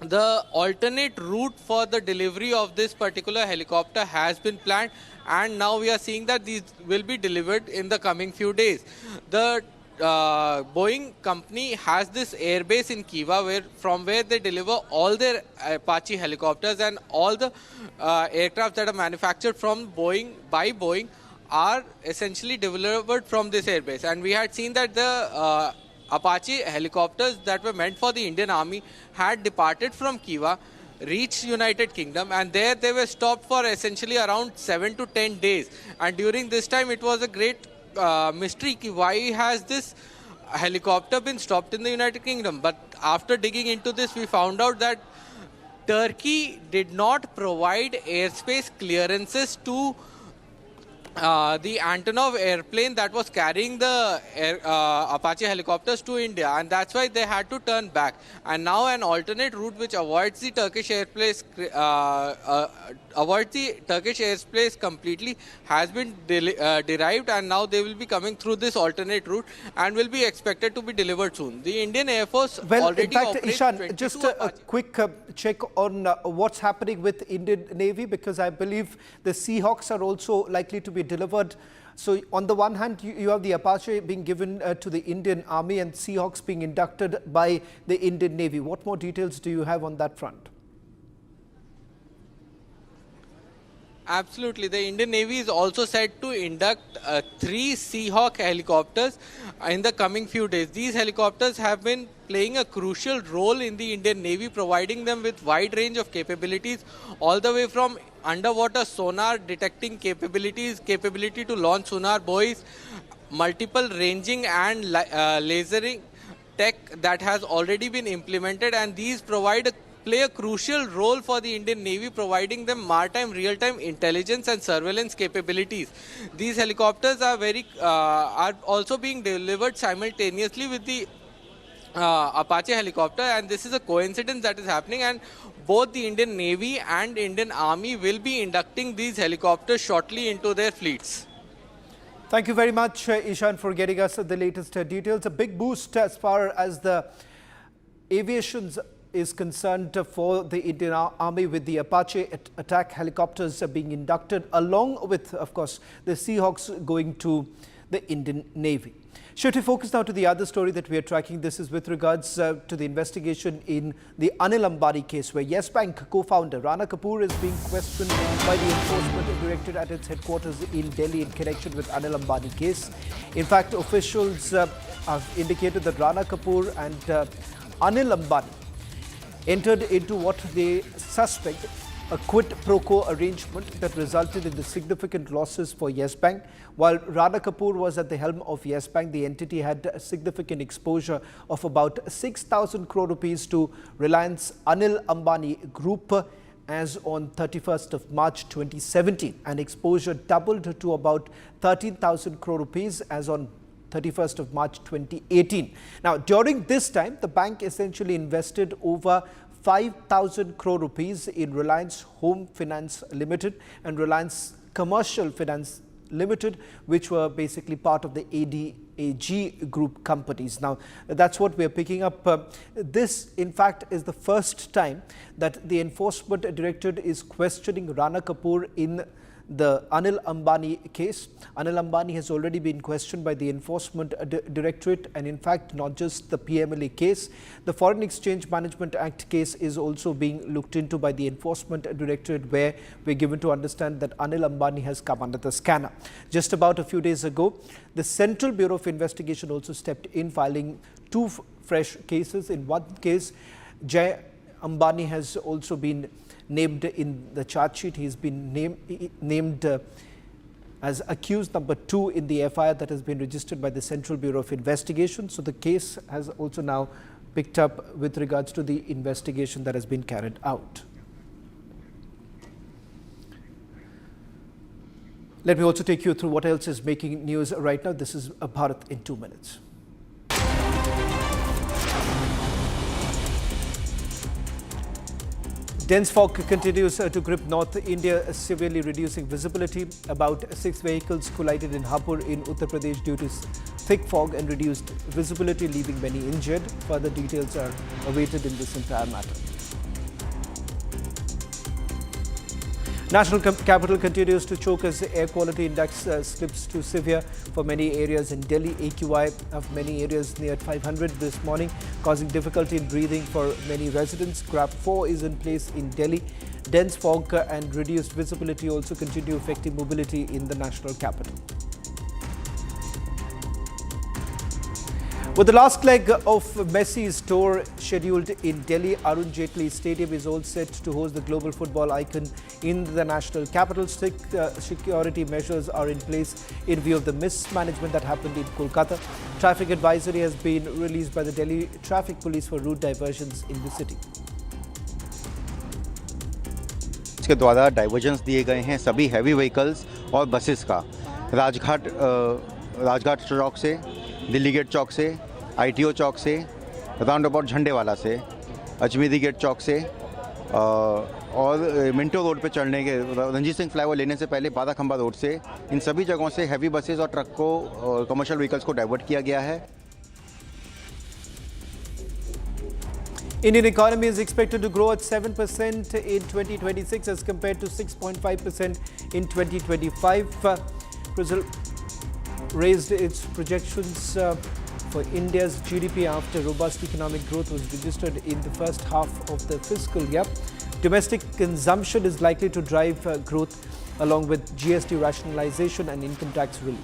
the alternate route for the delivery of this particular helicopter has been planned, and now we are seeing that these will be delivered in the coming few days. The Boeing company has this airbase in Kiva from where they deliver all their Apache helicopters, and all the aircraft that are manufactured from Boeing by Boeing are essentially delivered from this airbase. And we had seen that the Apache helicopters that were meant for the Indian Army had departed from Kiva, reached United Kingdom, and there they were stopped for essentially around 7 to 10 days. And during this time it was a great mystery why has this helicopter been stopped in the United Kingdom. But after digging into this, we found out that Turkey did not provide airspace clearances to the Antonov airplane that was carrying the Apache helicopters to India, and that's why they had to turn back. And now an alternate route which avoids the Turkish airspace completely has been derived, and now they will be coming through this alternate route and will be expected to be delivered soon. The Indian Air Force already in fact, operates Ishan, just a quick check on what's happening with Indian Navy, because I believe the Seahawks are also likely to be delivered. So on the one hand, you have the Apache being given to the Indian Army and Seahawks being inducted by the Indian Navy. What more details do you have on that front? Absolutely. The Indian Navy is also set to induct 3 Seahawk helicopters in the coming few days. These helicopters have been playing a crucial role in the Indian Navy, providing them with wide range of capabilities, all the way from underwater sonar detecting capabilities, capability to launch sonar buoys, multiple ranging and lasering tech that has already been implemented, and these play a crucial role for the Indian Navy, providing them maritime real-time intelligence and surveillance capabilities. These helicopters are also being delivered simultaneously with the Apache helicopter, and this is a coincidence that is happening, and both the Indian Navy and Indian Army will be inducting these helicopters shortly into their fleets. Thank you very much, Ishan, for getting us the latest details. A big boost as far as the aviation is concerned for the Indian Army, with the Apache attack helicopters being inducted, along with, of course, the Seahawks going to the Indian Navy. Shifting focus now to the other story that we are tracking. This is with regards to the investigation in the Anil Ambani case, where Yes Bank co-founder Rana Kapoor is being questioned by the Enforcement Directorate at its headquarters in Delhi in connection with Anil Ambani case. In fact, officials have indicated that Rana Kapoor and Anil Ambani entered into what they suspect a quid pro quo arrangement that resulted in the significant losses for Yes Bank. While Rana Kapoor was at the helm of Yes Bank, the entity had a significant exposure of about 6,000 crore rupees to Reliance Anil Ambani Group as on 31st of March 2017. And exposure doubled to about 13,000 crore rupees as on 31st of March 2018. Now, during this time, the bank essentially invested over 5,000 crore rupees in Reliance Home Finance Limited and Reliance Commercial Finance Limited, which were basically part of the ADAG group companies. Now, that's what we are picking up. This, in fact, is the first time that the Enforcement Directorate is questioning Rana Kapoor in the Anil Ambani case. Anil Ambani has already been questioned by the Enforcement Directorate, and in fact not just the PMLA case. The Foreign Exchange Management Act case is also being looked into by the Enforcement Directorate, where we're given to understand that Anil Ambani has come under the scanner. Just about a few days ago, the Central Bureau of Investigation also stepped in, filing 2 fresh cases. In one case, Jay Ambani has also been named in the charge sheet. He's been named as accused number 2 in the FIR that has been registered by the Central Bureau of Investigation. So the case has also now picked up with regards to the investigation that has been carried out. Let me also take you through what else is making news right now. This is Bharat in 2 minutes. Dense fog continues to grip North India, severely reducing visibility. About 6 vehicles collided in Hapur in Uttar Pradesh due to thick fog and reduced visibility, leaving many injured. Further details are awaited in this entire matter. National capital continues to choke as the air quality index slips to severe for many areas in Delhi. AQI of many areas near 500 this morning, causing difficulty in breathing for many residents. GRAP 4 is in place in Delhi. Dense fog and reduced visibility also continue affecting mobility in the national capital. With the last leg of Messi's tour scheduled in Delhi, Arun Jaitley Stadium is all set to host the global football icon in the national capital. Strict security measures are in place in view of the mismanagement that happened in Kolkata. Traffic advisory has been released by the Delhi Traffic Police for route diversions in the city. इसके द्वारा divergence दिए गए हैं सभी heavy vehicles और buses का। राजघाट चौक से, Delhi gate चौक से, ITO चौक से, राउंड अबाउट झंडेवाला से, अजमेरी गेट चौक से और मिंटो रोड पे चढ़ने के रंजीत सिंह फ्लाईओवर लेने से पहले बादा खंबा रोड से, इन सभी जगहों से हैवी बसेस और ट्रक को कमर्शियल व्हीकल्स को डाइवर्ट किया गया है। Indian economy is expected to grow at 7% in 2026 as compared to 6.5% in 2025. Brazil raised its projections for India's GDP after robust economic growth was registered in the first half of the fiscal year. Domestic consumption is likely to drive growth along with GST rationalization and income tax relief.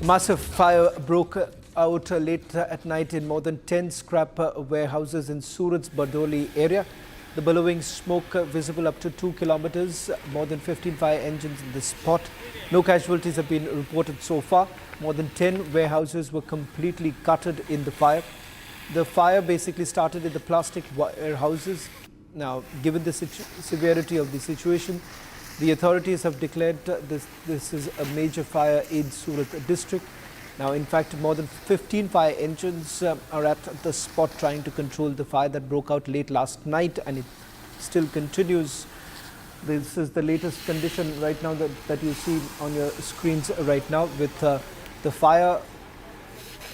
Massive fire broke out late at night in more than 10 scrap warehouses in Surat's Bardoli area. The billowing smoke visible up to 2 kilometers, more than 15 fire engines in the spot. No casualties have been reported so far. More than 10 warehouses were completely gutted in the fire. The fire basically started in the plastic warehouses. Now, given the severity of the situation, the authorities have declared this is a major fire in Surat district. Now, in fact, more than 15 fire engines are at the spot trying to control the fire that broke out late last night, and it still continues. This is the latest condition right now that you see on your screens right now, with the fire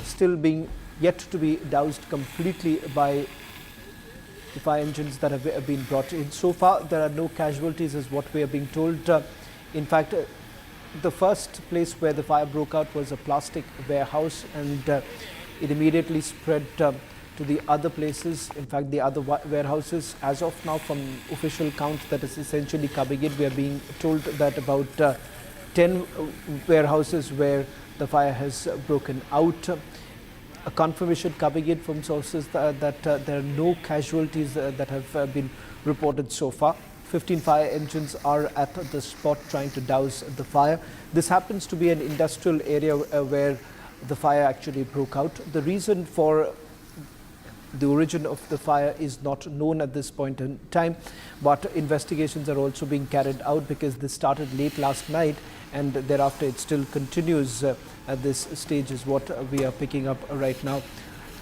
still being yet to be doused completely by the fire engines that have been brought in. So far, there are no casualties is what we are being told. In fact, the first place where the fire broke out was a plastic warehouse, and it immediately spread to the other places. In fact, the other warehouses, as of now, from official count that is essentially coming in, we are being told that about 10 warehouses where the fire has broken out. A confirmation coming in from sources that there are no casualties that have been reported so far. 15 fire engines are at the spot trying to douse the fire. This happens to be an industrial area where the fire actually broke out. The reason for the origin of the fire is not known at this point in time, but investigations are also being carried out because this started late last night and thereafter it still continues at this stage is what we are picking up right now.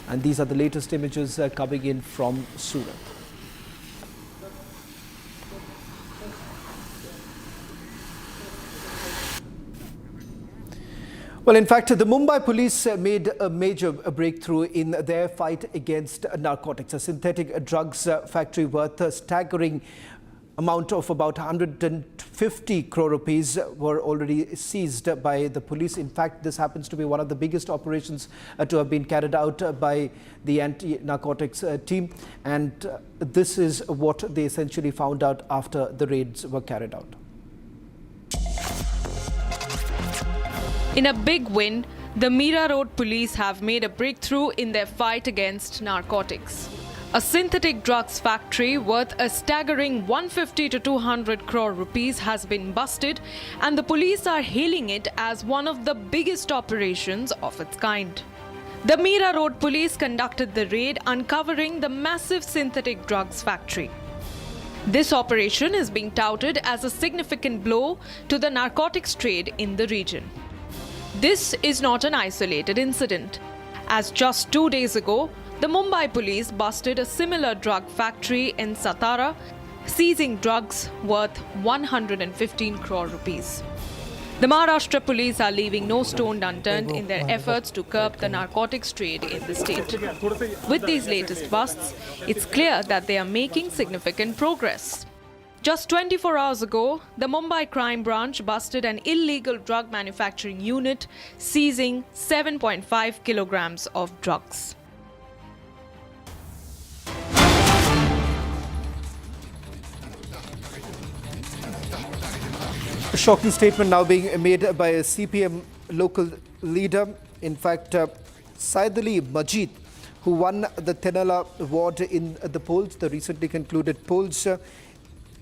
And these are the latest images coming in from Surat. Well, in fact, the Mumbai police made a major breakthrough in their fight against narcotics. A synthetic drugs factory worth a staggering amount of about 150 crore rupees were already seized by the police. In fact, this happens to be one of the biggest operations to have been carried out by the anti-narcotics team. And this is what they essentially found out after the raids were carried out. In a big win, the Mira Road police have made a breakthrough in their fight against narcotics. A synthetic drugs factory worth a staggering 150 to 200 crore rupees has been busted, and the police are hailing it as one of the biggest operations of its kind. The Mira Road police conducted the raid, uncovering the massive synthetic drugs factory. This operation is being touted as a significant blow to the narcotics trade in the region. This is not an isolated incident, as just 2 days ago, the Mumbai police busted a similar drug factory in Satara, seizing drugs worth 115 crore rupees. The Maharashtra police are leaving no stone unturned in their efforts to curb the narcotics trade in the state. With these latest busts, it's clear that they are making significant progress. Just 24 hours ago, the Mumbai crime branch busted an illegal drug manufacturing unit, seizing 7.5 kilograms of drugs. A shocking statement now being made by a CPM local leader. In fact, Saidali Majid, who won the Tenala award in the polls, the recently concluded polls,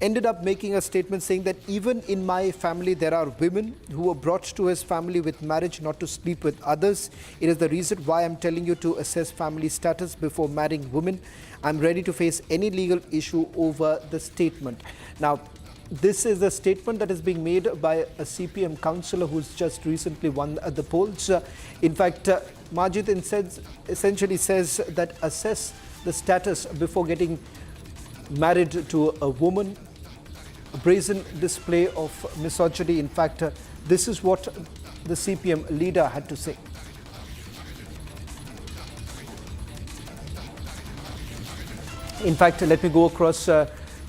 ended up making a statement saying that even in my family there are women who were brought to his family with marriage not to sleep with others. It is the reason why I'm telling you to assess family status before marrying women. I'm ready to face any legal issue over the statement. Now, this is a statement that is being made by a CPM councillor who's just recently won the polls. In fact, Majid essentially says that assess the status before getting married to a woman. A brazen display of misogyny. In fact, this is what the CPM leader had to say. In fact, let me go across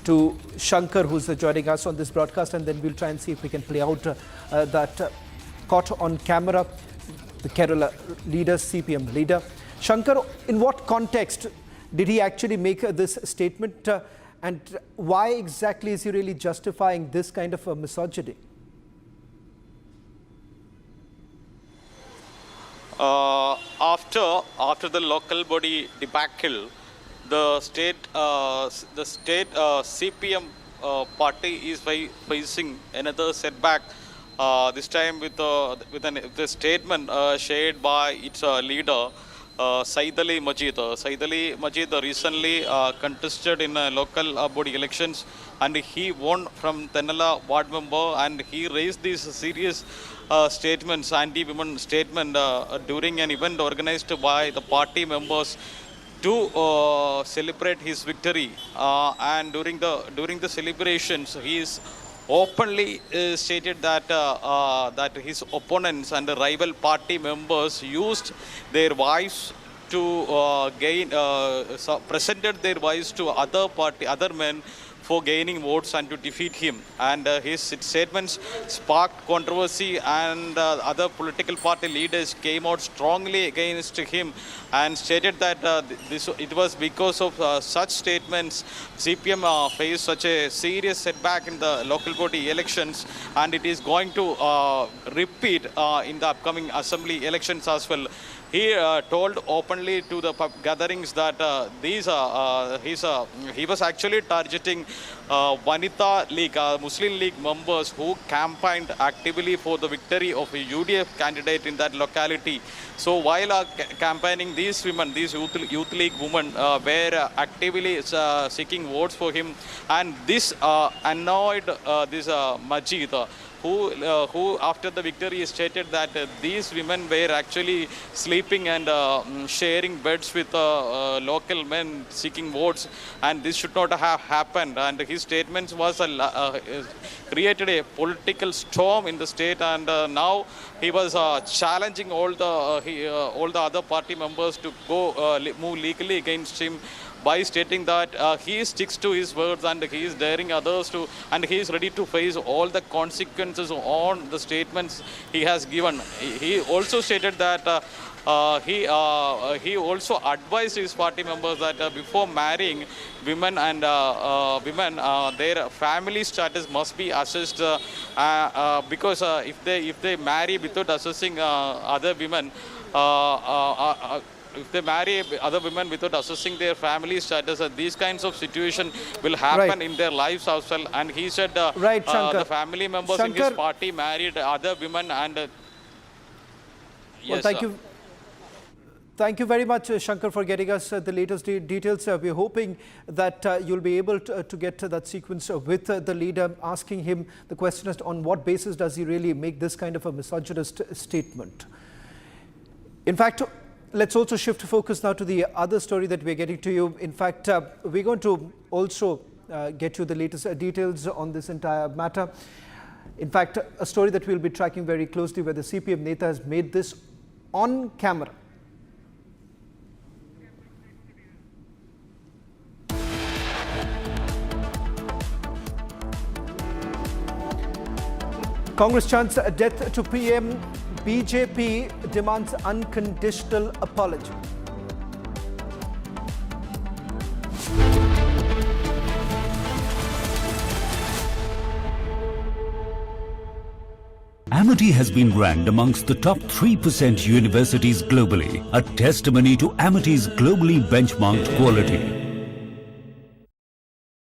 to Shankar, who's joining us on this broadcast, and then we'll try and see if we can play out that caught on camera, the Kerala leader, CPM leader. Shankar, in what context did he actually make this statement? And why exactly is he really justifying this kind of a misogyny? After the local body debacle, the state CPM party is facing another setback. This time with the statement shared by its leader. Saidali Majid. Saidali Majid recently contested in local body elections, and he won from Tenala ward member, and he raised these serious statements, anti-women statement during an event organized by the party members to celebrate his victory. And during the celebrations, he is openly stated that that his opponents and the rival party members used their wives to presented their wives to other men for gaining votes and to defeat him. And his statements sparked controversy, and other political party leaders came out strongly against him and stated that it was because of such statements CPM faced such a serious setback in the local body elections, and it is going to repeat in the upcoming assembly elections as well. He told openly to the gatherings that he was actually targeting Vanita League, Muslim League members who campaigned actively for the victory of a UDF candidate in that locality. So while campaigning, these women, these youth league women were actively seeking votes for him, and this annoyed this Majid, who after the victory stated that these women were actually sleeping and sharing beds with local men seeking votes, and this should not have happened. And his statements was created a political storm in the state, and now he was challenging all the other party members to go move legally against him, by stating that he sticks to his words and he is daring others to, and he is ready to face all the consequences on the statements he has given. He also stated that he also advised his party members that before marrying women and their family status must be assessed, because if they marry without assessing other women, if they marry other women without assessing their family status, these kinds of situations will happen in their lives as well. And he said the family members in his party married other women, and well, thank you very much, Shankar, for getting us the latest details. We're hoping that you'll be able to get to that sequence with the leader, asking him the question as to on what basis does he really make this kind of a misogynist statement. In fact, let's also shift focus now to the other story that we're getting to you. In fact, we're going to also get you the latest details on this entire matter. In fact, a story that we'll be tracking very closely where the CPM Neta has made this on camera. Congress chants death to PM. BJP demands unconditional apology. Amity has been ranked amongst the top 3% universities globally, a testimony to Amity's globally benchmarked quality.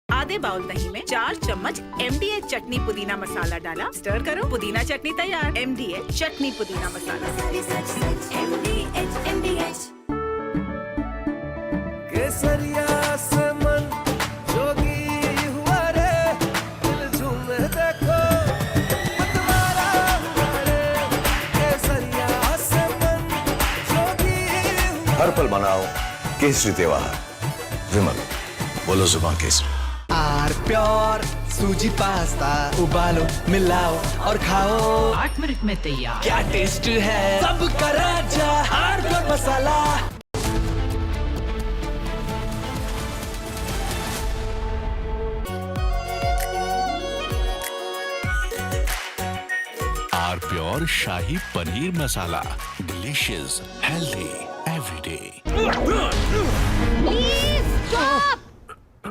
आधे bowl दही में 4 चम्मच MDH चटनी पुदीना मसाला डाला, stir करो, पुदीना चटनी तैयार। MDH चटनी पुदीना मसाला। केसरिया से मन जोगी हुआ रे, दिल झूमे देखो मतवारा हुआ रे। केसरिया से मन जोगी हुआ। हर पल मनाओ केसरी त्योहार। विमल, बोलो जुबान केसरी। आर प्योर सूजी पास्ता उबालो मिलाओ और खाओ 8 मिनट में तैयार। क्या टेस्ट है सबका राजा R pure masala. R pure shahi paneer masala, delicious, healthy everyday.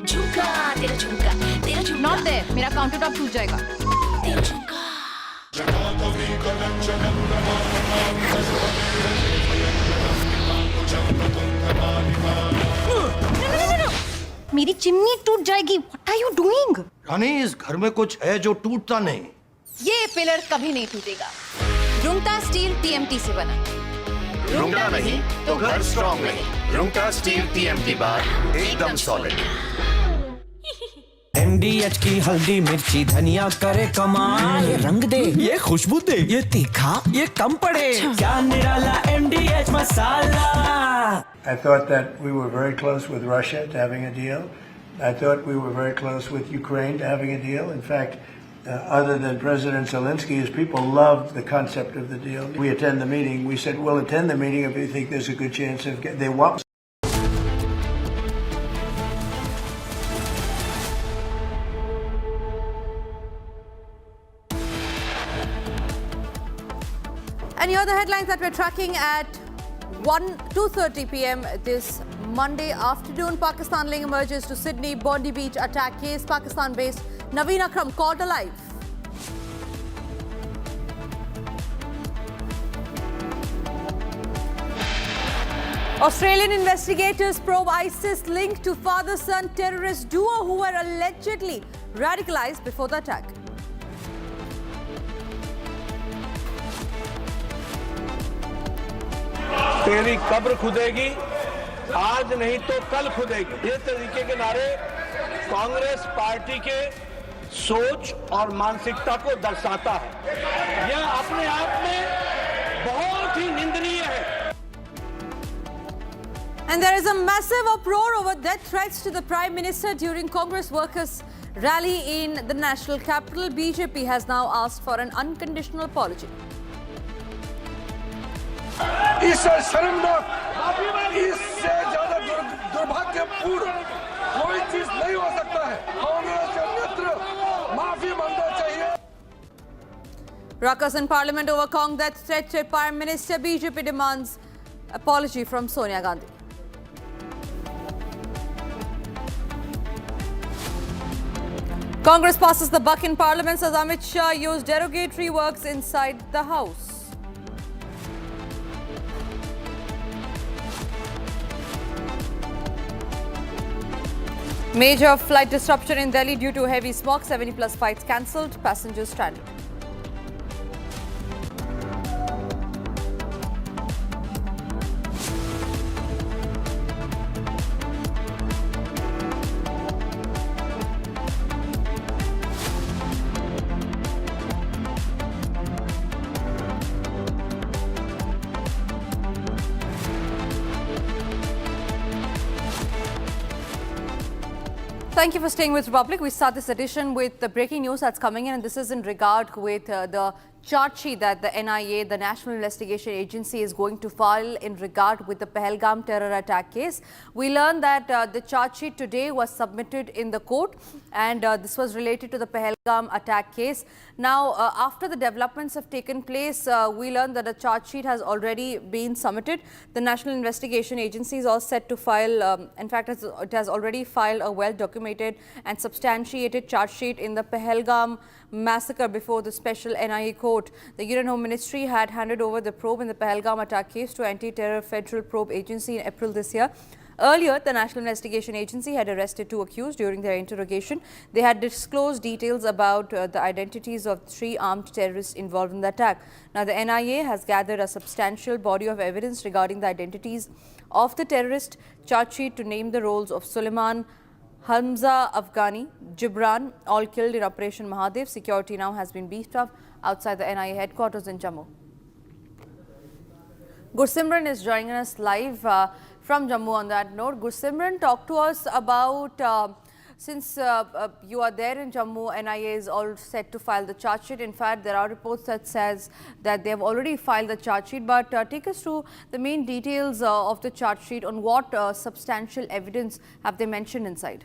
झुमका तेरा झुमका तेरा झुमका नॉट देयर, मेरा काउंटर टॉप टूट जाएगा। तेरा झुमका मेरी चिमनी टूट जाएगी। What are you doing? Rani, इस घर में कुछ है जो टूटता नहीं। ये पिलर कभी नहीं टूटेगा। रुंगटा स्टील TMT से बना। रुंगटा नहीं तो घर स्ट्रॉन्ग नहीं। रुंगटा स्टील TMT बार एकदम सॉलिड। MDH की हल्दी मिर्ची धनिया करे कमाल। ये रंग दे, ये खुशबू दे, ये तीखा, ये कम पड़े। क्या निराला MDH masala. I thought that we were very close with Russia to having a deal. I thought we were very close with Ukraine to having a deal. In fact, other than President Zelensky, his people loved the concept of the deal. We attend the meeting. We said, we'll attend the meeting if we think there's a good chance of they want. And here are the headlines that we're tracking at 2:30 p.m. this Monday afternoon. Pakistan link emerges to Sydney Bondi Beach attack case. Pakistan-based Naveen Akram caught alive. Australian investigators probe ISIS linked to father-son terrorist duo who were allegedly radicalized before the attack. तेरी कब्र खुदेगी, आज नहीं तो कल खुदेगी। ये तरीके के नारे कांग्रेस पार्टी के सोच और मानसिकता को दर्शाता है। यह अपने आप में बहुत ही निंदनीय है। And there is a massive uproar over death threats to the Prime Minister during Congress workers' rally in the national capital. BJP has now asked for an unconditional apology. इससे शर्मनाक, इससे ज्यादा दुर्भाग्यपूर्ण कोई चीज नहीं हो सकता है। कांग्रेस के मित्र माफी मांगना चाहिए। Ruckus in Parliament over Kong death threat to Prime Minister. BJP demands apology from Sonia Gandhi. Congress passes the buck in Parliament as Amit Shah used derogatory words inside the House. Major flight disruption in Delhi due to heavy smog. 70+ flights cancelled. Passengers stranded. Thank you for staying with Republic. We start this edition with the breaking news that's coming in, and this is in regard with the charge sheet that the NIA, the National Investigation Agency, is going to file in regard with the Pahalgam terror attack case. We learned that the charge sheet today was submitted in the court, and this was related to the Pahalgam attack case. Now, after the developments have taken place, we learned that the charge sheet has already been submitted. The National Investigation Agency is all set to file, in fact, it has already filed a well-documented and substantiated charge sheet in the Pahalgam massacre before the special NIA court. The Union Home Ministry had handed over the probe in the Pahalgam attack case to Anti-Terror Federal Probe Agency in April this year. Earlier, the National Investigation Agency had arrested 2 accused during their interrogation. They had disclosed details about the identities of 3 armed terrorists involved in the attack. Now, the NIA has gathered a substantial body of evidence regarding the identities of the terrorist charge sheet to name the roles of Suleiman, Hamza Afghani, Gibran, all killed in Operation Mahadev. Security now has been beefed up outside the NIA headquarters in Jammu. Gursimran is joining us live from Jammu on that note. Gursimran, talk to us about, since you are there in Jammu, NIA is all set to file the charge sheet. In fact, there are reports that says that they have already filed the charge sheet, but take us through the main details of the charge sheet. On what substantial evidence have they mentioned inside?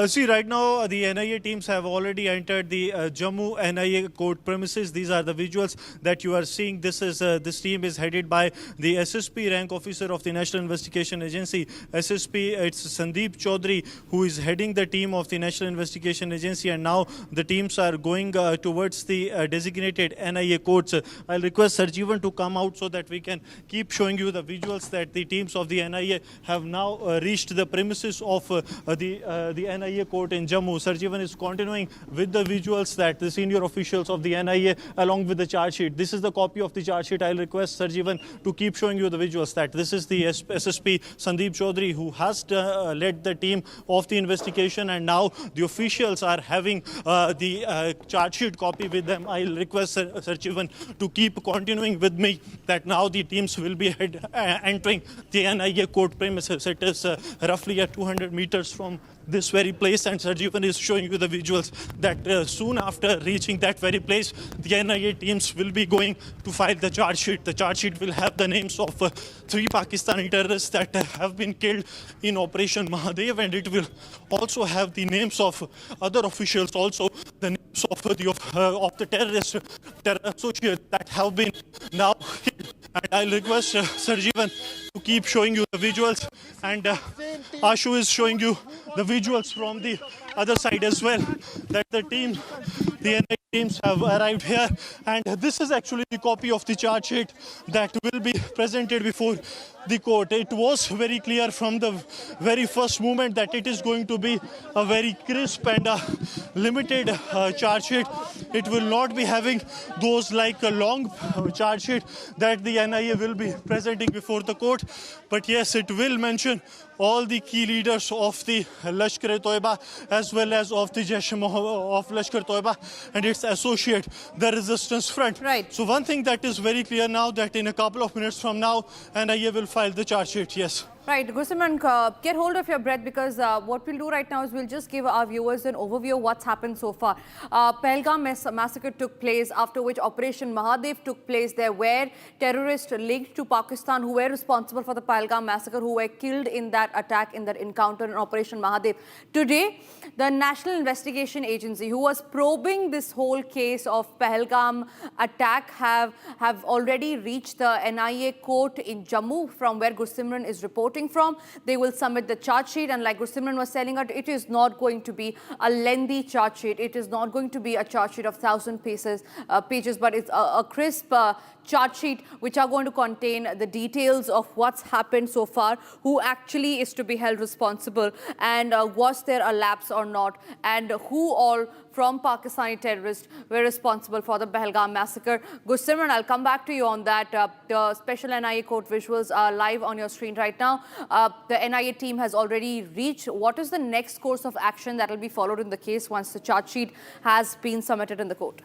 See, right now the NIA teams have already entered the Jammu NIA court premises. These are the visuals that you are seeing. This team is headed by the SSP rank officer of the National Investigation Agency. SSP, it's Sandeep Chaudhary, who is heading the team of the National Investigation Agency, and now the teams are going towards the designated NIA courts. I'll request Sarjeevan to come out so that we can keep showing you the visuals that the teams of the NIA have now reached the premises of the NIA court in Jammu. Sarjeevan is continuing with the visuals that the senior officials of the NIA along with the charge sheet. This is the copy of the charge sheet. I'll request Sarjeevan to keep showing you the visuals that this is the SSP Sandeep Chaudhary, who has led the team of the investigation, and now the officials are having the charge sheet copy with them. I'll request Sarjeevan to keep continuing with me that now the teams will be entering the NIA court premises. It is roughly at 200 meters from this very place, and Sarjeevan is showing you the visuals that soon after reaching that very place, the NIA teams will be going to file the charge sheet. The charge sheet will have the names of 3 Pakistani terrorists that have been killed in Operation Mahadev, and it will also have the names of other officials, also the names of the terrorist associates that have been now killed. And I'll request Sarjeevan to keep showing you the visuals, and Ashu is showing you the visuals from the other side as well, that the NIA teams have arrived here, and this is actually the copy of the charge sheet that will be presented before the court. It was very clear from the very first moment that it is going to be a very crisp and limited charge sheet. It will not be having those like a long charge sheet that the NIA will be presenting before the court. But yes, it will mention all the key leaders of the Lashkar-e-Toiba as well as of the Jaish of Lashkar-e-Toiba and its associate, the Resistance Front. Right. So one thing that is very clear now, that in a couple of minutes from now, NIA will file the charge sheet. Yes. Right, Gursimran, get hold of your breath, because what we'll do right now is we'll just give our viewers an overview of what's happened so far. Pahalgam massacre took place, after which Operation Mahadev took place. There were terrorists linked to Pakistan who were responsible for the Pahalgam massacre, who were killed in that attack, in that encounter in Operation Mahadev. Today, the National Investigation Agency, who was probing this whole case of Pahalgam attack, have already reached the NIA court in Jammu, from where Gursimran is reporting from. They will submit the charge sheet, and like Gursimran was telling us, it is not going to be a lengthy charge sheet. It is not going to be a charge sheet of 1,000 pages, but it's a crisp charge sheet which are going to contain the details of what's happened so far, who actually is to be held responsible, and was there a lapse or not, and who all from Pakistani terrorists were responsible for the Pahalgam massacre. Gursimran, I'll come back to you on that. The special NIA court visuals are live on your screen right now. The NIA team has already reached. What is the next course of action that will be followed in the case once the charge sheet has been submitted in the court?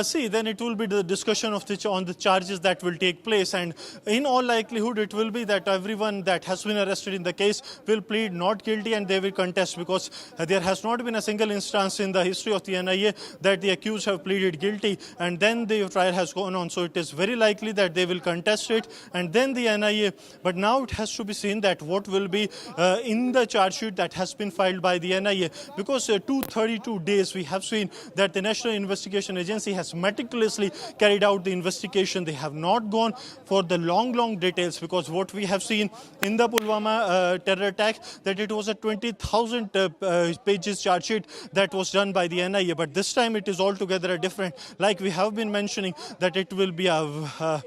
See, then it will be the discussion of on the charges that will take place, and in all likelihood it will be that everyone that has been arrested in the case will plead not guilty and they will contest, because there has not been a single instance in the history of the NIA that the accused have pleaded guilty and then the trial has gone on. So it is very likely that they will contest it and then the NIA. But now it has to be seen that what will be in the charge sheet that has been filed by the NIA, because 232 days we have seen that the National Investigation Agency has meticulously carried out the investigation. They have not gone for the long details, because what we have seen in the Pulwama terror attack, that it was a 20,000 pages charge sheet that was done by the NIA. But this time it is altogether different. Like we have been mentioning, that it will be a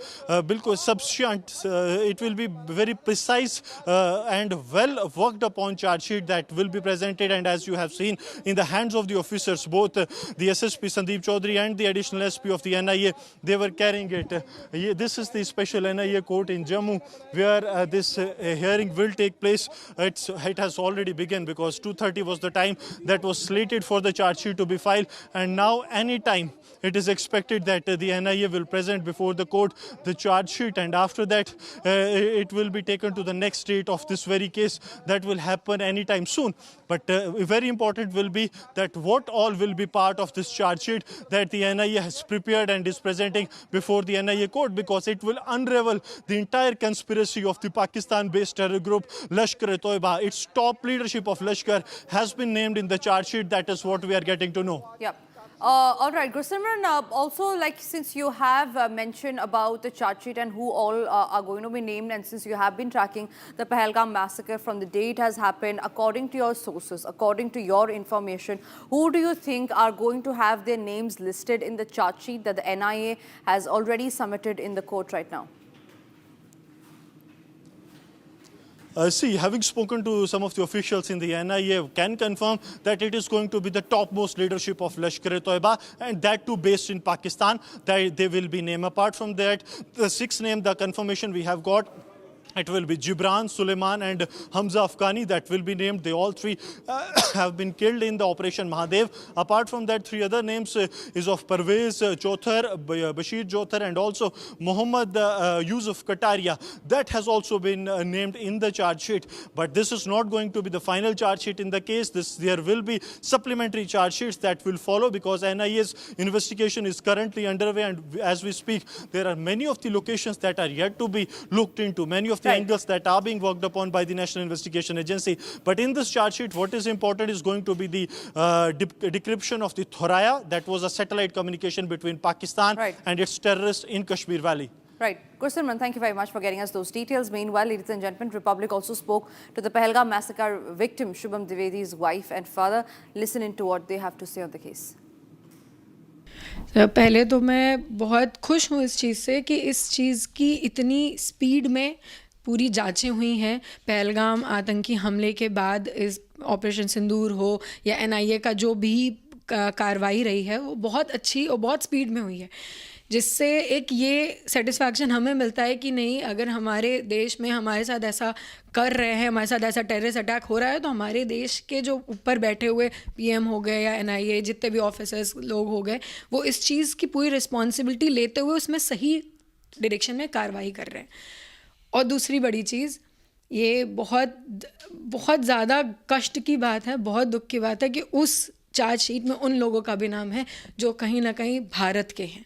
substantial, it will be very precise and well worked upon charge sheet that will be presented. And as you have seen in the hands of the officers, both the SSP Sandeep Chaudhary and the additional SP of the NIA, they were carrying it. This is the special NIA court in Jammu where this hearing will take place. It has already begun, because 2:30 was the time that was slated for the charge sheet to be filed, and now any time it is expected that the NIA will present before the court the charge sheet, and after that it will be taken to the next state of this very case that will happen anytime soon. But very important will be that what all will be part of this charge sheet that the NIA has prepared and is presenting before the NIA court, because it will unravel the entire conspiracy of the Pakistan-based terror group Lashkar-e-Toiba. Its top leadership of Lashkar has been named in the charge sheet. That is what we are getting to know. Yep. All right, Gursimran, also, like, since you have mentioned about the charge sheet and who all are going to be named, and since you have been tracking the Pahalgam massacre from the day it has happened, according to your sources, according to your information, who do you think are going to have their names listed in the charge sheet that the NIA has already submitted in the court right now? See, having spoken to some of the officials in the NIA, can confirm that it is going to be the topmost leadership of Lashkar-e-Toiba, and that too based in Pakistan. They will be named. Apart from that, the sixth name, the confirmation we have got, it will be Gibran, Suleiman and Hamza Afghani that will be named. They all three have been killed in the Operation Mahadev. Apart from that, three other names is of Parvez Chothar, Bashir Chothar and also Muhammad Yusuf Kataria. That has also been named in the charge sheet. But this is not going to be the final charge sheet in the case. There will be supplementary charge sheets that will follow, because NIA's investigation is currently underway, and as we speak, there are many of the locations that are yet to be looked into, many of the angles that are being worked upon by the National Investigation Agency. But in this charge sheet, what is important is going to be the decryption of the Thoraya. That was a satellite communication between Pakistan and its terrorists in Kashmir Valley. Right. Gursimran, thank you very much for getting us those details. Meanwhile, ladies and gentlemen, Republic also spoke to the Pahalgam massacre victim, Shubham Dwivedi's wife and father. Listen into what they have to say on the case. पहले तो मैं बहुत खुश हूँ इस चीज़ से कि इस चीज़ की इतनी स्पीड में पूरी जांचें हुई हैं। पहलगाम आतंकी हमले के बाद इस ऑपरेशन सिंदूर हो या NIA का जो भी कार्रवाई रही है वो बहुत अच्छी और बहुत स्पीड में हुई है, जिससे एक ये सेटिस्फैक्शन हमें मिलता है कि नहीं, अगर हमारे देश में हमारे साथ ऐसा कर रहे हैं, हमारे साथ ऐसा टेररिस्ट अटैक हो रहा है, तो हमारे देश के जो ऊपर बैठे हुए PM हो गए या NIA जितने भी ऑफिसर्स लोग हो गए, वो इस चीज़ की पूरी रिस्पॉन्सिबिलिटी लेते हुए उसमें सही डायरेक्शन में कार्रवाई कर रहे हैं। और दूसरी बड़ी चीज़, ये बहुत ज़्यादा कष्ट की बात है, बहुत दुख की बात है कि उस चार्ज शीट में उन लोगों का भी नाम है जो कहीं ना कहीं भारत के हैं।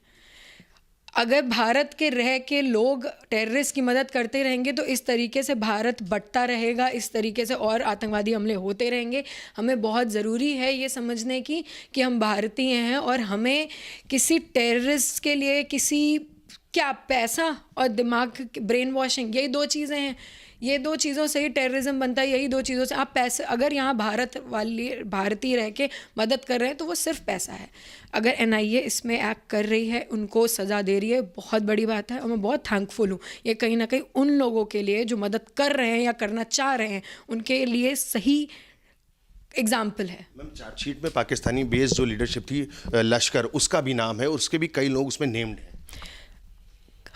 अगर भारत के रह के लोग टेररिस्ट की मदद करते रहेंगे तो इस तरीके से भारत बढ़ता रहेगा, इस तरीके से और आतंकवादी हमले होते रहेंगे। हमें बहुत ज़रूरी है ये समझने की कि हम भारतीय हैं और हमें किसी टेररिस्ट के लिए क्या पैसा और दिमाग, ब्रेन वॉशिंग, यही दो चीज़ें हैं। ये दो चीज़ों से ही टेररिज्म बनता है, यही दो चीज़ों से। आप पैसे, अगर यहाँ भारतीय रह के मदद कर रहे हैं तो वो सिर्फ पैसा है। अगर NIA इसमें एक्ट कर रही है, उनको सज़ा दे रही है, बहुत बड़ी बात है और मैं बहुत थैंकफुल हूँ। ये कहीं ना कहीं उन लोगों के लिए जो मदद कर रहे हैं या करना चाह रहे हैं, उनके लिए सही एग्जाम्पल है। मैम, चार्जशीट में पाकिस्तानी बेस्ड जो लीडरशिप थी लश्कर, उसका भी नाम है और उसके भी कई लोग उसमें नेम्ड हैं।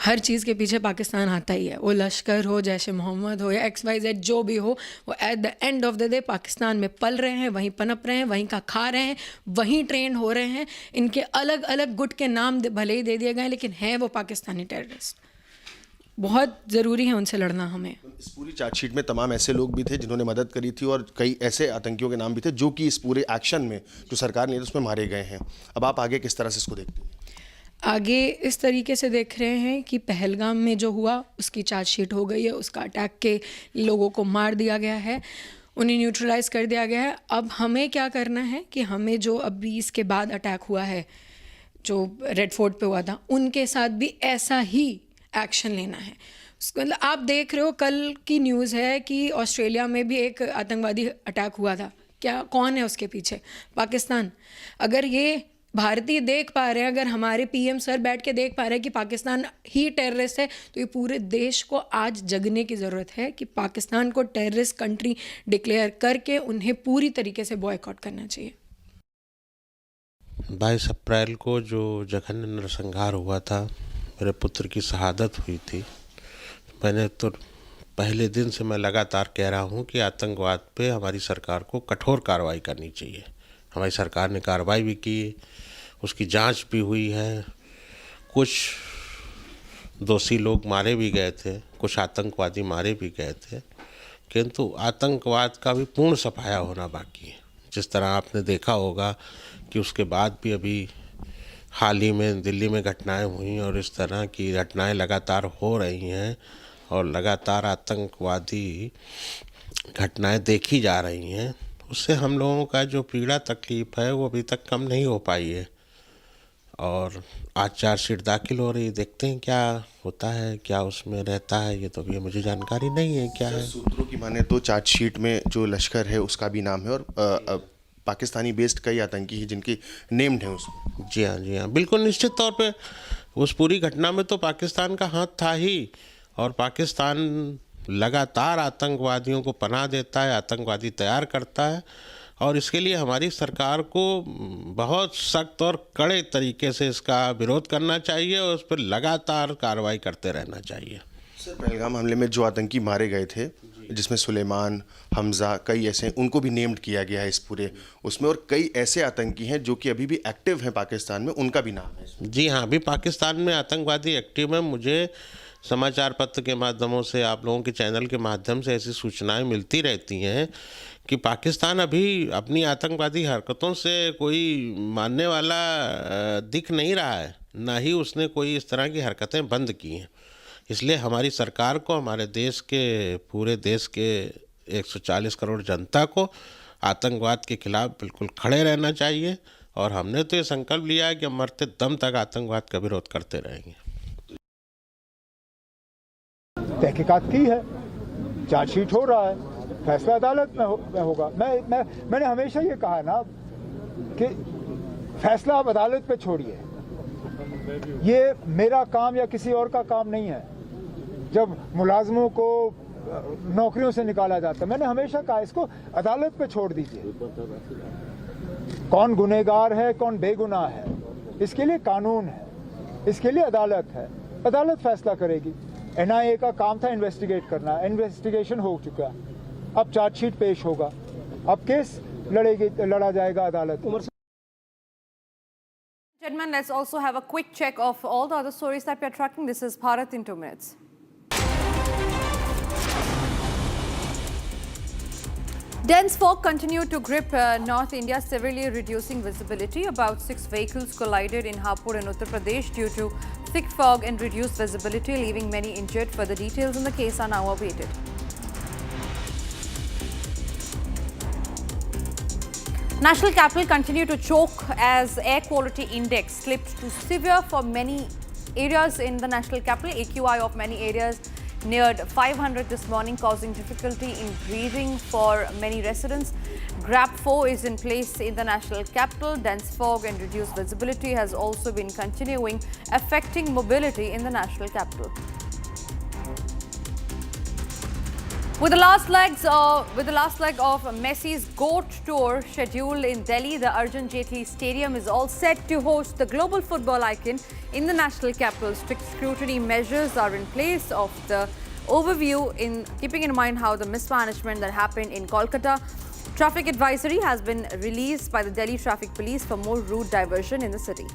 हर चीज़ के पीछे पाकिस्तान आता ही है, वो लश्कर हो, जैश मोहम्मद हो या XYZ जो भी हो, वो at the end of the day Pakistan में पल रहे हैं, वहीं पनप रहे हैं, वहीं का खा रहे हैं, वहीं ट्रेन हो रहे हैं। इनके अलग अलग गुट के नाम भले ही दे दिए गए, लेकिन हैं वो पाकिस्तानी टेररिस्ट। बहुत ज़रूरी है उनसे लड़ना हमें। इस पूरी चार्जशीट में तमाम ऐसे लोग भी थे जिन्होंने मदद करी थी और कई ऐसे आतंकियों के नाम भी थे जो कि इस पूरे एक्शन में जो सरकार ने उसमें मारे गए हैं। अब आप आगे किस तरह से इसको देखते हैं? आगे इस तरीके से देख रहे हैं कि पहलगाम में जो हुआ उसकी चार्जशीट हो गई है, उसका अटैक के लोगों को मार दिया गया है, उन्हें न्यूट्रलाइज कर दिया गया है। अब हमें क्या करना है कि हमें जो अभी इसके बाद अटैक हुआ है, जो रेड फोर्ट पे हुआ था, उनके साथ भी ऐसा ही एक्शन लेना है। मतलब आप देख रहे हो, कल की न्यूज़ है कि ऑस्ट्रेलिया में भी एक आतंकवादी अटैक हुआ था। क्या, कौन है उसके पीछे? पाकिस्तान। अगर ये भारतीय देख पा रहे हैं, अगर हमारे PM सर बैठ के देख पा रहे हैं कि पाकिस्तान ही टेररिस्ट है, तो ये पूरे देश को आज जगने की ज़रूरत है कि पाकिस्तान को टेररिस्ट कंट्री डिक्लेयर करके उन्हें पूरी तरीके से बॉयकॉट करना चाहिए। 22 अप्रैल को जो जघन्य नरसंहार हुआ था, मेरे पुत्र की शहादत हुई थी, मैंने तो पहले दिन से मैं लगातार कह रहा हूँ कि आतंकवाद पे हमारी सरकार को कठोर कार्रवाई करनी चाहिए। हमारी सरकार ने कार्रवाई भी की, उसकी जांच भी हुई है। कुछ दोषी लोग मारे भी गए थे, कुछ आतंकवादी मारे भी गए थे, किंतु आतंकवाद का भी पूर्ण सफाया होना बाकी है। जिस तरह आपने देखा होगा कि उसके बाद भी अभी हाल ही में दिल्ली में घटनाएं हुई और इस तरह की घटनाएं लगातार हो रही हैं और लगातार आतंकवादी घटनाएं देखी जा रही हैं। उससे हम लोगों का जो पीड़ा तकलीफ़ है वो अभी तक कम नहीं हो पाई है। और आज चार्जशीट दाखिल हो रही, देखते हैं क्या होता है, क्या उसमें रहता है। ये तो अभी मुझे जानकारी नहीं है क्या है। सूत्रों की माने तो चार्जशीट में जो लश्कर है उसका भी नाम है और पाकिस्तानी बेस्ड कई आतंकी हैं जिनकी नेम्ड हैं उसमें। जी हाँ, बिल्कुल निश्चित तौर पे उस पूरी घटना में तो पाकिस्तान का हाथ था ही। और पाकिस्तान लगातार आतंकवादियों को पनाह देता है, आतंकवादी तैयार करता है और इसके लिए हमारी सरकार को बहुत सख्त और कड़े तरीके से इसका विरोध करना चाहिए और उस पर लगातार कार्रवाई करते रहना चाहिए। सर, पहलगाम हमले में जो आतंकी मारे गए थे, जिसमें सुलेमान, हमजा, कई ऐसे, उनको भी नेम्ड किया गया है इस पूरे उसमें, और कई ऐसे आतंकी हैं जो कि अभी भी एक्टिव हैं पाकिस्तान में, उनका भी नाम है। जी हाँ, अभी पाकिस्तान में आतंकवादी एक्टिव हैं। मुझे समाचार पत्र के माध्यमों से, आप लोगों के चैनल के माध्यम से ऐसी सूचनाएं मिलती रहती हैं कि पाकिस्तान अभी अपनी आतंकवादी हरकतों से कोई मानने वाला दिख नहीं रहा है, ना ही उसने कोई इस तरह की हरकतें बंद की हैं। इसलिए हमारी सरकार को, हमारे देश के, पूरे देश के 140 करोड़ जनता को आतंकवाद के खिलाफ बिल्कुल खड़े रहना चाहिए और हमने तो ये संकल्प लिया है कि हम मरते दम तक आतंकवाद का विरोध करते रहेंगे। तहकीकात की है, चार्जशीट हो रहा है, फैसला अदालत में होगा। मैंने हमेशा ये कहा ना कि फैसला आप अदालत पे छोड़िए, ये मेरा काम या किसी और का काम नहीं है। जब मुलाजमों को नौकरियों से निकाला जाता है, मैंने हमेशा कहा इसको अदालत पे छोड़ दीजिए। कौन गुनहगार है, कौन बेगुनाह है, इसके लिए कानून है, इसके लिए अदालत है, अदालत फैसला करेगी। NIA का काम था इन्वेस्टिगेट करना, इन्वेस्टिगेशन हो चुका, अब चार्जशीट पेश होगा, अब केस लड़ा जाएगा अदालत में। Gentlemen, let's also have a quick check of all the other stories that we are tracking. This is Bharat in 2 minutes. Dense fog continued to grip North India, severely reducing visibility. About 6 vehicles collided in Hapur in Uttar Pradesh due to thick fog and reduced visibility, leaving many injured. Further details in the case are now awaited. National capital continued to choke as air quality index slipped to severe for many areas in the national capital. AQI of many areas neared 500 this morning, causing difficulty in breathing for many residents. GRAP 4 is in place in the national capital. Dense fog and reduced visibility has also been continuing, affecting mobility in the national capital. With the last leg of Messi's GOAT tour scheduled in Delhi, the Arjun Jaitley Stadium is all set to host the global football icon in the national capital. Strict scrutiny measures are in place. Of the overview, in keeping in mind how the mismanagement that happened in Kolkata, traffic advisory has been released by the Delhi Traffic Police for more route diversion in the city.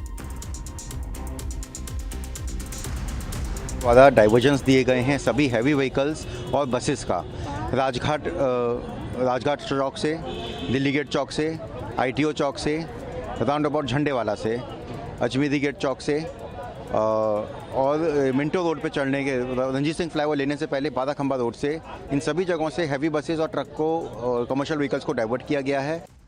वाला divergence दिए गए हैं सभी heavy vehicles और buses का राजघाट चौक से, Delhi gate चौक से, ITO चौक से, राउंड अबाउट झंडेवाला से, अजमेरी गेट चौक से और मिंटो रोड पे चढ़ने के रंजीत सिंह फ्लाईओवर लेने से पहले बादा खंबा रोड से, इन सभी जगहों से हैवी बसेस और ट्रक को कमर्शियल व्हीकल्स को डाइवर्ट किया गया है।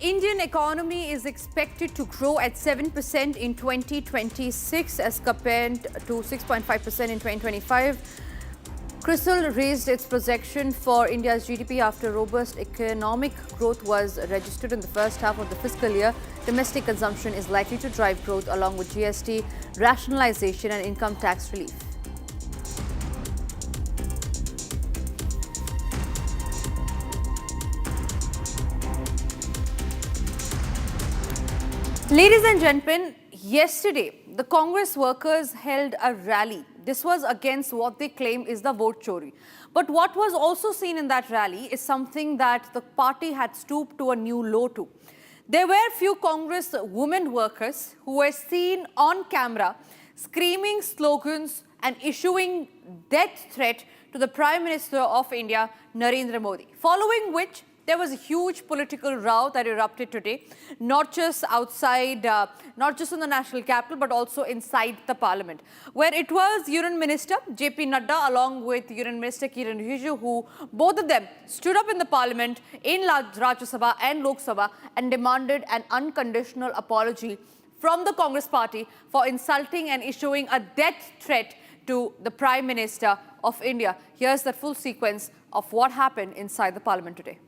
Indian economy is expected to grow at 7% in 2026 as compared to 6.5% in 2025. CRISIL raised its projection for India's GDP after robust economic growth was registered in the first half of the fiscal year. Domestic consumption is likely to drive growth along with GST rationalization and income tax relief. Ladies and gentlemen, yesterday the Congress workers held a rally. This was against what they claim is the vote chori. But what was also seen in that rally is something that the party had stooped to a new low to. There were few Congress women workers who were seen on camera screaming slogans and issuing death threat to the Prime Minister of India, Narendra Modi, following which there was a huge political row that erupted today, not just outside, not just in the national capital, but also inside the parliament, where it was Union Minister JP Nadda along with Union Minister Kiran Rijiju, who both of them stood up in the parliament in Rajya Sabha and Lok Sabha and demanded an unconditional apology from the Congress party for insulting and issuing a death threat to the Prime Minister of India. Here's the full sequence of what happened inside the parliament today.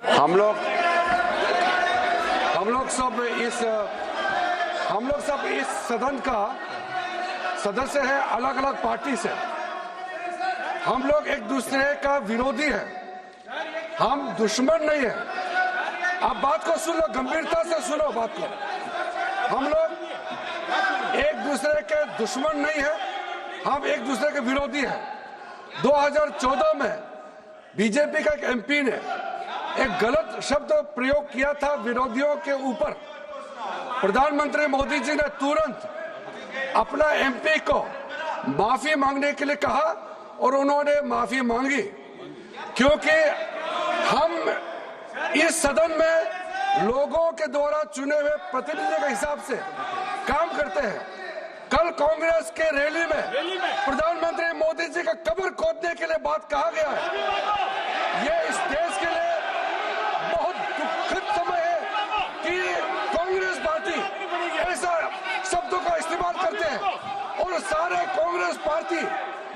हम लोग सब इस सदन का सदस्य है अलग अलग पार्टी से। हम लोग एक दूसरे का विरोधी है, हम दुश्मन नहीं है। आप बात को सुनो, गंभीरता से सुनो बात को। हम लोग एक दूसरे के दुश्मन नहीं है, हम एक दूसरे के विरोधी हैं। 2014 में बीजेपी का एक MP ने एक गलत शब्द प्रयोग किया था विरोधियों के ऊपर। प्रधानमंत्री मोदी जी ने तुरंत अपना MP को माफी मांगने के लिए कहा और उन्होंने माफी मांगी, क्योंकि हम इस सदन में लोगों के द्वारा चुने हुए प्रतिनिधियों के हिसाब से काम करते हैं। कल कांग्रेस के रैली में प्रधानमंत्री मोदी जी का कब्र खोदने के लिए बात कहा गया है। ये इस देश के लिए बहुत दुखद समय है कि कांग्रेस पार्टी ऐसा शब्दों का इस्तेमाल करते हैं और सारे कांग्रेस पार्टी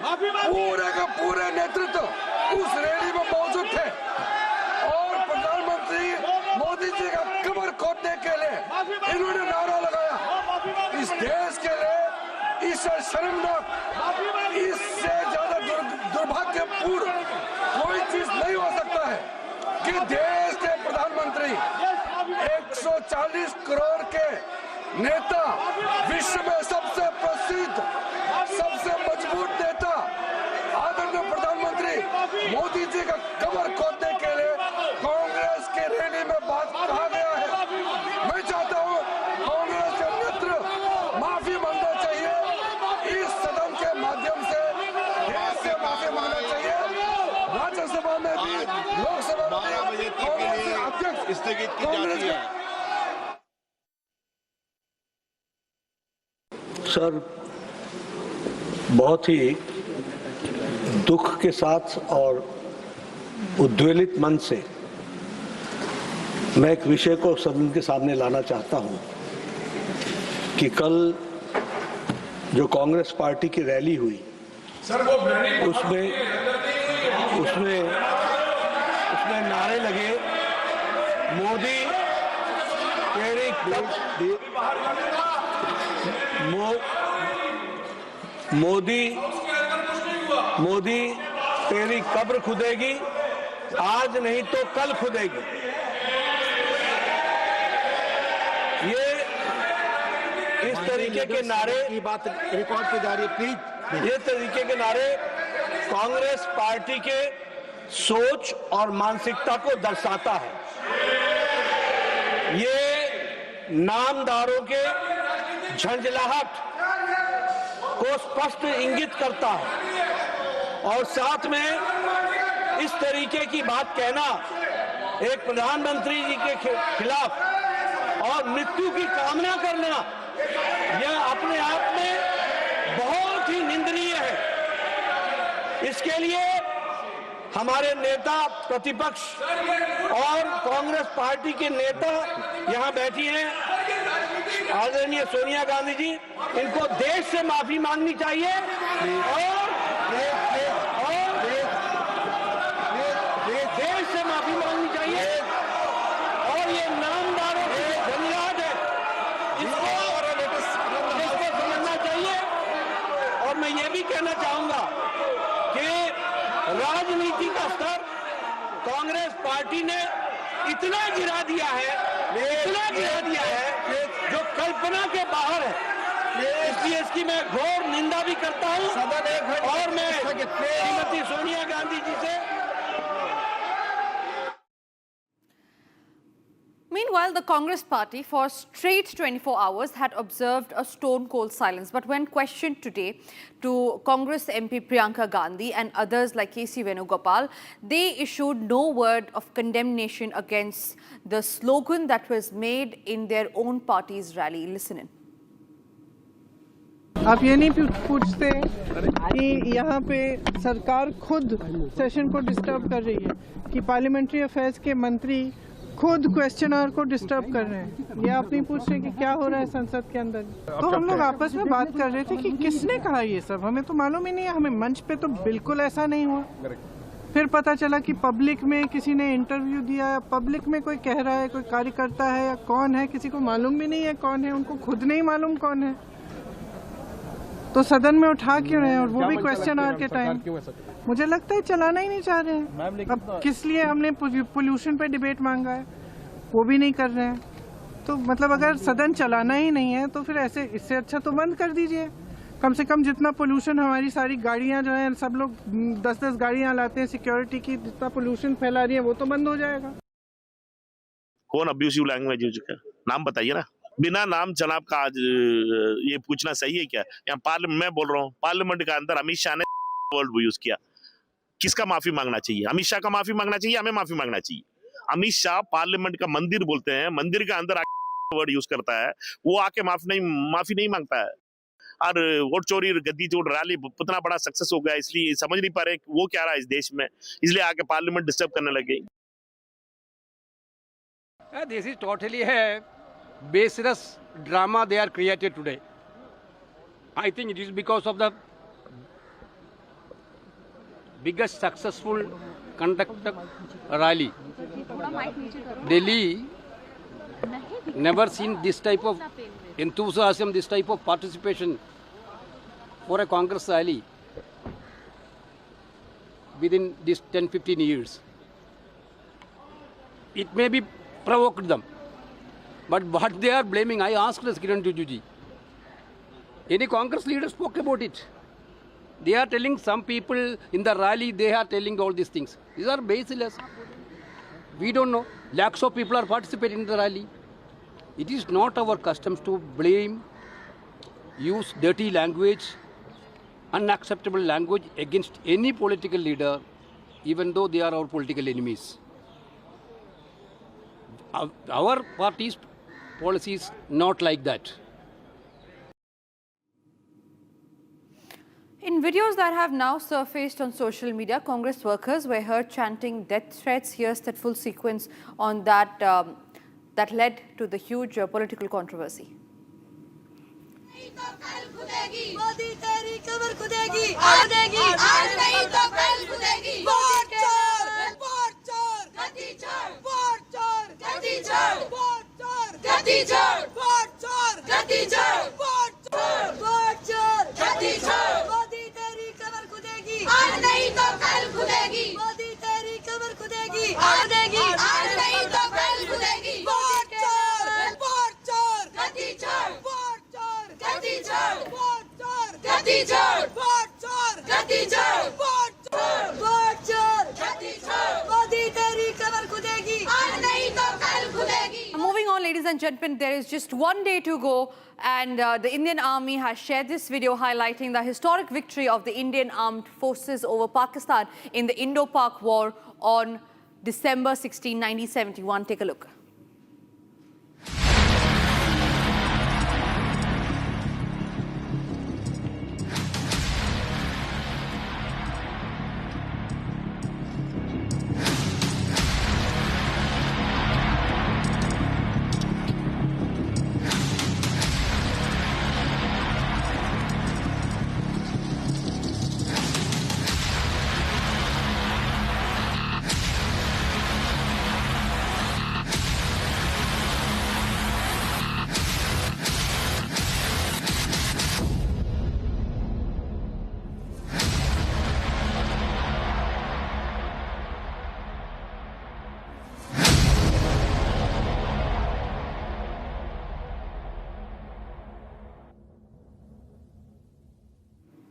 पूरे का पूरे नेतृत्व उस रैली में मौजूद थे और प्रधानमंत्री मोदी जी का कब्र खोदने के लिए इन्होंने नारा लगाया। इस देश के लिए इससे शर्मनाक, इससे ज्यादा दुर्भाग्यपूर्ण कोई चीज नहीं हो सकता है कि देश के प्रधानमंत्री 140 करोड़ के नेता, विश्व में सबसे प्रसिद्ध, सबसे मजबूत नेता आदरणीय प्रधानमंत्री मोदी जी का कब्र खोदने के लिए कांग्रेस के रैली में बात कहा गया है। मैं चाहता हूं कांग्रेस के नेतृत्व माफी मांगना चाहिए, इस सदन के माध्यम से देश से माफी मांगना चाहिए। राज्यसभा में भी, लोकसभा में भी कांग्रेस के अध्यक्ष स्थगित की जाती है। सर, बहुत ही दुख के साथ और उद्वेलित मन से मैं एक विषय को सदन के सामने लाना चाहता हूं कि कल जो कांग्रेस पार्टी की रैली हुई उसमें नारे लगे, मोदी मोदी तेरी कब्र खुदेगी, आज नहीं तो कल खुदेगी। ये इस तरीके के नारे की बात रिकॉर्ड पे जा रही है, प्लीज। ये तरीके के नारे कांग्रेस पार्टी के सोच और मानसिकता को दर्शाता है। ये नामदारों के झंझलाहट को स्पष्ट इंगित करता है और साथ में इस तरीके की बात कहना एक प्रधानमंत्री जी के खिलाफ और मृत्यु की कामना करना, यह अपने आप में बहुत ही निंदनीय है। इसके लिए हमारे नेता प्रतिपक्ष और कांग्रेस पार्टी के नेता यहां बैठी हैं, आदरणीय सोनिया गांधी जी, इनको देश से माफी मांगनी चाहिए और देश से माफी मांगनी चाहिए और ये नामदारों की झंझलाहट है, इसको समझना चाहिए। और मैं ये भी कहना चाहूंगा कि राजनीति का स्तर कांग्रेस पार्टी ने इतना गिरा दिया है जो कल्पना के बाहर है। इसलिए इसकी मैं घोर निंदा भी करता हूं और मैं श्रीमती सोनिया गांधी जी से। Meanwhile, the Congress party for straight 24 hours had observed a stone-cold silence. But when questioned today to Congress MP Priyanka Gandhi and others like K.C. Venugopal, they issued no word of condemnation against the slogan that was made in their own party's rally. Listen in. आप ये नहीं पूछते कि यहाँ पे सरकार खुद session को डिस्टर्ब कर रही है, कि पार्लियामेंट्री अफेयर्स के मंत्री खुद क्वेश्चनर को डिस्टर्ब कर रहे हैं। ये आप नहीं पूछ रहे कि क्या हो रहा है संसद के अंदर। तो हम लोग आपस में बात कर रहे थे कि किसने कहा ये सब, हमें तो मालूम ही नहीं है। हमें मंच पे तो बिल्कुल ऐसा नहीं हुआ। फिर पता चला कि पब्लिक में किसी ने इंटरव्यू दिया, पब्लिक में कोई कह रहा है, कोई कार्यकर्ता है या कौन है, किसी को मालूम भी नहीं है कौन है, उनको खुद नहीं मालूम कौन है। तो सदन में उठा क्यों रहे हैं, और वो भी क्वेश्चन आवर के टाइम। मुझे लगता है चलाना ही नहीं चाह रहे हैं। अब किस लिए हमने पोल्यूशन पे डिबेट मांगा है, वो भी नहीं कर रहे हैं। तो मतलब अगर सदन चलाना ही नहीं है तो फिर ऐसे, इससे अच्छा तो बंद कर दीजिए। कम से कम जितना पोल्यूशन, हमारी सारी गाड़ियां जो हैं, सब लोग 10-10 गाड़ियां लाते हैं सिक्योरिटी की, जितना पोल्यूशन फैला रही है वो तो बंद हो जाएगा। कौन अब्यूसिव लैंग्वेज यूज कर, नाम बताइए ना। बिना नाम जनाब का आज ये पूछना सही है क्या? यहाँ पार्लियामेंट, मैं बोल रहा हूँ, पार्लियामेंट के अंदर अमित शाह ने वर्ड यूज किया। किसका माफी मांगना चाहिए? अमित शाह का माफी मांगना चाहिए, हमें माफी मांगना चाहिए? अमित शाह पार्लियामेंट का मंदिर बोलते हैं, मंदिर के अंदर वर्ड यूज करता है, वो आके माफी नहीं मांगता है। और वोट चोरी, गद्दी चोर रैली इतना बड़ा सक्सेस हो गया, इसलिए समझ नहीं पा रहे वो क्या रहा है इस देश में, इसलिए आके पार्लियामेंट डिस्टर्ब करने लगे। दिस इज टोटली है baseless drama they are created today. I think it is because of the biggest successful conducted rally. Delhi never seen this type of enthusiasm, this type of participation for a Congress rally within these 10-15 years. It may be provoked them. But what they are blaming, I asked Kiran Rijiju ji, any Congress leader spoke about it. They are telling some people in the rally, they are telling all these things. These are baseless. We don't know. Lakhs of people are participating in the rally. It is not our customs to blame, use dirty language, unacceptable language against any political leader, even though they are our political enemies. Our party's policy is not like that. In videos that have now surfaced on social media, Congress workers were heard chanting death threats. Here's that full sequence on that that led to the huge political controversy. Modi तेरी कमर खुदेगी, आज नहीं तो कल खुदेगी। Vote चोर, vote चोर, गद्दी चोर, vote चोर, गद्दी चोर, वोट चोर, गद्दी चोर, वोट चोर, गद्दी चोर, वोट आज नहीं तो कल खुदेगी। वोट चोर, वोट चोर, गद्दी चोर, वोट चोर, गद्दी चोर, वोट चोर, गद्दी चोर, वोट चोर, गद्दी चोर, वोट चोर, वोट चोर, गद्दी चोर, मोदी तेरी कमर खुदेगी। आज नहीं तो कल खुदेगी। Moving on, ladies and gentlemen, there is just one day to go, and the Indian Army has shared this video highlighting the historic victory of the Indian Armed Forces over Pakistan in the Indo-Pak War on December 16, 1971. Take a look.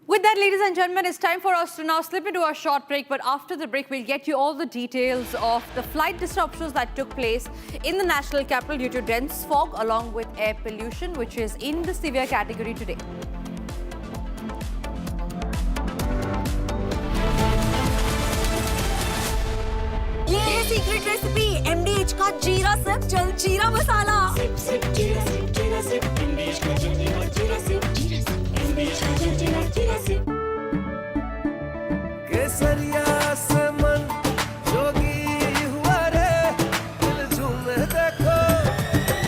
With that, ladies and gentlemen, it's time for us to now slip into a short break. But after the break, we'll get you all the details of the flight disruptions that took place in the national capital due to dense fog, along with air pollution, which is in the severe category today. ये है secret recipe MDH का जीरा SIP जल जीरा मसाला। SIP SIP जीरा SIP जीरा SIP MDH का जल जीरा सिप जीरा सिप MDH का जल जीरा सिप। केसरिया से मन जोगी हुआ रे, दिल झूमे देखो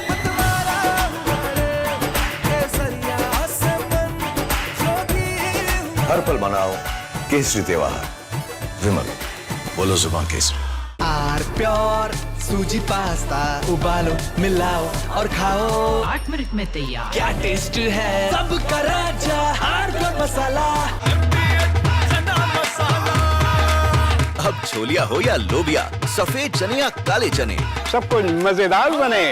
मतवारा हुआ रे। केसरिया से मन जोगी हुआ। हर पल मनाओ केसरी त्योहार। विमल, बोलो जुबान केसरी। आर प्योर सूजी पास्ता उबालो मिलाओ और खाओ 8 मिनट में तैयार। क्या टेस्ट है सबका राजा आर प्योर मसाला। अब छोलिया हो या लोबिया, सफेद चने या काले चने, सब कुछ मजेदार बने।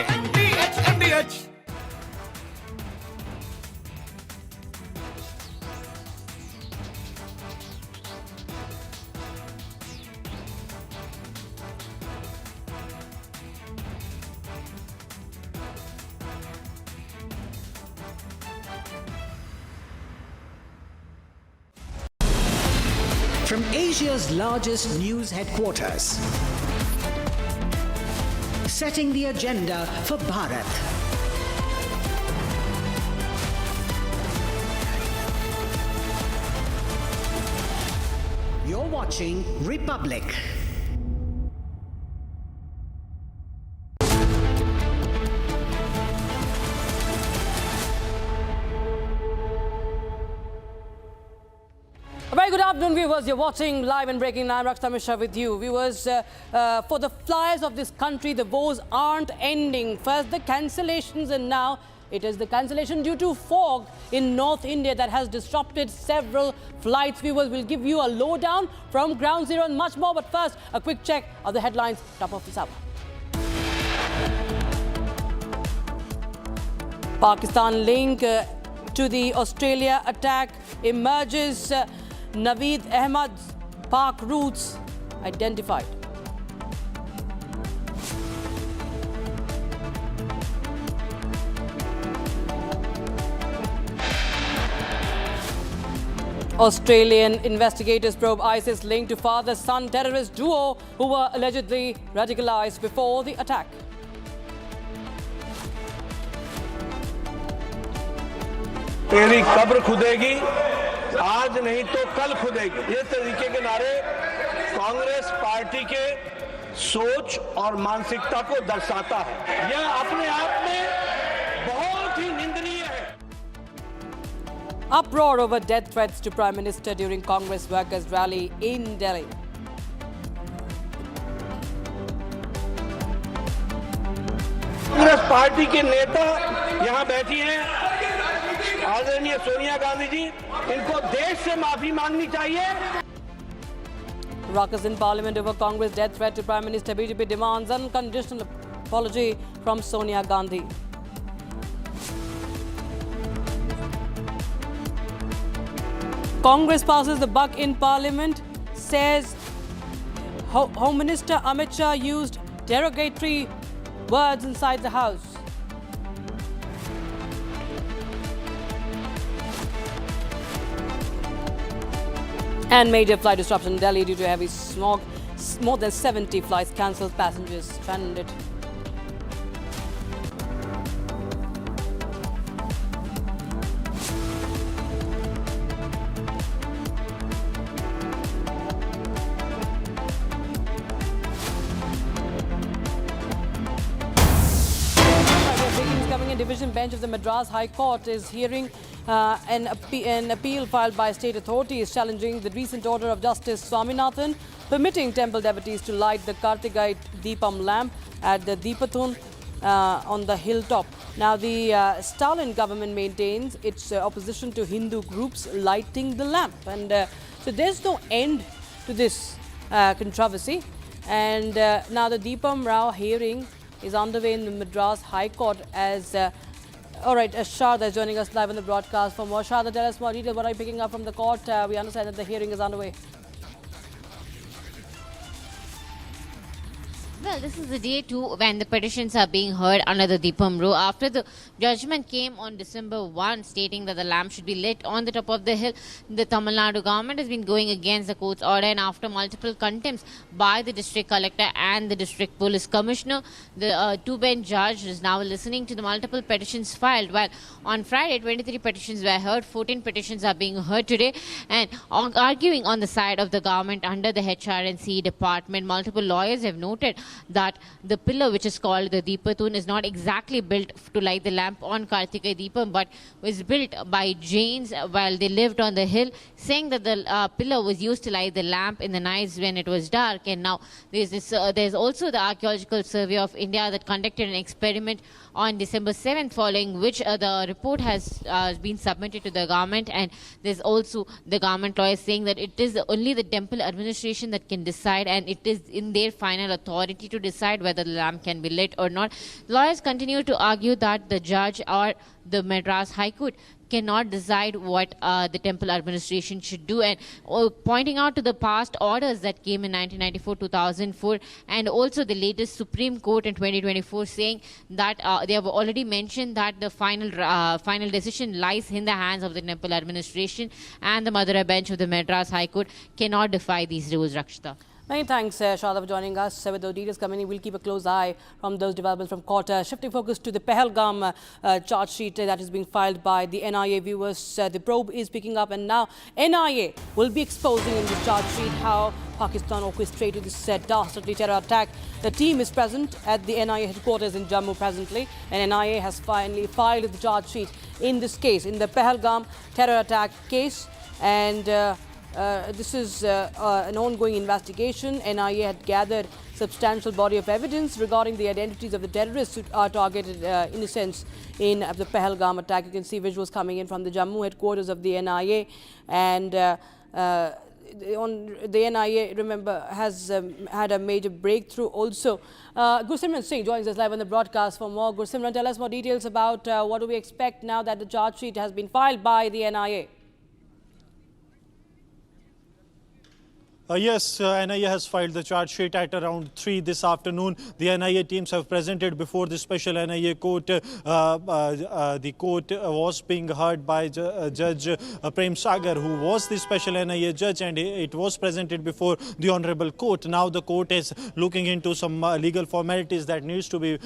From Asia's largest news headquarters, setting the agenda for Bharat. You're watching Republic. A very good afternoon, viewers. You're watching Live and Breaking. I'm Rakshita Mishra with you. Viewers, for the flyers of this country, the woes aren't ending. First, the cancellations, and now it is the cancellation due to fog in North India that has disrupted several flights. Viewers, will give you a lowdown from Ground Zero and much more. But first, a quick check of the headlines top of this hour. Pakistan link to the Australia attack emerges. Naveed Ahmad's Pak routes identified. Australian investigators probe ISIS linked to father-son terrorist duo who were allegedly radicalized before the attack. तेरी कब्र खुदेगी, आज नहीं तो कल खुदेगी। ये तरीके के नारे कांग्रेस पार्टी के सोच और मानसिकता को दर्शाता है। यह अपने आप में बहुत ही निंदनीय है। Uproar over death threats to Prime Minister during Congress workers' rally in Delhi. Congress party के नेता यहाँ बैठी हैं, आदरणीय सोनिया गांधी जी, इनको देश से माफी मांगनी चाहिए। Ruckus in Parliament over Congress death threat to Prime Minister. BJP demands unconditional apology from Sonia Gandhi. Congress passes the buck in Parliament, says Home Minister Amit Shah used derogatory words inside the House. And major flight disruption in Delhi due to heavy smog. More than 70 flights cancelled, passengers stranded. Division bench of the Madras High Court is hearing an appeal filed by state authorities challenging the recent order of Justice Swaminathan permitting temple devotees to light the Kartigai Deepam lamp at the Deepathun on the hilltop. Now, the Stalin government maintains its opposition to Hindu groups lighting the lamp. And so there's no end to this controversy. And now the Deepam Rao hearing is underway in the Madras High Court as... all right, Sharda is joining us live on the broadcast. For more, Sharda, tell us more detail. What are you picking up from the court? We understand that the hearing is underway. Well, this is the day too when the petitions are being heard under the Deepam Row. After the judgment came on December 1 stating that the lamp should be lit on the top of the hill, the Tamil Nadu government has been going against the court's order, and after multiple contempts by the district collector and the district police commissioner, the two-bench judge is now listening to the multiple petitions filed. While on Friday, 23 petitions were heard, 14 petitions are being heard today, and arguing on the side of the government under the HRNC department. Multiple lawyers have noted that the pillar which is called the Deepathun is not exactly built to light the lamp on Kartikai Deepam, but was built by Jains while they lived on the hill, saying that the pillar was used to light the lamp in the nights when it was dark. And now there's also the Archaeological Survey of India that conducted an experiment on December 7th, following which the report has been submitted to the government, and there's also the government lawyers saying that it is only the temple administration that can decide, and it is in their final authority to decide whether the lamp can be lit or not. Lawyers continue to argue that the judge or the Madras High Court cannot decide what the temple administration should do, and pointing out to the past orders that came in 1994, 2004, and also the latest Supreme Court in 2024 saying that they have already mentioned that the final decision lies in the hands of the temple administration, and the Madura bench of the Madras High Court cannot defy these rules, Rakshita. Many thanks, Sharda, for joining us. With those details coming in, we'll keep a close eye from those developments from court. Shifting focus to the Pahalgam charge sheet that is being filed by the NIA. Viewers, the probe is picking up, and now NIA will be exposing in this charge sheet how Pakistan orchestrated this dastardly terror attack. The team is present at the NIA headquarters in Jammu presently, and NIA has finally filed the charge sheet in this case, in the Pahalgam terror attack case. And this is an ongoing investigation. NIA had gathered substantial body of evidence regarding the identities of the terrorists who are targeted innocents in the Pahalgam attack. You can see visuals coming in from the Jammu headquarters of the NIA, and the NIA, remember, has had a major breakthrough also. Gursimran Singh joins us live on the broadcast for more. Gursimran, tell us more details about what do we expect now that the charge sheet has been filed by the NIA. Yes, NIA has filed the charge sheet at around 3 this afternoon. The NIA teams have presented before the special NIA court. The court was being heard by Judge Prem Sagar, who was the special NIA judge, and it was presented before the honorable court. Now the court is looking into some legal formalities that needs to be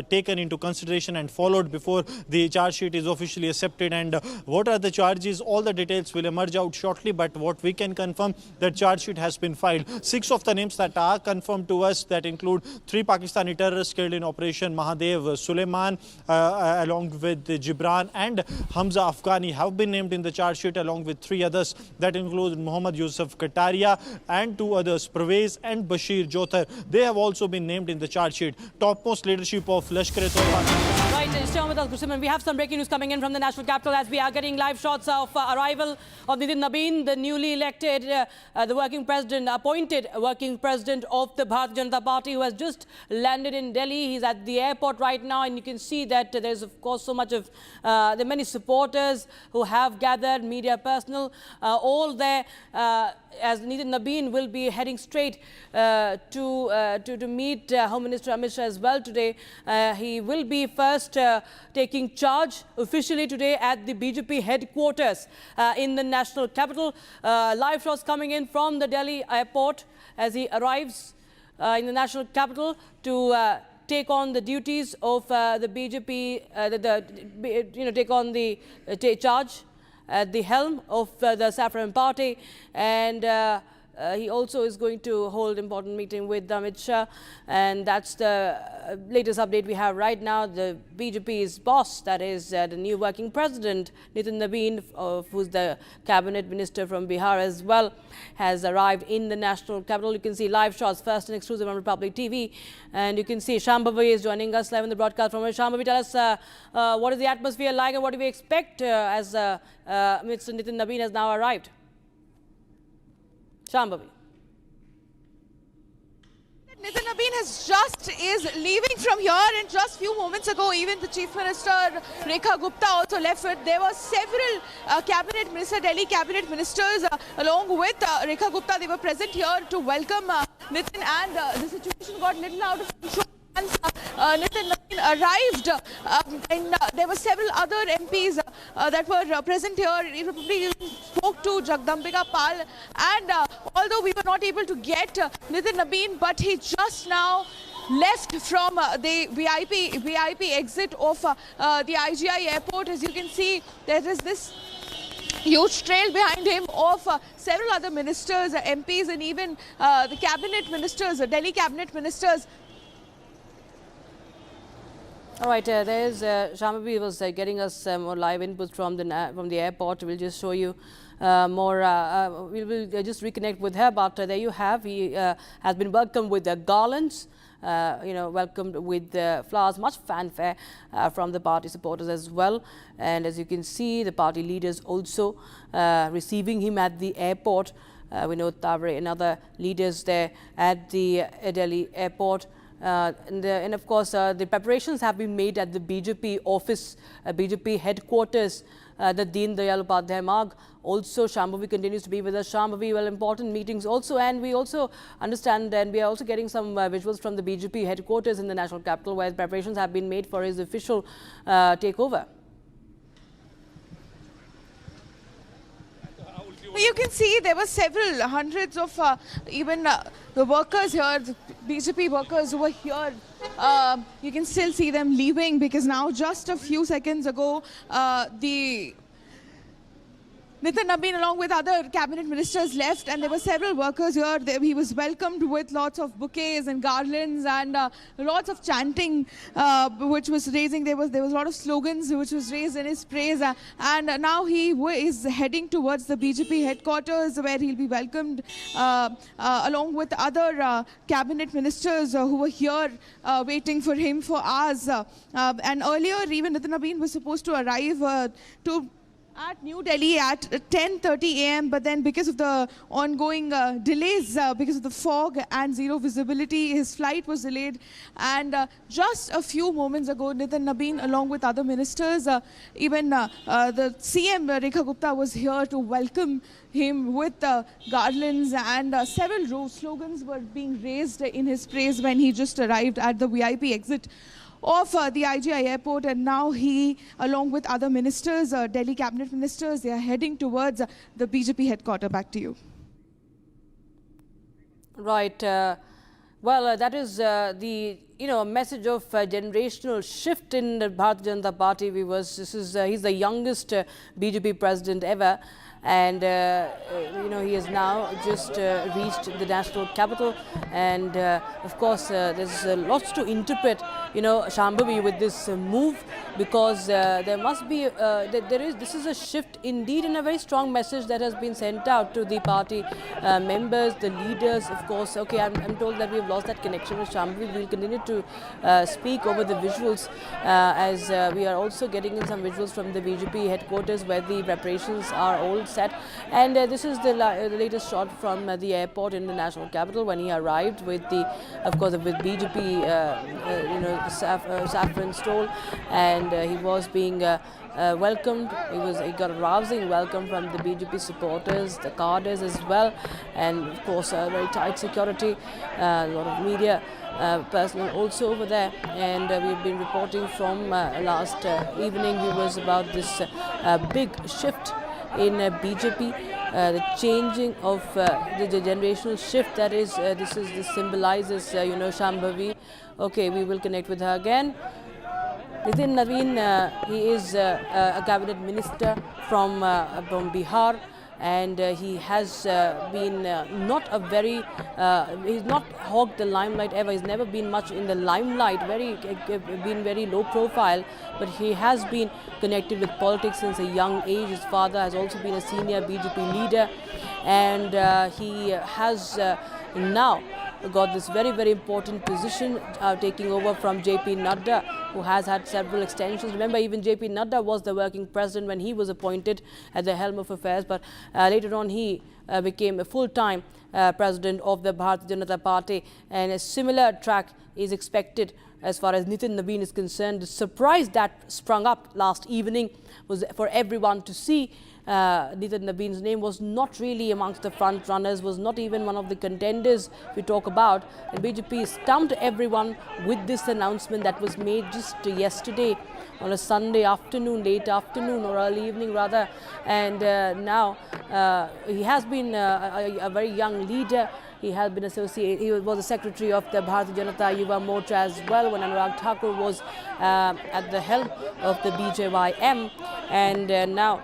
taken into consideration and followed before the charge sheet is officially accepted. And what are the charges? All the details will emerge out shortly, but what we can confirm, that charge sheet has been filed. 6 of the names that are confirmed to us, that include 3 Pakistani terrorists killed in Operation Mahadev, Suleiman along with Gibran and Hamza Afghani have been named in the charge sheet, along with 3 others that include Muhammad Yusuf Kataria and 2 others, Pervez and Bashir Jothar. They have also been named in the charge sheet. Topmost leadership of Lashkar-e-Toiba. Right. Stay on with us, Gusman. We have some breaking news coming in from the national capital as we are getting live shots of arrival of Nitin Nabin, the newly elected, the working president, appointed working president of the Bharatiya Janata Party, who has just landed in Delhi. He's at the airport right now, and you can see that there's, of course, so much of there are many supporters who have gathered, media personnel, all there. As Nitin Nabin will be heading straight to meet Home Minister Amit Shah as well today. He will be first taking charge officially today at the BJP headquarters in the national capital. Live shots coming in from the Delhi airport as he arrives in the national capital to take on the duties of the BJP, take on the charge at the helm of the Saffron Party, and he also is going to hold important meeting with Amit Shah, and that's the latest update we have right now. The BJP's boss, that is the new working president, Nitin Nabin, who's the cabinet minister from Bihar as well, has arrived in the national capital. You can see live shots first and exclusive on Republic TV, and you can see Shambhavi is joining us live in the broadcast from Shambhavi. Tell us what is the atmosphere like and what do we expect as Mr. Nitin Nabin has now arrived? Shambhavi. Nitin Nabin is leaving from here, and just few moments ago, even the Chief Minister Rekha Gupta also left. There were several Delhi cabinet ministers along with Rekha Gupta. They were present here to welcome Nitin, and the situation got little out of control. Once Nitin Nabin arrived, and there were several other MPs that were present here. He probably spoke to Jagdambika Pal, and although we were not able to get Nitin Nabin, but he just now left from the VIP exit of the IGI airport. As you can see, there is this huge trail behind him of several other ministers, MPs, and even the cabinet ministers, Delhi cabinet ministers. All right, there's Shambhavi was getting us more live inputs from the airport. We'll just show you more. We will just reconnect with her. But there you have. He has been welcomed with the garlands. Welcomed with flowers, much fanfare from the party supporters as well. And as you can see, the party leaders also receiving him at the airport. Vinod Tavare and other leaders there at the Delhi airport. And of course, the preparations have been made at the BJP office, BJP headquarters, the Deen Dayal Upadhyay Marg. Also, Shambhavi continues to be with us. Shambhavi, well, important meetings also, and we also understand, and we are also getting some visuals from the BJP headquarters in the national capital, where preparations have been made for his official takeover. You can see there were several hundreds of even the workers here, the BJP workers who were here. You can still see them leaving, because now just a few seconds ago, the Nitin Nabin along with other cabinet ministers left, and there were several workers here. He was welcomed with lots of bouquets and garlands and lots of chanting which was raising. There was a lot of slogans which was raised in his praise, and now he is heading towards the BJP headquarters, where he'll be welcomed along with other cabinet ministers who were here waiting for him for hours. And earlier even Nitin Nabin was supposed to arrive at New Delhi at 10:30 a.m. But then, because of the ongoing delays, because of the fog and zero visibility, his flight was delayed. And just a few moments ago, Nitin Nabin, along with other ministers, even the CM Rekha Gupta was here to welcome him with garlands, and several slogans were being raised in his praise when he just arrived at the VIP exit of the IGI airport. And now he, along with other ministers, Delhi cabinet ministers, they are heading towards the BJP headquarters. Back to you. Right. That is the message of generational shift in the Bharatiya Janata Party. He's the youngest BJP president ever. and he has now just reached the national capital, and of course there's lots to interpret, Shambhavi, with this move, because there must be this is a shift indeed, and a very strong message that has been sent out to the party members, the leaders. Of course, okay, I'm told that we've lost that connection with Shambhavi. We'll continue to speak over the visuals as we are also getting in some visuals from the BJP headquarters where the preparations are all set, and this is the latest shot from the airport in the national capital when he arrived with with BJP saffron stole, and he was being welcomed. He got a rousing welcome from the BJP supporters, the cadres as well, and of course very tight security, a lot of media personnel also over there, and we've been reporting from last evening viewers about this big shift in BJP, the changing of the generational shift that is this symbolizes Shambhavi. Okay, we will connect with her again. Nitin Naveen, he is a cabinet minister from Bihar, and he has been he's not hogged the limelight ever. He's never been much in the limelight, been very low profile, but he has been connected with politics since a young age. His father has also been a senior BJP leader, and he has now got this very, very important position, taking over from JP Nadda, who has had several extensions. Remember, even JP Nadda was the working president when he was appointed at the helm of affairs, but later on he became a full-time president of the Bharatiya Janata Party, and a similar track is expected as far as Nitin Naveen is concerned. The surprise that sprung up last evening was for everyone to see. Nitin Naveen's name was not really amongst the front runners, was not even one of the contenders we talk about, and BJP stumped everyone with this announcement that was made just yesterday on a Sunday afternoon, late afternoon or early evening rather, and now he has been a very young leader. He has been associated, he was the secretary of the Bharatiya Janata Yuva Morcha as well when Anurag Thakur was at the helm of the BJYM, and now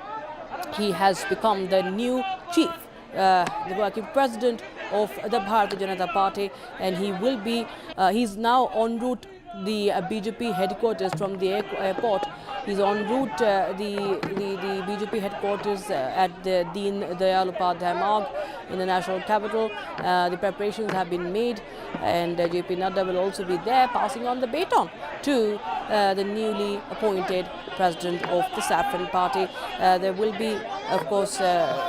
he has become the new chief, the working president of the Bharatiya Janata Party, and he will be, he's now en route the BJP headquarters from the airport. He's en route the BJP headquarters at the Deen Dayal Upadhyay Marg in the national capital. The preparations have been made, and JP Nadda will also be there, passing on the baton to the newly appointed president of the Saffron Party. There will be, of course,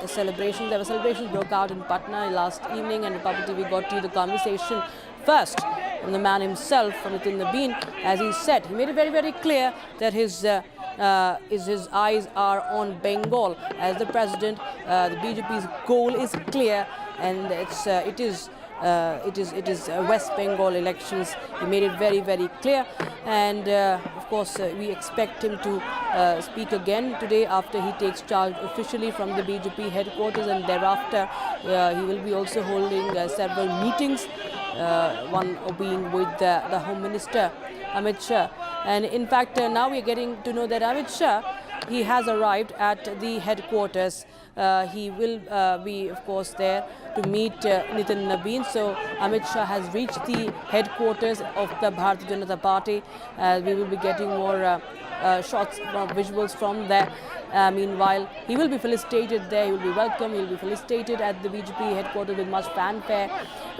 celebrations. There were celebrations broke out in Patna last evening, and Republic TV got to the conversation first from the man himself, from Nitin Naveen. As he said, he made it very, very clear that his eyes are on Bengal as the president. The BJP's goal is clear, and it is West Bengal elections. He made it very, very clear, and of course we expect him to speak again today after he takes charge officially from the BJP headquarters, and thereafter he will be also holding several meetings, one being with the Home Minister Amit Shah. And in fact now we are getting to know that Amit Shah, he has arrived at the headquarters. He will be, of course, there to meet Nitin Naveen. So Amit Shah has reached the headquarters of the Bharatiya Janata Party. We will be getting more shots, visuals from there. Meanwhile, he will be felicitated there. He will be welcomed. He will be felicitated at the BJP headquarters with much fanfare,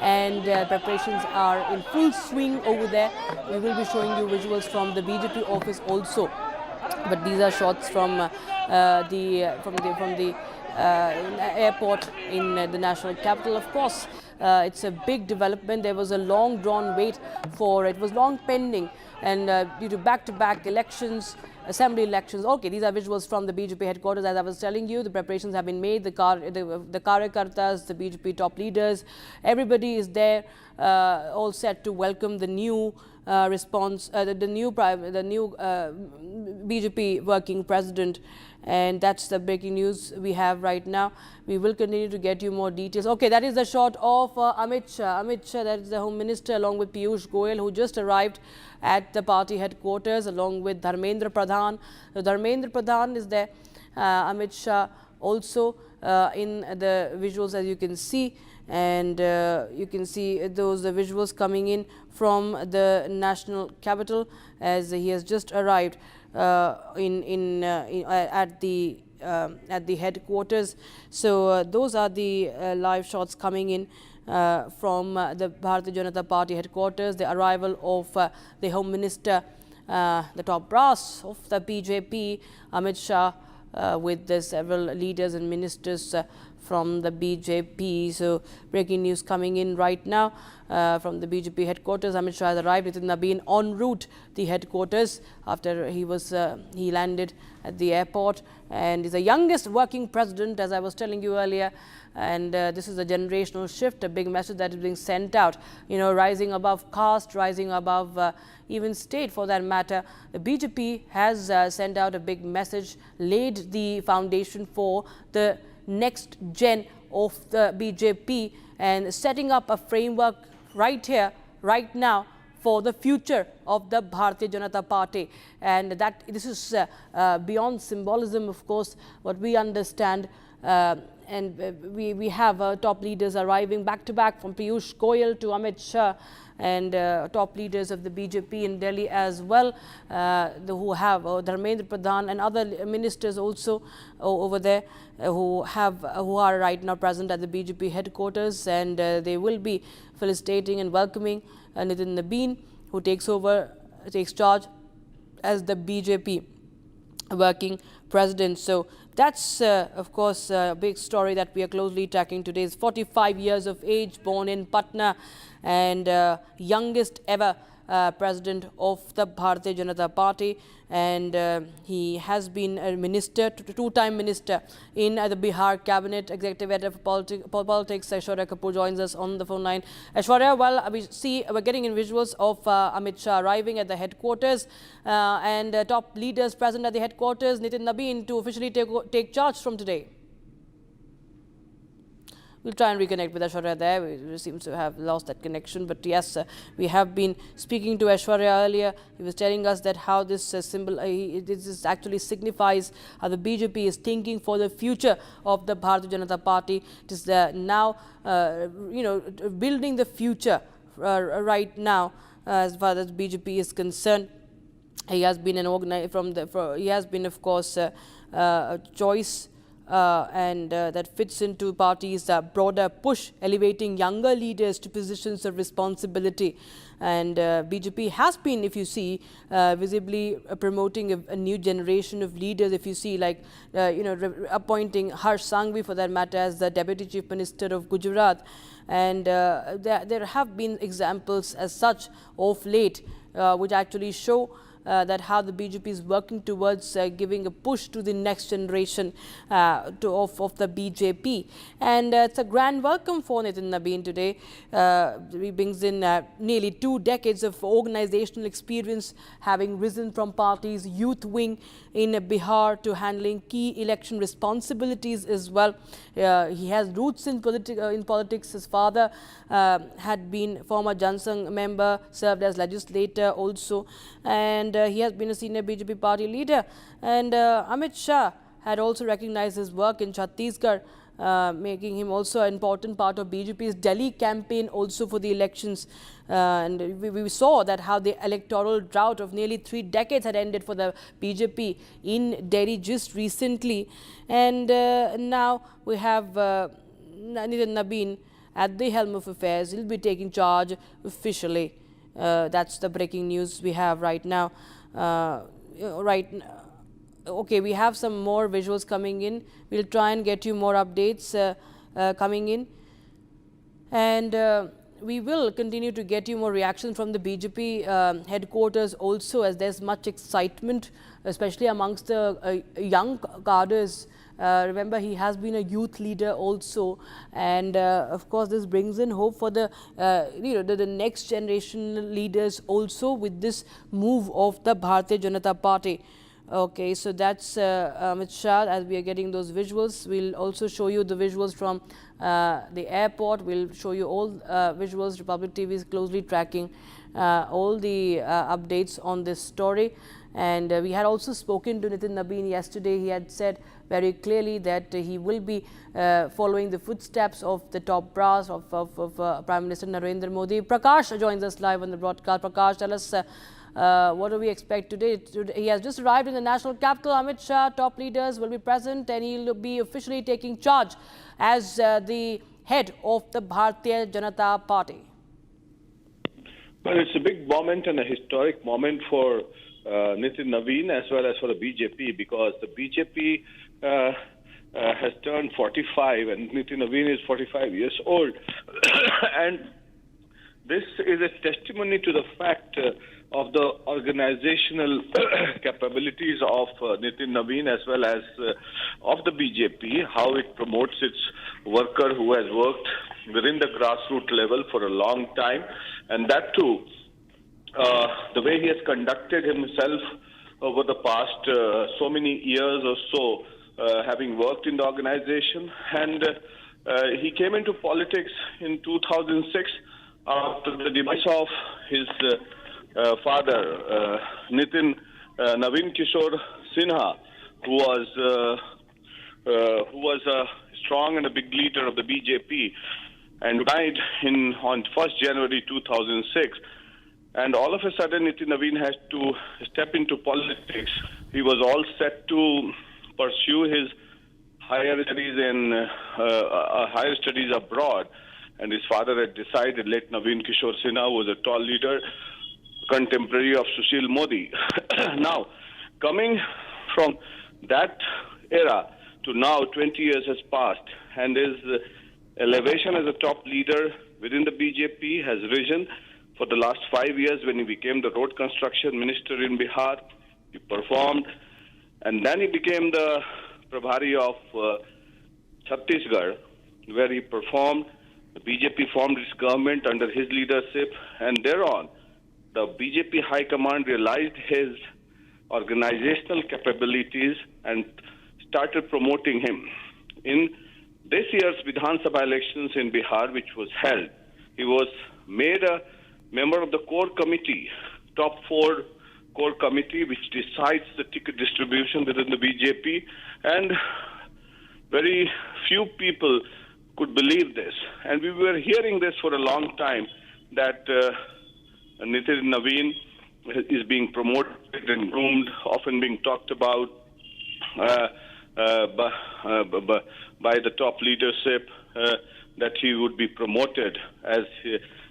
and preparations are in full swing over there. We will be showing you visuals from the BJP office also. But these are shots from the airport in the national capital. Of course, it's a big development. There was a long drawn wait for it. Was long pending, and due to back-to-back elections, assembly elections. Okay, these are visuals from the BJP headquarters. As I was telling you, the preparations have been made. The Karyakartas, the BJP top leaders, everybody is there, all set to welcome the new the new BJP working president. And that's the breaking news we have right now. We will continue to get you more details. Okay, that is the shot of Amit Shah. Amit Shah, that is the Home Minister, along with Piyush Goyal, who just arrived at the party headquarters, along with Dharmendra Pradhan. So Dharmendra Pradhan is there. Amit Shah also in the visuals, as you can see. And you can see those visuals coming in from the national capital as he has just arrived at the headquarters. So those are the live shots coming in from the Bharatiya Janata Party headquarters. The arrival of the Home Minister, the top brass of the BJP, Amit Shah, with the several leaders and ministers from the BJP. So breaking news coming in right now from the BJP headquarters. Amit Shah has arrived. Nitin Nabin en route the headquarters after he landed at the airport, and is the youngest working president, as I was telling you earlier. And this is a generational shift, a big message that is being sent out, rising above caste, rising above even state for that matter. The BJP has sent out a big message, laid the foundation for the next gen of the BJP and setting up a framework right here, right now, for the future of the Bharatiya Janata Party. And that this is beyond symbolism, of course, what we understand. And we have top leaders arriving back to back, from Piyush Goyal to Amit Shah, and top leaders of the BJP in Delhi as well, who have Dharmendra Pradhan and other ministers also over there who are right now present at the BJP headquarters, and they will be felicitating and welcoming Nitin Nabin, who takes charge as the BJP working president. So that's, of course, a big story that we are closely tracking today. He's 45 years of age, born in Patna, and youngest ever president of the Bharatiya Janata Party. And he has been a minister, two-time minister in the Bihar cabinet. Executive editor for politics, Aishwarya Kapoor, joins us on the phone line. Aishwarya, well, we're getting in visuals of Amit Shah arriving at the headquarters and top leaders present at the headquarters. Nitin Nabin to officially take charge from today. We'll try and reconnect with Aishwarya there. We seem to have lost that connection. But yes, we have been speaking to Aishwarya earlier. He was telling us that how this this actually signifies how the BJP is thinking for the future of the Bharatiya Janata Party. It is now, building the future right now as far as BJP is concerned. He has been he has been, of course, a choice. And that fits into party's broader push, elevating younger leaders to positions of responsibility. And BJP has been, if you see, visibly promoting a new generation of leaders. If you see, like, appointing Harsh Sanghvi, for that matter, as the Deputy Chief Minister of Gujarat. And there have been examples as such of late, which actually show that how the BJP is working towards giving a push to the next generation of the BJP. And it's a grand welcome for Nitin Nabin today. He brings in nearly 2 decades of organizational experience, having risen from party's youth wing in Bihar to handling key election responsibilities as well. He has roots in politics. His father had been former Jansangh member, served as legislator also, and he has been a senior BJP party leader. And Amit Shah had also recognized his work in Chhattisgarh, making him also an important part of BJP's Delhi campaign also for the elections. And we saw that how the electoral drought of nearly 3 decades had ended for the BJP in Delhi just recently. And now we have Nitin Nabin at the helm of affairs. He'll be taking charge officially. That's the breaking news we have right now. Okay, we have some more visuals coming in. We'll try and get you more updates coming in. And we will continue to get you more reactions from the BJP headquarters also, as there's much excitement, especially amongst the young cadres. Remember, he has been a youth leader also, and of course this brings in hope for the the next generation leaders also with this move of the Bharatiya Janata Party. Okay, so that's Amit Shah. As we are getting those visuals, we'll also show you the visuals from the airport. We'll show you all visuals. Republic TV is closely tracking all the updates on this story. And we had also spoken to Nitin Nabeen yesterday. He had said very clearly that he will be following the footsteps of the top brass of Prime Minister Narendra Modi. Prakash joins us live on the broadcast. Prakash, tell us what do we expect today? He has just arrived in the national capital. Amit Shah, top leaders will be present, and he'll be officially taking charge as the head of the Bharatiya Janata Party. Well, it's a big moment and a historic moment for Nitin Nabeen as well as for the BJP, because the BJP has turned 45 and Nitin Nabeen is 45 years old. And this is a testimony to the fact of the organizational capabilities of Nitin Nabeen as well as of the BJP, how it promotes its worker who has worked within the grassroots level for a long time, and that too the way he has conducted himself over the past so many years or so, having worked in the organization. And he came into politics in 2006 after the demise of his father, Nitin Naveen Kishore Sinha, who was a strong and a big leader of the BJP, and died on 1st January 2006. And all of a sudden, Nitin Nabeen has to step into politics. He was all set to pursue his higher studies abroad. And his father had decided, late Naveen Kishore Sinha was a tall leader, contemporary of Sushil Modi. Now, coming from that era to now, 20 years has passed, and his elevation as a top leader within the BJP has risen. For the last 5 years, when he became the road construction minister in Bihar, he performed, and then he became the Prabhari of Chhattisgarh, where he performed. The BJP formed its government under his leadership, and thereon, the BJP High Command realized his organizational capabilities and started promoting him. In this year's Vidhan Sabha elections in Bihar, which was held, he was made a member of the core committee, top 4 core committee, which decides the ticket distribution within the BJP. And very few people could believe this. And we were hearing this for a long time, that Nitin Nabeen is being promoted and groomed, often being talked about by the top leadership, that he would be promoted, as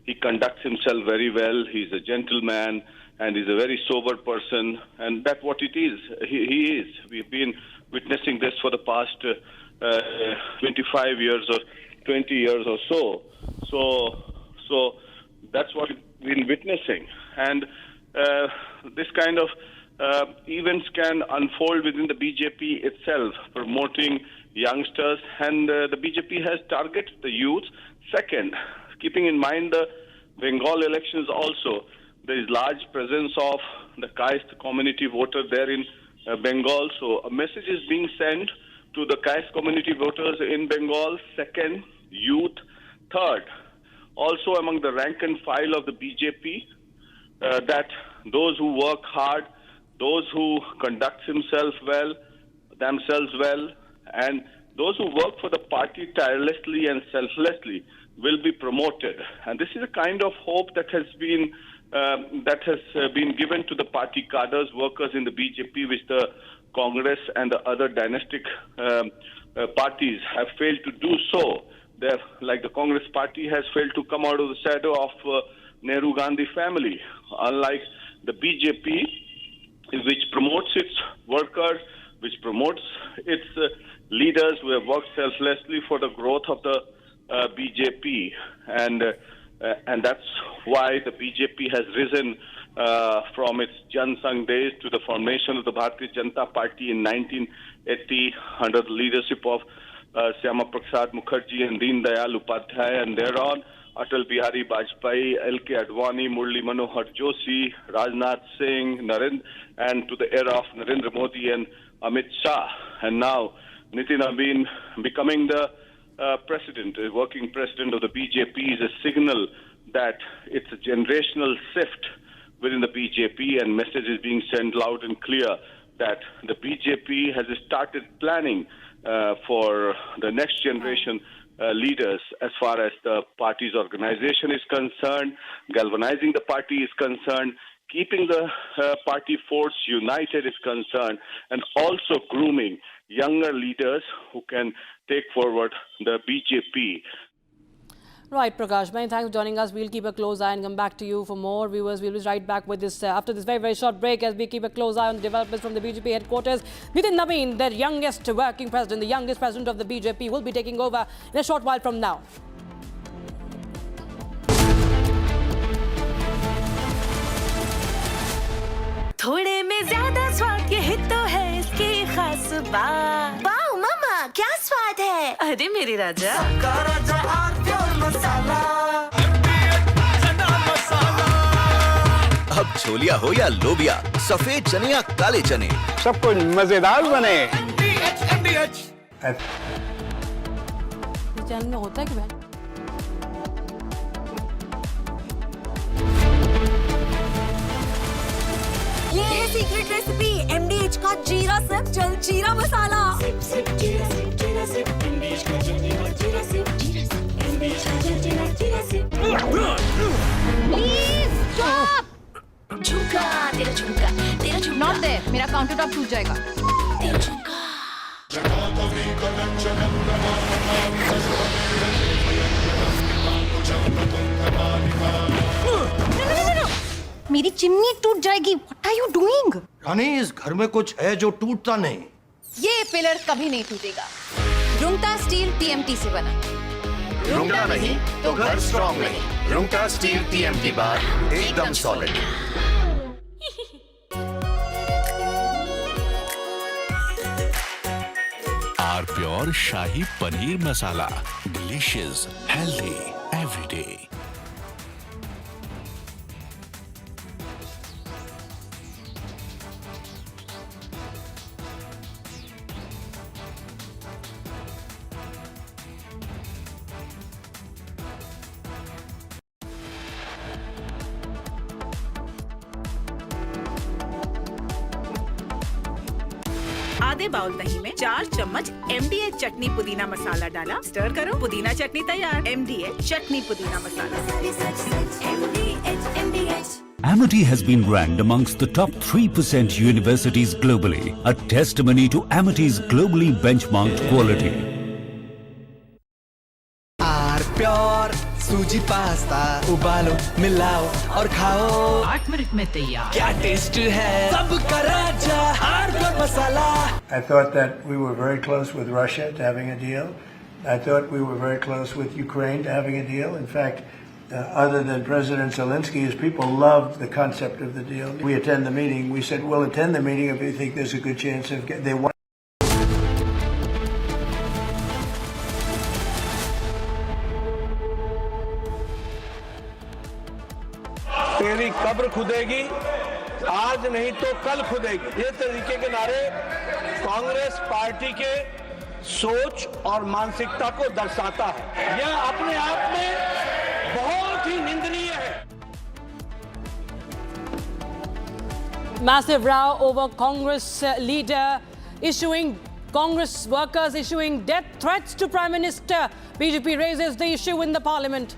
he conducts himself very well. He's a gentleman and he's a very sober person, and that's what it is. He is. We've been witnessing this for the past 25 years or 20 years or so. So that's what we've been witnessing. And this kind of events can unfold within the BJP itself, promoting youngsters, and the BJP has targeted the youth. Second, keeping in mind the Bengal elections also, there is large presence of the caste community voter there in Bengal. So a message is being sent to the caste community voters in Bengal. Second, youth. Third, also among the rank and file of the BJP, that those who work hard, those who conduct themselves well, and those who work for the party tirelessly and selflessly will be promoted. And this is a kind of hope that has been given to the party cadres, workers in the BJP, which the Congress and the other dynastic parties have failed to do so. Like the Congress party has failed to come out of the shadow of Nehru-Gandhi family, unlike the BJP, which promotes its workers, which promotes its leaders who have worked selflessly for the growth of the BJP, and that's why the BJP has risen from its Jan Sangh days to the formation of the Bharatiya Janata Party in 1980 under the leadership of Syama Prasad Mukherjee and Deen Dayal Upadhyay, and thereon Atal Bihari Vajpayee, L.K. Advani, Murli Manohar Joshi, Rajnath Singh, and to the era of Narendra Modi and Amit Shah. And now Nitin Nabeen becoming the president, working president of the BJP, is a signal that it's a generational shift within the BJP, and message is being sent loud and clear that the BJP has started planning for the next generation leaders as far as the party's organization is concerned, galvanizing the party is concerned, keeping the party force united is concerned, and also grooming younger leaders who can take forward the BJP. Right, Prakash, many thanks for joining us. We'll keep a close eye and come back to you for more. Viewers, we'll be right back with this after this very, very short break as we keep a close eye on developments from the BJP headquarters. Nitin Nabin, the youngest working president, the youngest president of the BJP, will be taking over in a short while from now. थोड़े में ज्यादा स्वाद ये तो है इसकी खास बात। वाओ मामा, क्या स्वाद है? अरे मेरे राजा, सबका राजा प्योर मसाला। अब छोलिया हो या लोबिया, सफेद चने या काले चने, सब कुछ मजेदार बने। चैनल में होता है कि बहन? ये है सीक्रेट रेसिपी MDH का जीरा सिप जल जीरा मसाला। सिप सिप जीरा सिप MDH का जल जीरा सिप MDH का जल जीरा सिप। Please stop. झुमका तेरा झुमका नॉट देयर, मेरा काउंटर टॉप टूट जाएगा। तेरा झुमका। मेरी चिमनी टूट जाएगी। What are you doing? रानी, इस घर में कुछ है जो टूटता नहीं। ये पिलर कभी नहीं टूटेगा। रुंगटा स्टील TMT से बना। रुंगटा नहीं तो घर स्ट्रॉन्ग नहीं। रुंगटा स्टील TMT बार एकदम solid. Our pure shahi paneer masala, delicious, healthy everyday. आधे बाउल दही में 4 चम्मच MDH चटनी पुदीना मसाला डाला, स्टर करो, पुदीना चटनी तैयार। MDH चटनी पुदीना मसाला। Amity has been ranked amongst the top 3% universities globally, a testimony to Amity's globally benchmarked quality. Our pure सूजी पास्ता उबालो, मिलाओ और खाओ। 8 मिनट में तैयार। क्या टेस्ट है सबका राजा R pure masala. I thought that we were very close with Russia to having a deal. I thought we were very close with Ukraine to having a deal. In fact, other than President Zelensky, his people loved the concept of the deal. We attend the meeting. We said, we'll attend the meeting if we think there's a good chance of they want. तेरी कब्र खुदेगी, आज नहीं तो कल खुदेगी। ये तरीके के नारे कांग्रेस पार्टी के सोच और मानसिकता को दर्शाता है। यह अपने आप में बहुत ही निंदनीय है। Massive row over Congress leader Congress workers issuing death threats to Prime Minister. BJP raises the issue in the parliament.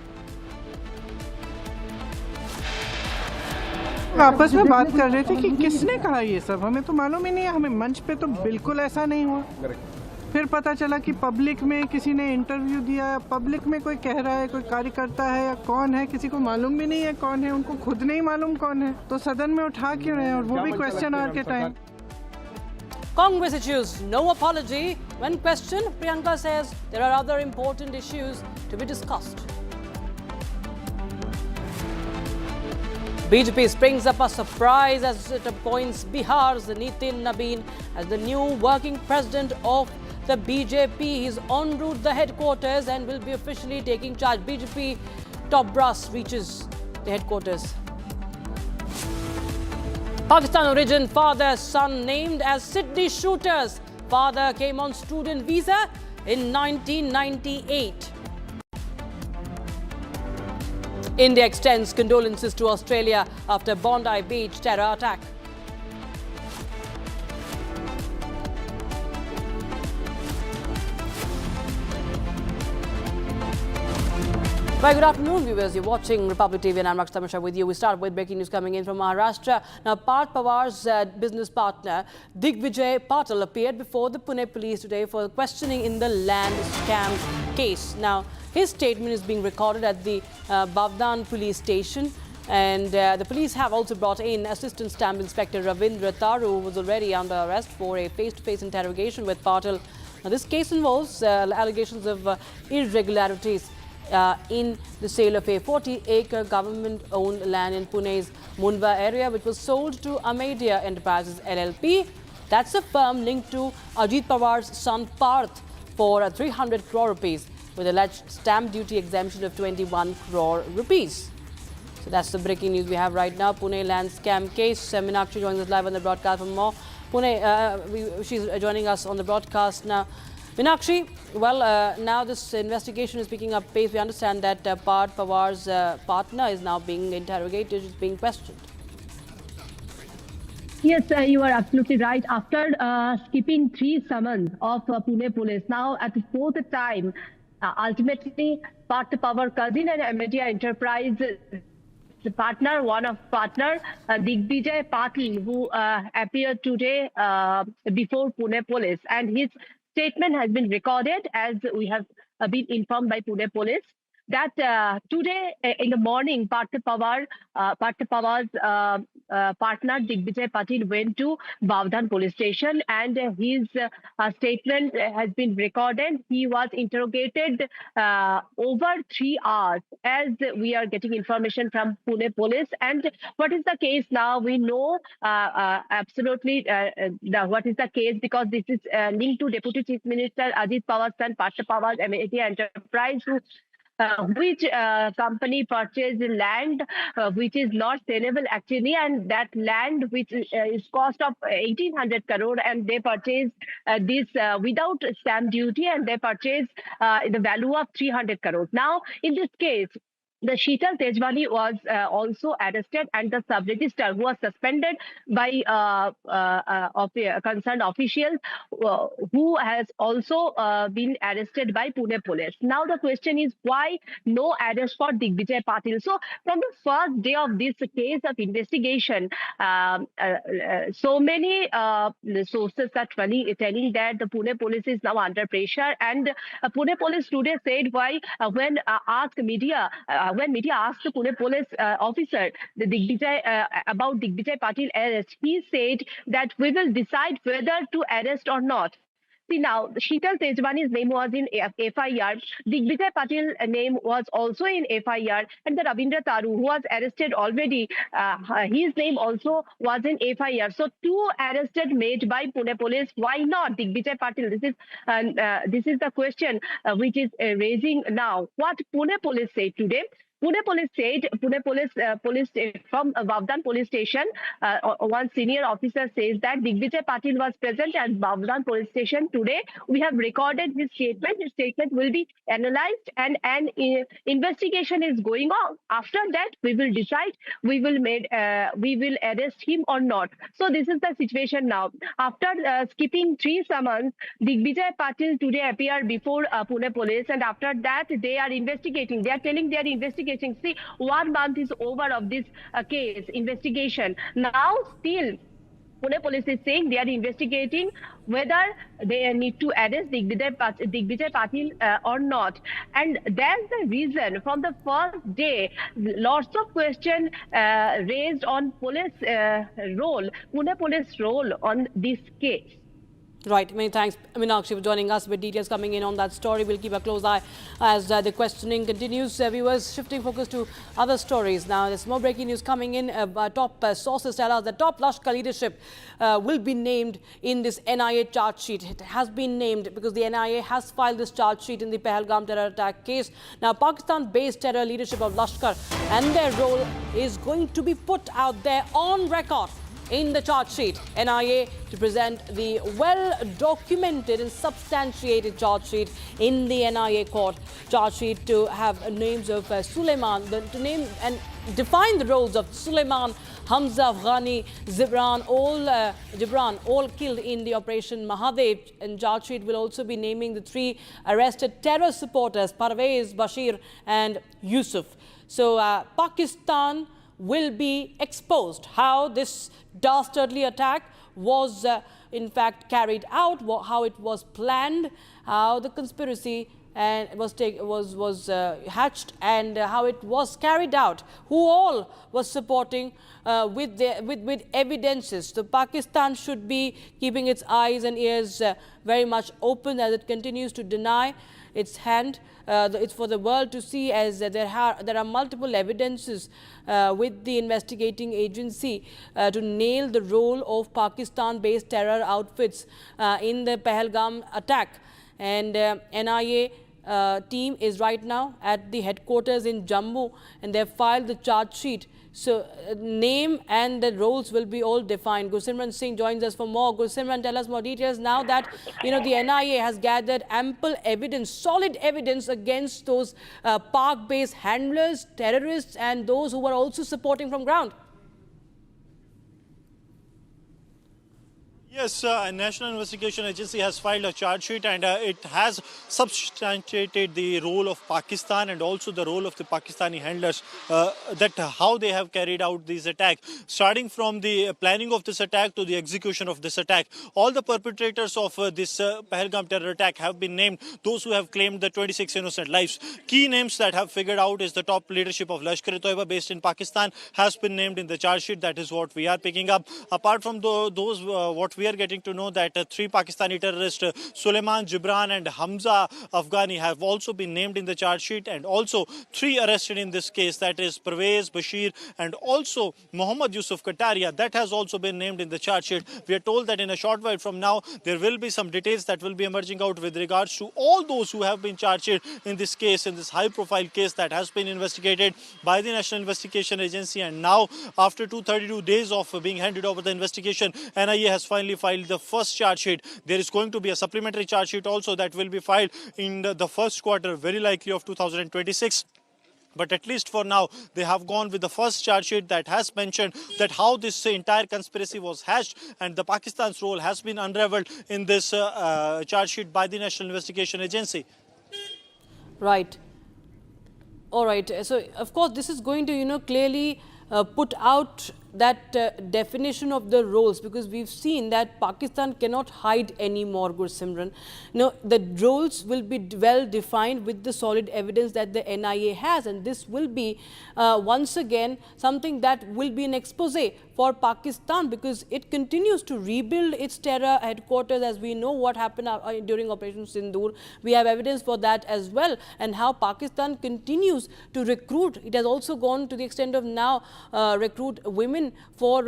आपस में बात कर रहे थे कि किसने कहा ये सब, हमें तो मालूम ही नहीं है। हमें मंच पे तो बिल्कुल ऐसा नहीं हुआ। फिर पता चला कि पब्लिक में किसी ने इंटरव्यू दिया, पब्लिक में कोई कह रहा है, कोई कार्यकर्ता है या कौन है, किसी को मालूम भी नहीं है कौन है, उनको खुद नहीं मालूम कौन है, तो सदन में उठा क्यों रहे हैं, और वो भी क्वेश्चन आवर के time. Congress issues no apology. When questioned, Priyanka says there are other important issues to be discussed. BJP springs up a surprise as it appoints Bihar's Nitin Nabin as the new working president of the BJP. He's en route to the headquarters and will be officially taking charge. BJP top brass reaches the headquarters. Pakistan origin father, son named as Sydney shooters. Father came on student visa in 1998. India extends condolences to Australia after Bondi Beach terror attack. Very good afternoon, viewers. You're watching Republic TV and I'm Rakshita Mishra with you. We start with breaking news coming in from Maharashtra. Now, Parth Pawar's business partner, Digvijay Patil, appeared before the Pune police today for questioning in the land scam case. Now, his statement is being recorded at the Bavdan police station. And the police have also brought in Assistant Stamp Inspector Ravindra Taru, who was already under arrest for a face-to-face interrogation with Patil. Now, this case involves allegations of irregularities in the sale of a 40-acre government-owned land in Pune's Mundwa area, which was sold to Amedia Enterprises LLP. That's a firm linked to Ajit Pawar's son Parth for 300 crore rupees, with alleged stamp duty exemption of 21 crore rupees. So that's the breaking news we have right now. Pune land scam case. Meenakshi joins us live on the broadcast for more. Pune, she's joining us on the broadcast now. Meenakshi, well, now this investigation is picking up pace. We understand that Parth Pawar's partner is now being interrogated, is being questioned. Yes, you are absolutely right. After skipping 3 summons of Pune police, now at the 4th time, ultimately Parth Pawar cousin and Amedia Enterprise partner, Digvijay Patil, who appeared today before Pune police, and his statement has been recorded, as we have been informed by Pune police, that today in the morning, Parth Pawar's partner Digvijay Patil went to Bavdan police station, and his statement has been recorded. He was interrogated over 3 hours, as we are getting information from Pune police. And what is the case now? We know absolutely what is the case, because this is linked to Deputy Chief Minister Ajit Pawar's son Parth Pawar's Amedia Enterprise, which company purchased land which is not saleable actually, and that land which is cost of 1800 crore, and they purchased this without stamp duty, and they purchased the value of 300 crore. Now, in this case, the Sheetal Tejwani was also arrested, and the sub-registrar, who was suspended by concerned officials, who has also been arrested by Pune police. Now the question is, why no arrest for Digvijay Patil? So from the first day of this case of investigation, so many sources are telling that the Pune police is now under pressure, and Pune police today said why when media asked the Pune police officer about Digvijay Patil arrest, he said that we will decide whether to arrest or not. See, now, Sheetal Tejwani's name was in FIR, Digvijay Patil's name was also in FIR, and the Ravindra Taru, who was arrested already, his name also was in FIR. So 2 arrested made by Pune police. Why not Digvijay Patil? This is the question which is raising now. What Pune police said today? Pune police from Bavdan police station, one senior officer says that Digvijay Patil was present at Bavdan police station today. We have recorded his statement. His statement will be analyzed, and an investigation is going on. After that, we will decide we will arrest him or not. So this is the situation now. After skipping 3 summons, Digvijay Patil today appeared before Pune police, and after that they are investigating. They are telling they are investigating. See, 1 month is over of this case investigation. Now still Pune police is saying they are investigating whether they need to arrest Digvijay Patil or not. And that's the reason from the first day, lots of questions raised on police role, Pune police role on this case. Right, many thanks, Meenakshi, for joining us with details coming in on that story. We'll keep a close eye as the questioning continues. Viewers, shifting focus to other stories. Now, there's more breaking news coming in. Top sources tell us the top Lashkar leadership will be named in this NIA charge sheet. It has been named because the NIA has filed this charge sheet in the Pahalgam terror attack case. Now, Pakistan-based terror leadership of Lashkar and their role is going to be put out there on record. in the charge sheet. NIA to present the well-documented and substantiated charge sheet in the NIA court. Charge sheet to have names of Suleiman, to name and define the roles of Suleiman, Hamza, Afghani, Gibran, all killed in the Operation Mahadev. And charge sheet will also be naming the 3 arrested terror supporters, Parvez, Bashir and Yusuf. So Pakistan will be exposed how this dastardly attack was in fact carried out, how it was planned, how the conspiracy and was hatched, and how it was carried out, who all was supporting with evidences. So Pakistan should be keeping its eyes and ears very much open as it continues to deny its hand. It's for the world to see, as there are multiple evidences with the investigating agency to nail the role of Pakistan-based terror outfits in the Pahalgam attack. And NIA team is right now at the headquarters in Jammu, and they have filed the charge sheet. So name and the roles will be all defined. Gursimran Singh joins us for more. Gursimran, tell us more details now that the NIA has gathered ample evidence, solid evidence against those park-based handlers, terrorists, and those who were also supporting from ground. Yes, National Investigation Agency has filed a charge sheet, and it has substantiated the role of Pakistan and also the role of the Pakistani handlers, that how they have carried out this attack, starting from the planning of this attack to the execution of this attack. All the perpetrators of this Pahalgam terror attack have been named, those who have claimed the 26 innocent lives. Key names that have figured out is the top leadership of Lashkar-e-Toiba based in Pakistan has been named in the charge sheet. That is what we are picking up. Apart from those, what we are getting to know that 3 Pakistani terrorists, Suleiman, Gibran and Hamza Afghani, have also been named in the charge sheet, and also 3 arrested in this case, that is Parvez, Bashir and also Muhammad Yusuf Kataria, that has also been named in the charge sheet. We are told that in a short while from now there will be some details that will be emerging out with regards to all those who have been charged in this case, in this high profile case that has been investigated by the National Investigation Agency. And now, after 232 days of being handed over the investigation, NIA has finally filed the first charge sheet. There is going to be a supplementary charge sheet also that will be filed in the first quarter, very likely of 2026. But at least for now, they have gone with the first charge sheet that has mentioned that how this entire conspiracy was hatched, and the Pakistan's role has been unraveled in this charge sheet by the National Investigation Agency. Right. All right. So, of course, this is going to, clearly put out that definition of the roles, because we've seen that Pakistan cannot hide anymore, Gursimran. The roles will be well defined with the solid evidence that the NIA has, and this will be once again something that will be an expose for Pakistan, because it continues to rebuild its terror headquarters, as we know what happened during Operation Sindoor. We have evidence for that as well, and how Pakistan continues to recruit. It has also gone to the extent of now recruit women for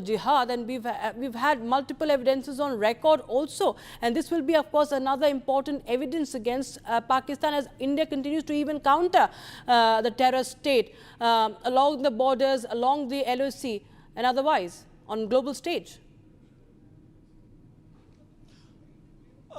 jihad, and we've had multiple evidences on record also, and this will be, of course, another important evidence against Pakistan as India continues to even counter the terror state along the borders, along the LOC and otherwise on global stage.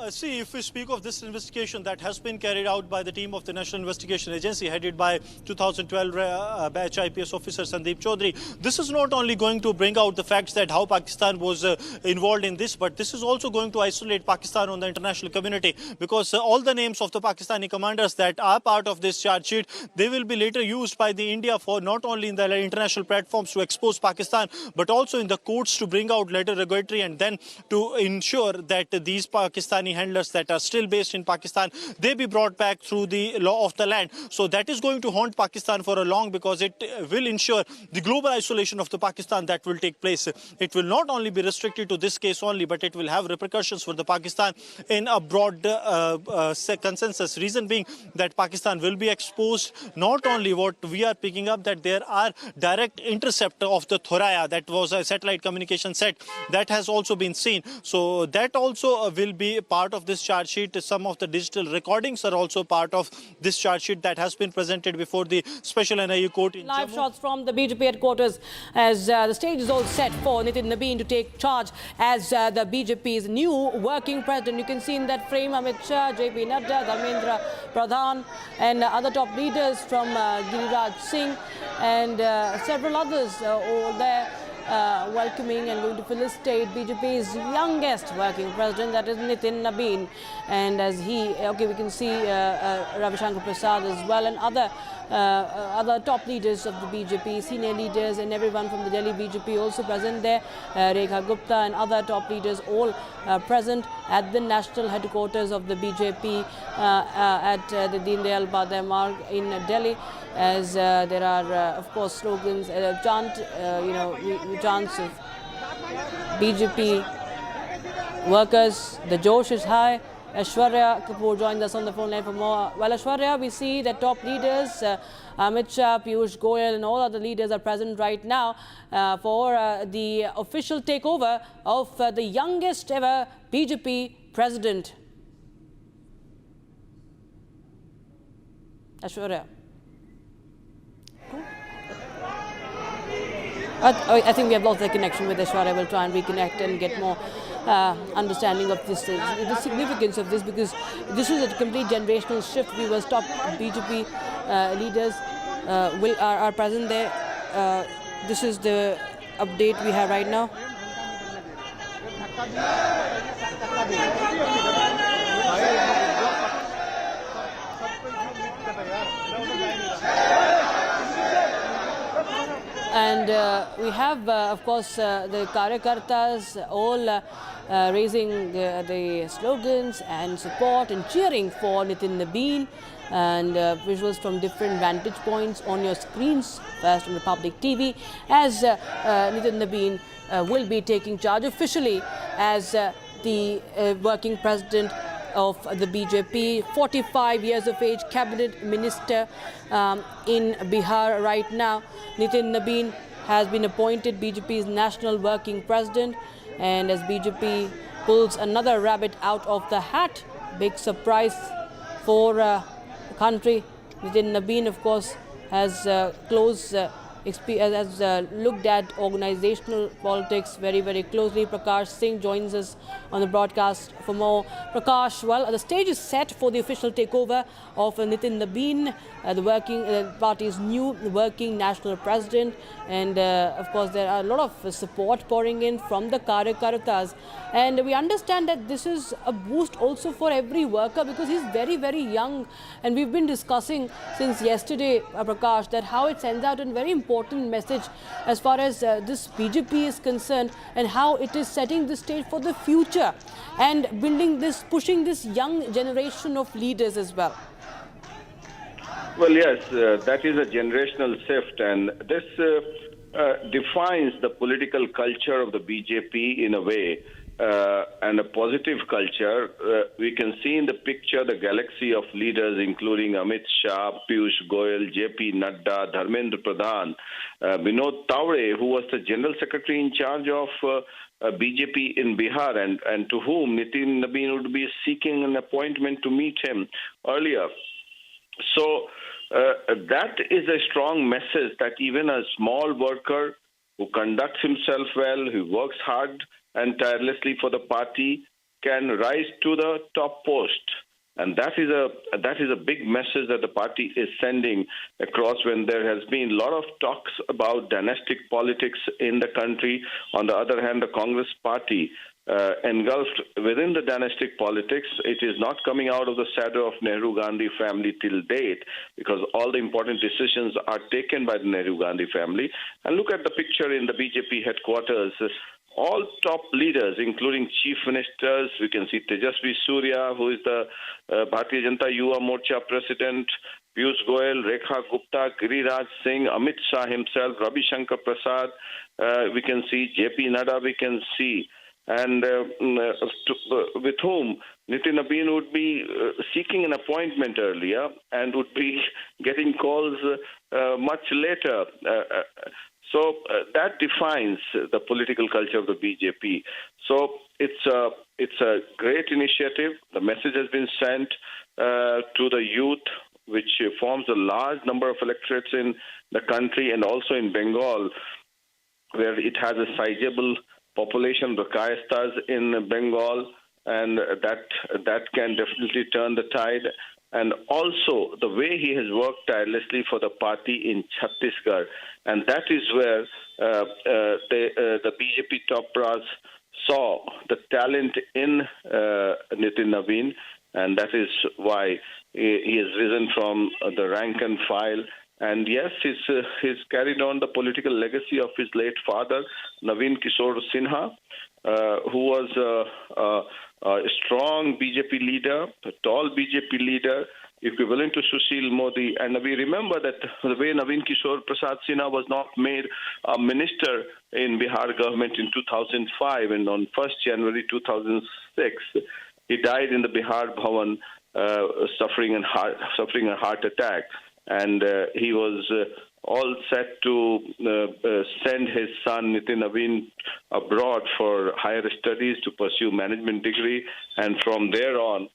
See, if we speak of this investigation that has been carried out by the team of the National Investigation Agency headed by 2012 batch IPS officer Sandeep Chaudhary, this is not only going to bring out the facts that how Pakistan was involved in this, but this is also going to isolate Pakistan on the international community, because all the names of the Pakistani commanders that are part of this charge sheet, they will be later used by the India for not only in the international platforms to expose Pakistan, but also in the courts to bring out letter regulatory, and then to ensure that these Pakistani handlers that are still based in Pakistan, they be brought back through the law of the land. So that is going to haunt Pakistan for a long, because it will ensure the global isolation of the Pakistan that will take place. It will not only be restricted to this case only, but it will have repercussions for the Pakistan in a broad consensus. Reason being that Pakistan will be exposed. Not only what we are picking up, that there are direct intercept of the Thoraya, that was a satellite communication set, that has also been seen. So that also will be part of this charge sheet. Some of the digital recordings are also part of this charge sheet that has been presented before the Special NIA Court in Live Jammu. shots from the BJP headquarters as the stage is all set for Nitin Nabeen to take charge as the BJP's new working president. You can see in that frame Amit Shah, JP Nadda, Dharmendra Pradhan and other top leaders from Giriraj Singh and several others all there. Welcoming and going to felicitate BJP's youngest working president, that is Nitin Nabeen. And as we can see Ravi Shankar Prasad as well and other top leaders of the BJP, senior leaders and everyone from the Delhi BJP also present there. Rekha Gupta and other top leaders all present at the national headquarters of the BJP at the Deen Dayal Upadhyaya Marg in Delhi. As there are, of course, slogans, chants of BJP workers. The Josh is high. Aishwarya Kapoor joined us on the phone line for more. Well, Aishwarya, we see that top leaders, Amit Shah, Piyush Goyal and all other leaders are present right now for the official takeover of the youngest ever BJP president. Aishwarya. I think we have lost the connection with Aishwarya. We'll try and reconnect and get more understanding of this, the significance of this, because this is a complete generational shift. Viewers, top BJP leaders are present there. This is the update we have right now. And we have, of course, the Karyakartas all raising the slogans and support and cheering for Nitin Nabeen, and visuals from different vantage points on your screens, first on Republic TV, as Nitin Nabeen will be taking charge officially as the working president of the BJP, 45 years of age, cabinet minister in Bihar right now. Nitin Nabeen has been appointed BJP's national working president, and as BJP pulls another rabbit out of the hat, big surprise for the country. Nitin Nabeen, of course, has looked at organizational politics very, very closely. Prakash Singh joins us on the broadcast for more. Prakash, well, the stage is set for the official takeover of Nitin Nabeen, the working party's new working national president. And of course, there are a lot of support pouring in from the Karyakartas. And we understand that this is a boost also for every worker, because he's very, very young. And we've been discussing since yesterday, Prakash, that how it sends out a very important message as far as this BJP is concerned, and how it is setting the stage for the future and building this, pushing this young generation of leaders as well. Well, yes, that is a generational shift, and this defines the political culture of the BJP in a way, and a positive culture. We can see in the picture the galaxy of leaders, including Amit Shah, Piyush Goyal, JP Nadda, Dharmendra Pradhan, Vinod Taure, who was the General Secretary in charge of BJP in Bihar, and to whom Nitin Nabeen would be seeking an appointment to meet him earlier. So that is a strong message that even a small worker who conducts himself well, who works hard and tirelessly for the party, can rise to the top post. And that is a big message that the party is sending across, when there has been a lot of talks about dynastic politics in the country. On the other hand, the Congress party engulfed within the dynastic politics. It is not coming out of the shadow of Nehru-Gandhi family till date, because all the important decisions are taken by the Nehru-Gandhi family. And look at the picture in the BJP headquarters. All top leaders, including chief ministers, we can see Tejasvi Surya, who is the Bharatiya Janata Yuva Morcha president, Piyush Goyal, Rekha Gupta, Giriraj Singh, Amit Shah himself, Ravi Shankar Prasad, we can see JP Nadda, we can see, and with whom Nitin Nabeen would be seeking an appointment earlier and would be getting calls much later. So that defines the political culture of the BJP. So it's a great initiative. The message has been sent to the youth, which forms a large number of electorates in the country and also in Bengal, where it has a sizable population, the Kayastas in Bengal, and that can definitely turn the tide. And also the way he has worked tirelessly for the party in Chhattisgarh, and that is where the BJP top brass saw the talent in Nitin Naveen, and that is why he has risen from the rank and file. And yes, he's carried on the political legacy of his late father, Naveen Kishore Sinha, who was a strong BJP leader, a tall BJP leader, equivalent to Sushil Modi. And we remember that the way Naveen Kishore Prasad Sinha was not made a minister in Bihar government in 2005, and on 1st January 2006, he died in the Bihar Bhavan, suffering a heart attack. And he was all set to send his son Nitin Naveen abroad for higher studies to pursue management degree, and from there on,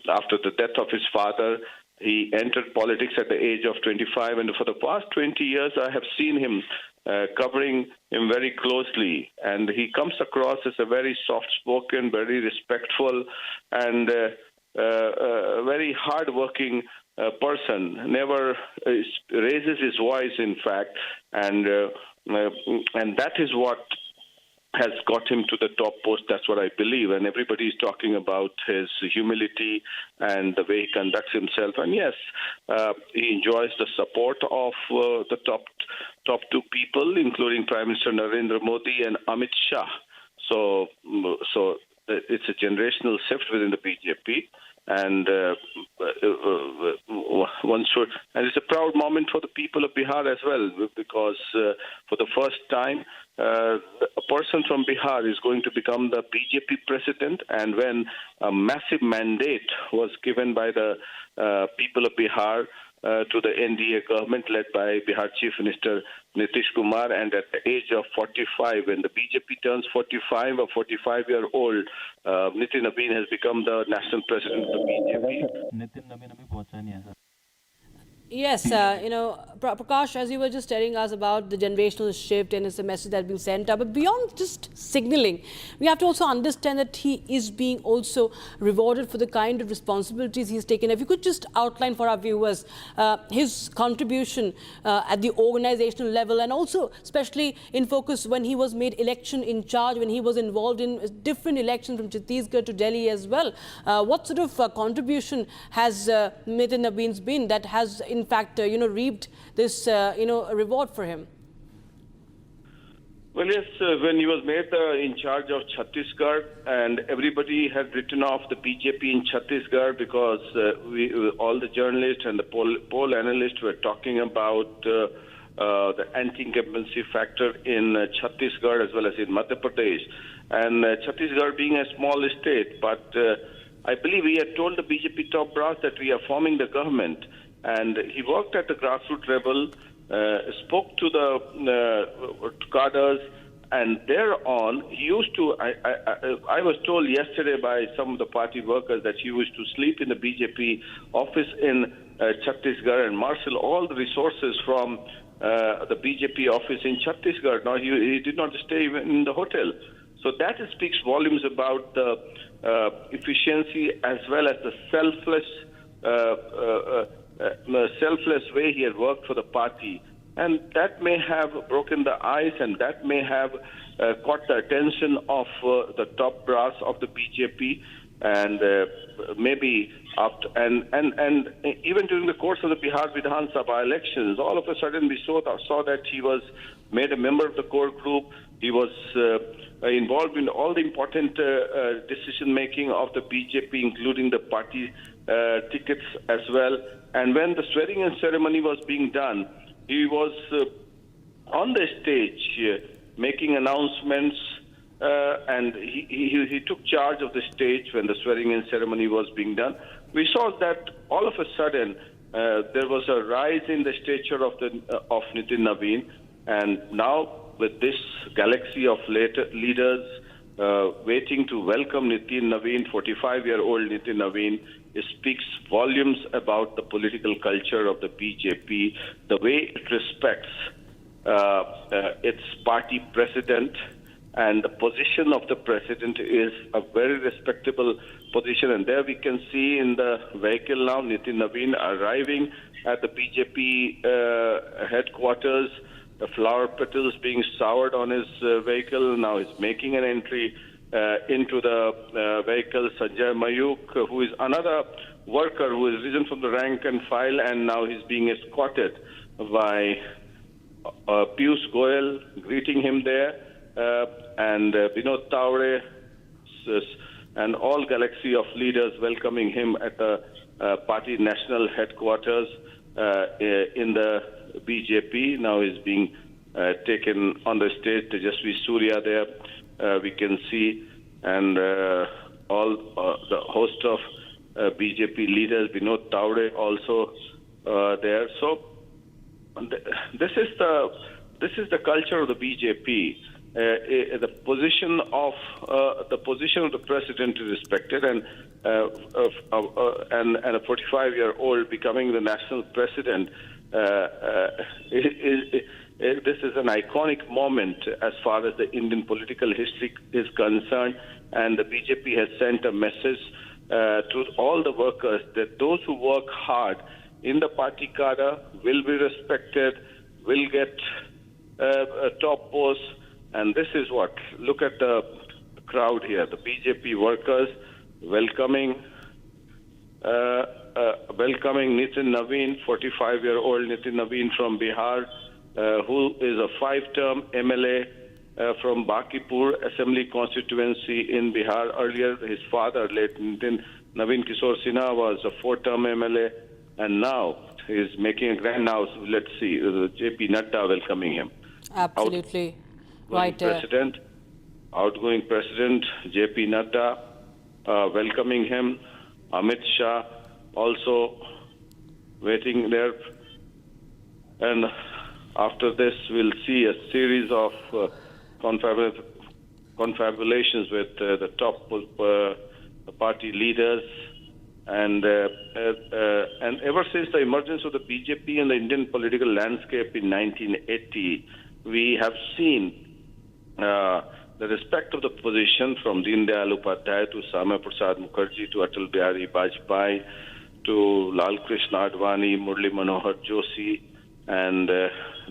after the death of his father, he entered politics at the age of 25, and for the past 20 years, I have seen him covering him very closely, and he comes across as a very soft-spoken, very respectful, and very hard-working person. Never raises his voice, in fact, and that is what has got him to the top post. That's what I believe, and everybody is talking about his humility and the way he conducts himself. And yes, he enjoys the support of the top two people, including Prime Minister Narendra Modi and Amit Shah. So it's a generational shift within the BJP, and one should, and it's a proud moment for the people of Bihar as well, because for the first time, a person from Bihar is going to become the BJP president, and when a massive mandate was given by the people of Bihar to the NDA government led by Bihar Chief Minister Nitish Kumar, and at the age of 45, when the BJP turns 45, a 45-year-old, Nitin Naveen has become the national president of the BJP. Yes, Prakash, as you were just telling us about the generational shift, and it's a message that's been sent up. But beyond just signaling, we have to also understand that he is being also rewarded for the kind of responsibilities he's taken. If you could just outline for our viewers his contribution at the organizational level, and also especially in focus when he was made election in charge, when he was involved in different elections from Chhattisgarh to Delhi as well. What sort of contribution has Nitin Naveen's been that has in fact, reaped this, reward for him? Well, yes, when he was made in charge of Chhattisgarh, and everybody had written off the BJP in Chhattisgarh because all the journalists and the poll analysts were talking about the anti-incumbency factor in Chhattisgarh as well as in Madhya Pradesh. And Chhattisgarh being a small state, but I believe he had told the BJP top brass that we are forming the government. And he worked at the grassroots level, spoke to the cadres, and thereon he used to. I was told yesterday by some of the party workers that he used to sleep in the BJP office in Chhattisgarh and marshal all the resources from the BJP office in Chhattisgarh. Now he did not stay even in the hotel. So that speaks volumes about the efficiency as well as the selfless way he had worked for the party, and that may have broken the ice, and that may have caught the attention of the top brass of the BJP, and maybe after and even during the course of the Bihar Vidhan Sabha elections, all of a sudden we saw that he was made a member of the core group. He was involved in all the important decision making of the BJP, including the party tickets as well. And when the swearing-in ceremony was being done, he was on the stage making announcements, and he took charge of the stage when the swearing-in ceremony was being done. We saw that all of a sudden there was a rise in the stature of Nitin Naveen, and now with this galaxy of leaders waiting to welcome Nitin Naveen, 45-year-old Nitin Naveen, it speaks volumes about the political culture of the BJP, the way it respects its party president, and the position of the president is a very respectable position. And there we can see in the vehicle now, Nitin Naveen arriving at the BJP headquarters, the flower petals being showered on his vehicle. Now he's making an entry into the vehicle. Sanjay Mayuk, who is another worker who has risen from the rank and file, and now he's being escorted by Piyush Goyal, greeting him there, and Vinod Taure, and all galaxy of leaders welcoming him at the party national headquarters in the BJP. Now he's being taken on the stage. Tejasvi Surya there, we can see, and all the host of BJP leaders, Vinod Taure also there. So this is the culture of the BJP. The position of the president is respected, and a 45-year-old becoming the national president. This is an iconic moment as far as the Indian political history is concerned, and the BJP has sent a message to all the workers that those who work hard in the party cadre will be respected, will get a top post. And this is what, look at the crowd here, the BJP workers welcoming Nitin Naveen, 45-year-old Nitin Naveen from Bihar, who is a 5-term MLA from Bakipur Assembly constituency in Bihar. Earlier, his father, late Nitin Naveen Kishore Sinha, was a 4-term MLA, and now he is making a grand house. Let's see, J.P. Nadda welcoming him. Absolutely. Right. Outgoing President J.P. Nadda welcoming him. Amit Shah also waiting there. And after this, we'll see a series of confabulations with the top party leaders. And ever since the emergence of the BJP in the Indian political landscape in 1980, we have seen the respect of the position from Deen Dayal Upadhyay to Samya Prasad Mukherjee to Atal Bihari Vajpayee to Lal Krishna Advani, Murli Manohar Joshi, and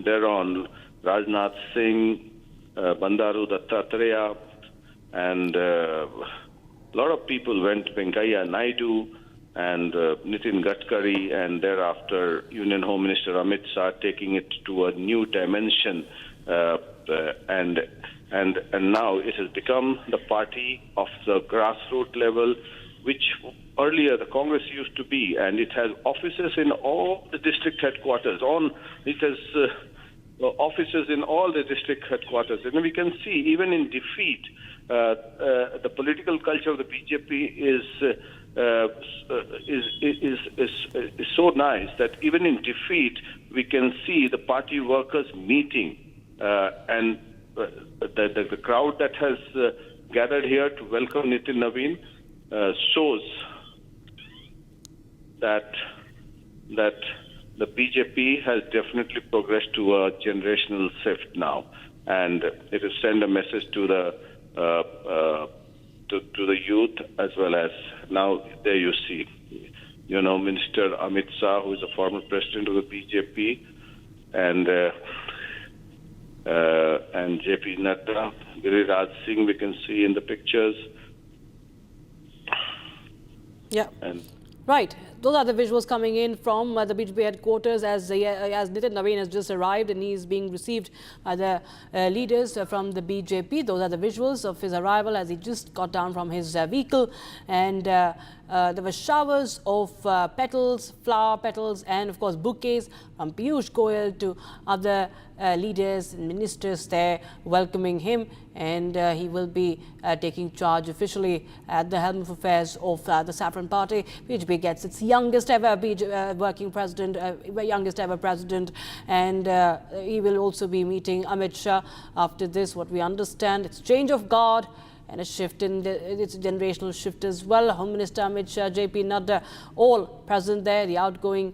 thereon Rajnath Singh, Bandaru Dattatreya, and a lot of people went, Venkaiah Naidu, and Nitin Gadkari, and thereafter Union Home Minister Amit Shah, taking it to a new dimension, and now it has become the party of the grassroots level, which earlier the Congress used to be, and it has offices in all the district headquarters. It has offices in all the district headquarters, and we can see even in defeat, the political culture of the BJP is so nice that even in defeat we can see the party workers meeting, and the crowd that has gathered here to welcome Nitin Naveen shows that the BJP has definitely progressed to a generational shift now, and it has sent a message to the to the youth as well as now. There you see, Minister Amit Shah, who is a former president of the BJP, and J.P. Nadda, Giriraj Singh, we can see in the pictures. Yeah. Right. Those are the visuals coming in from the BJP headquarters as Nitin Naveen has just arrived and he is being received by the leaders from the BJP. Those are the visuals of his arrival as he just got down from his vehicle, and there were showers of petals, flower petals, and of course bouquets from Piyush Goyal to other leaders and ministers there welcoming him, and he will be taking charge officially at the helm of affairs of the Saffron Party. BJP gets its youngest ever working president, youngest ever president, and he will also be meeting Amit Shah after this. What we understand, it's change of guard and a shift in it's a generational shift as well. Home Minister Amit Shah, JP Nadda, all present there. The outgoing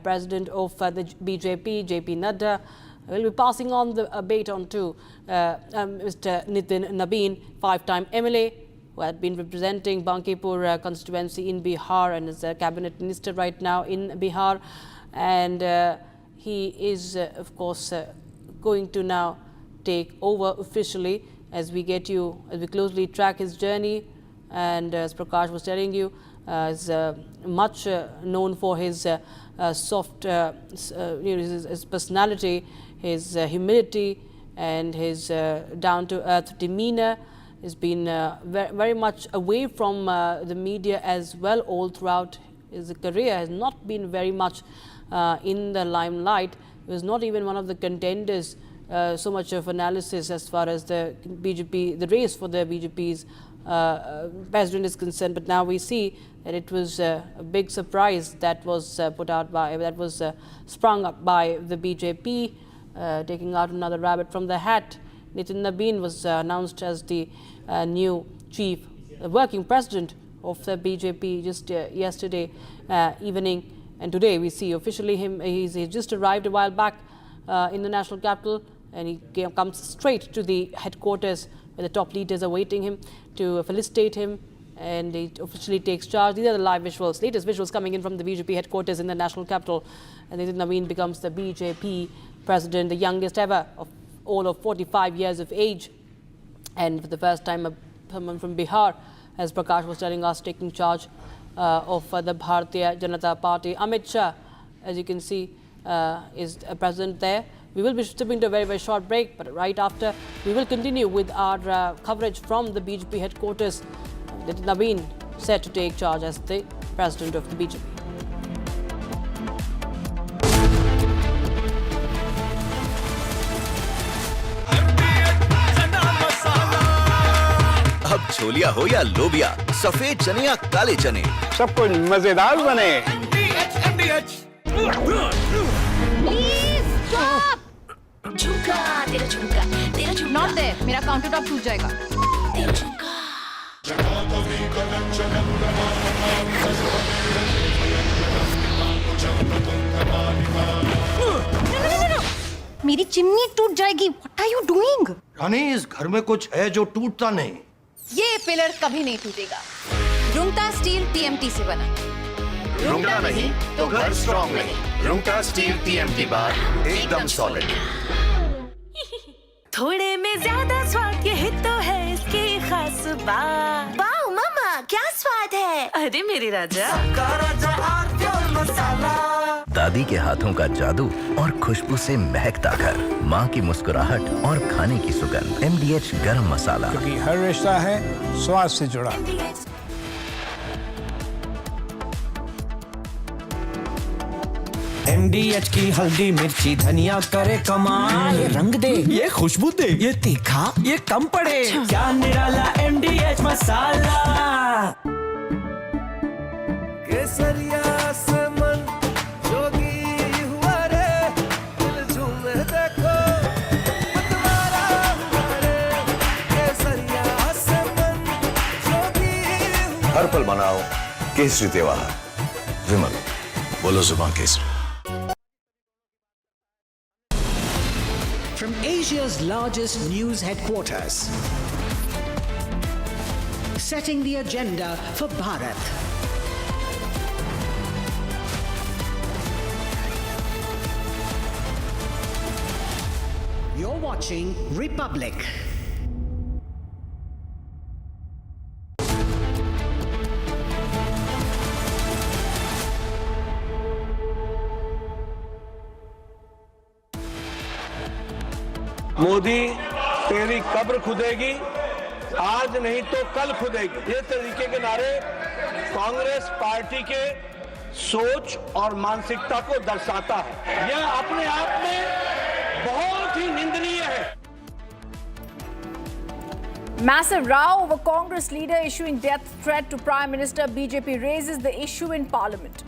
president of the BJP, JP Nadda, will be passing on the baton to Mr. Nitin Nabin, 5-time MLA, who had been representing Bankipur constituency in Bihar and is a cabinet minister right now in Bihar. And he is, of course, going to now take over officially as we closely track his journey. And as Prakash was telling you, is much known for his soft, his personality, his humility, and his down-to-earth demeanor. He's been very much away from the media as well all throughout his career. Has not been very much in the limelight. He was not even one of the contenders. So much of analysis as far as the BJP, the race for the BJP's president is concerned. But now we see that it was a big surprise that was sprung up by the BJP, taking out another rabbit from the hat. Nitin Nabin was announced as the new chief, working president of the BJP just yesterday evening, and today we see officially him. He's just arrived a while back in the national capital, and he comes straight to the headquarters where the top leaders are waiting him to felicitate him, and he officially takes charge. These are the live visuals, latest visuals coming in from the BJP headquarters in the national capital. And Nitin Nabin becomes the BJP president, the youngest ever of all of 45 years of age, and for the first time someone from Bihar, as Prakash was telling us, taking charge of the Bharatiya Janata Party. Amit Shah, as you can see, is president there. We will be stepping to a very, very short break, but right after we will continue with our coverage from the BJP headquarters. Nitin Nabin set to take charge as the president of the BJP. अब छोलिया हो या लोबिया, सफेद चने या काले चने, सब कुछ मजेदार बने। Please stop! झुमका तेरा झुमका तेरा झुमका Not there. मेरा काउंटर टॉप टूट जाएगा। तेरा झुमका No. मेरी चिमनी टूट जाएगी। What are you doing? रानी, इस घर में कुछ है जो टूटता नहीं। ये पिलर कभी नहीं टूटेगा। रुंगटा स्टील TMT से बना। रुंगटा नहीं तो घर स्ट्रॉन्ग नहीं। रुंगटा स्टील TMT बार एकदम सॉलिड। थोड़े में ज्यादा स्वाद ये तो है इसकी खास बात। वाओ मामा, क्या स्वाद है? अरे मेरे राजा, दादी के हाथों का जादू और खुशबू से महकता घर, माँ की मुस्कुराहट और खाने की सुगंध। MDH गरम मसाला, क्योंकि हर रिश्ता है स्वाद से जुड़ा। MDH की हल्दी मिर्ची धनिया करे कमाल। ये रंग दे, ये खुशबू दे, ये तीखा, ये कम पड़े। क्या निराला MDH मसाला। केसरिया से मन जोगी हुआ रे, दिल झूमे देखो मतवारा हुआ रे। केसरिया से मन जोगी हुआ। हर पल मनाओ केसरी त्योहार। विमल, बोलो जुबान Kesari. From Asia's largest news headquarters, setting the agenda for Bharat. You're watching Republic. Modi, तेरी कब्र खुदेगी, आज नहीं तो कल खुदेगी। ये तरीके के नारे कांग्रेस पार्टी के सोच और मानसिकता को दर्शाता है। यह अपने आप में बहुत ही निंदनीय है। Massive row over Congress leader issuing death threat to Prime Minister. BJP raises the issue in Parliament.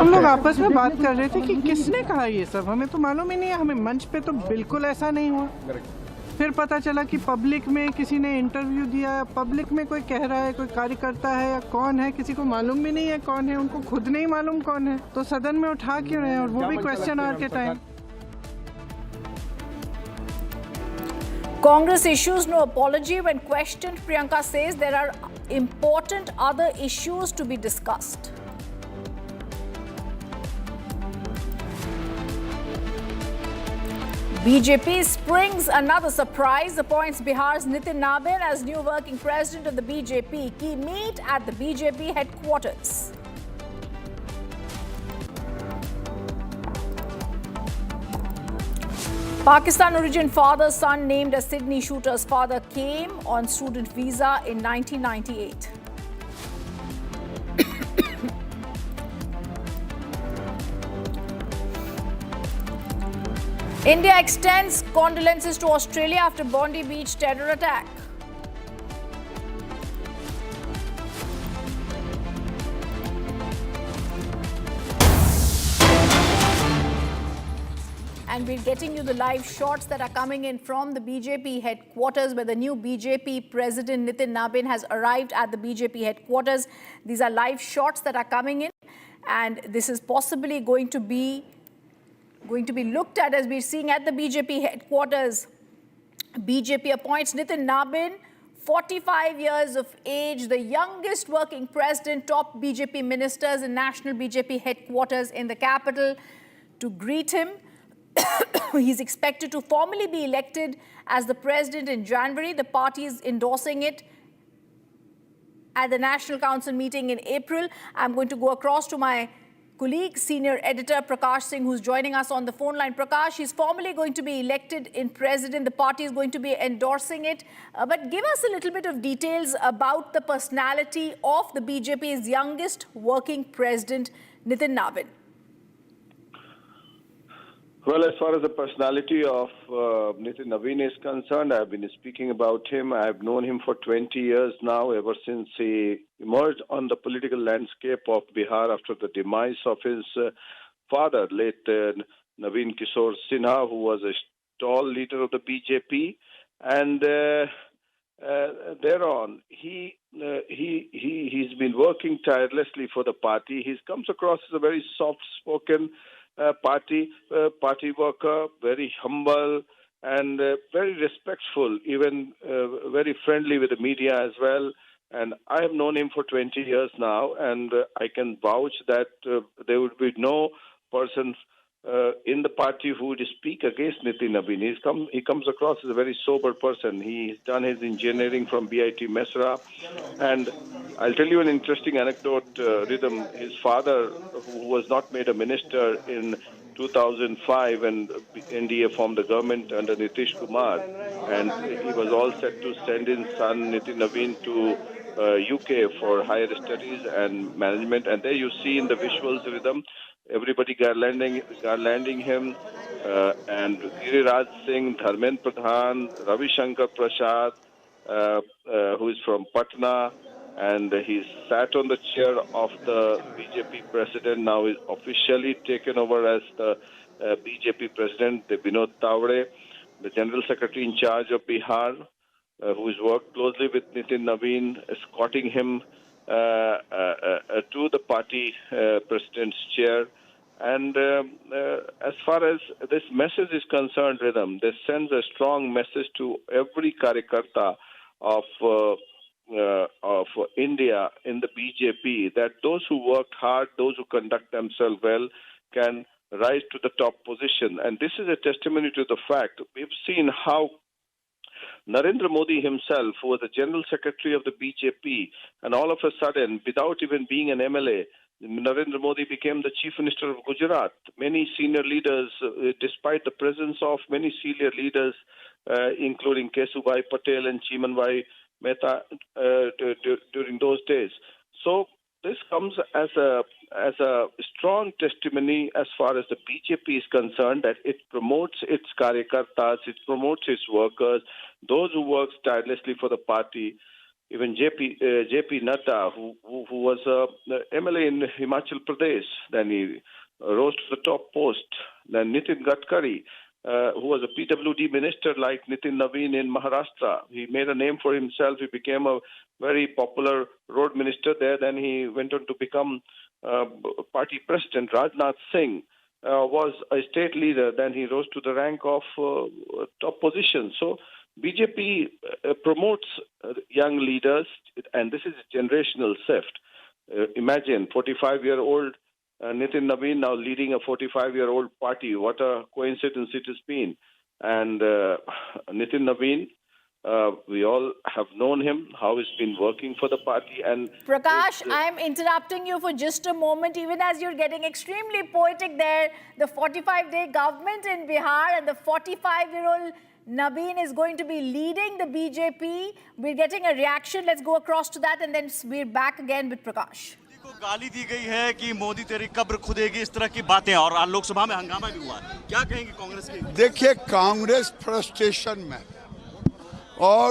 हम लोग आपस में बात कर रहे थे कि किसने कहा ये सब, हमें तो मालूम ही नहीं है, हमें मंच पे तो बिल्कुल ऐसा नहीं हुआ। फिर पता चला कि पब्लिक में किसी ने इंटरव्यू दिया, पब्लिक में कोई कह रहा है, कोई कार्यकर्ता है या कौन है, किसी को मालूम भी नहीं है कौन है, उनको खुद नहीं मालूम कौन है, तो सदन में उठा क्यों रहे हैं, और वो भी क्वेश्चन आवर के time. Congress issues no apology when questioned. Priyanka says there are important other issues to be discussed. BJP springs another surprise, appoints Bihar's Nitin Nabin as new working president of the BJP. Key meet at the BJP headquarters. Pakistan origin father-son named as Sydney shooter's father came on student visa in 1998. India extends condolences to Australia after Bondi beach terror attack. And we're getting you the live shots that are coming in from the BJP headquarters, where the new BJP president Nitin Nabin has arrived at the BJP headquarters. These are live shots that are coming in, and this is possibly going to be looked at as we're seeing at the BJP headquarters. BJP appoints Nitin Nabin, 45 years of age, the youngest working president, top BJP ministers in national BJP headquarters in the capital to greet him. He's expected to formally be elected as the president in January. The party is endorsing it at the National Council meeting in April. I'm going to go across to my colleague, senior editor Prakash Singh, who's joining us on the phone line. Prakash, he's formally going to be elected in president. The party is going to be endorsing it. But give us a little bit of details about the personality of the BJP's youngest working president, Nitin Nabin. Well, as far as the personality of Nitin Nabin is concerned, I've been speaking about him. I've known him for 20 years now, ever since he emerged on the political landscape of Bihar after the demise of his father, late Naveen Kishore Sinha, who was a tall leader of the BJP. And thereon, he's been working tirelessly for the party. He comes across as a very soft-spoken party worker, very humble and very respectful, even very friendly with the media as well. And I have known him for 20 years now, and I can vouch that there would be no person in the party who would speak against Nitin Nabin. He comes across as a very sober person. He's done his engineering from BIT Mesra. And I'll tell you an interesting anecdote, Rhythm. His father, who was not made a minister in 2005 when NDA formed the government under Nitish Kumar, and he was all set to send his son Nitin Nabin to UK for higher studies and management. And there you see in the visuals, Rhythm, everybody garlanding him, and Giriraj Singh, Dharmendra Pradhan, Ravi Shankar Prasad, who is from Patna, and he sat on the chair of the BJP president. Now is officially taken over as the BJP president, Vinod Tawade, the general secretary in charge of Bihar, who has worked closely with Nitin Nabin, escorting him to the party president's chair. And as far as this message is concerned, Rhythm, this sends a strong message to every Karyakarta of India in the BJP, that those who work hard, those who conduct themselves well, can rise to the top position. And this is a testimony to the fact. We've seen how Narendra Modi himself, who was the general secretary of the BJP, and all of a sudden, without even being an MLA, Narendra Modi became the chief minister of Gujarat. Many senior leaders, despite the presence of many senior leaders, including Kesubhai Patel and Chimanbhai Mehta during those days. So this comes as a strong testimony as far as the BJP is concerned, that it promotes its karyakartas, it promotes its workers, those who work tirelessly for the party. even JP Nadda, who was MLA in Himachal Pradesh, then he rose to the top post. Then Nitin Gadkari, who was a PWD minister like Nitin Naveen in Maharashtra. He made a name for himself. He became a very popular road minister there. Then he went on to become party president. Rajnath Singh was a state leader. Then he rose to the rank of top position. So BJP promotes young leaders, and this is generational shift. Imagine 45-year-old Nitin Naveen now leading a 45-year-old party. What a coincidence it has been. And Nitin Naveen, we all have known him, how he's been working for the party. And Prakash, I'm interrupting you for just a moment, even as you're getting extremely poetic there. The 45-day government in Bihar and the 45-year-old Naveen is going to be leading the BJP. We're getting a reaction. Let's go across to that and then we're back again with Prakash. को गाली दी गई है कि मोदी तेरी कब्र खुदेगी, इस तरह की बातें, और लोकसभा में हंगामा भी हुआ। क्या कहेंगे कांग्रेस की? देखिए, कांग्रेस फ्रस्ट्रेशन में, और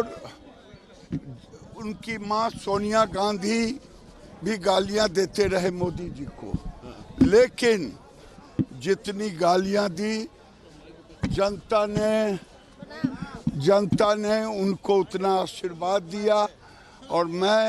उनकी मां सोनिया गांधी भी गालियां देते रहे मोदी जी को, लेकिन जितनी गालियां दी जनता ने उनको उतना आशीर्वाद दिया। और मैं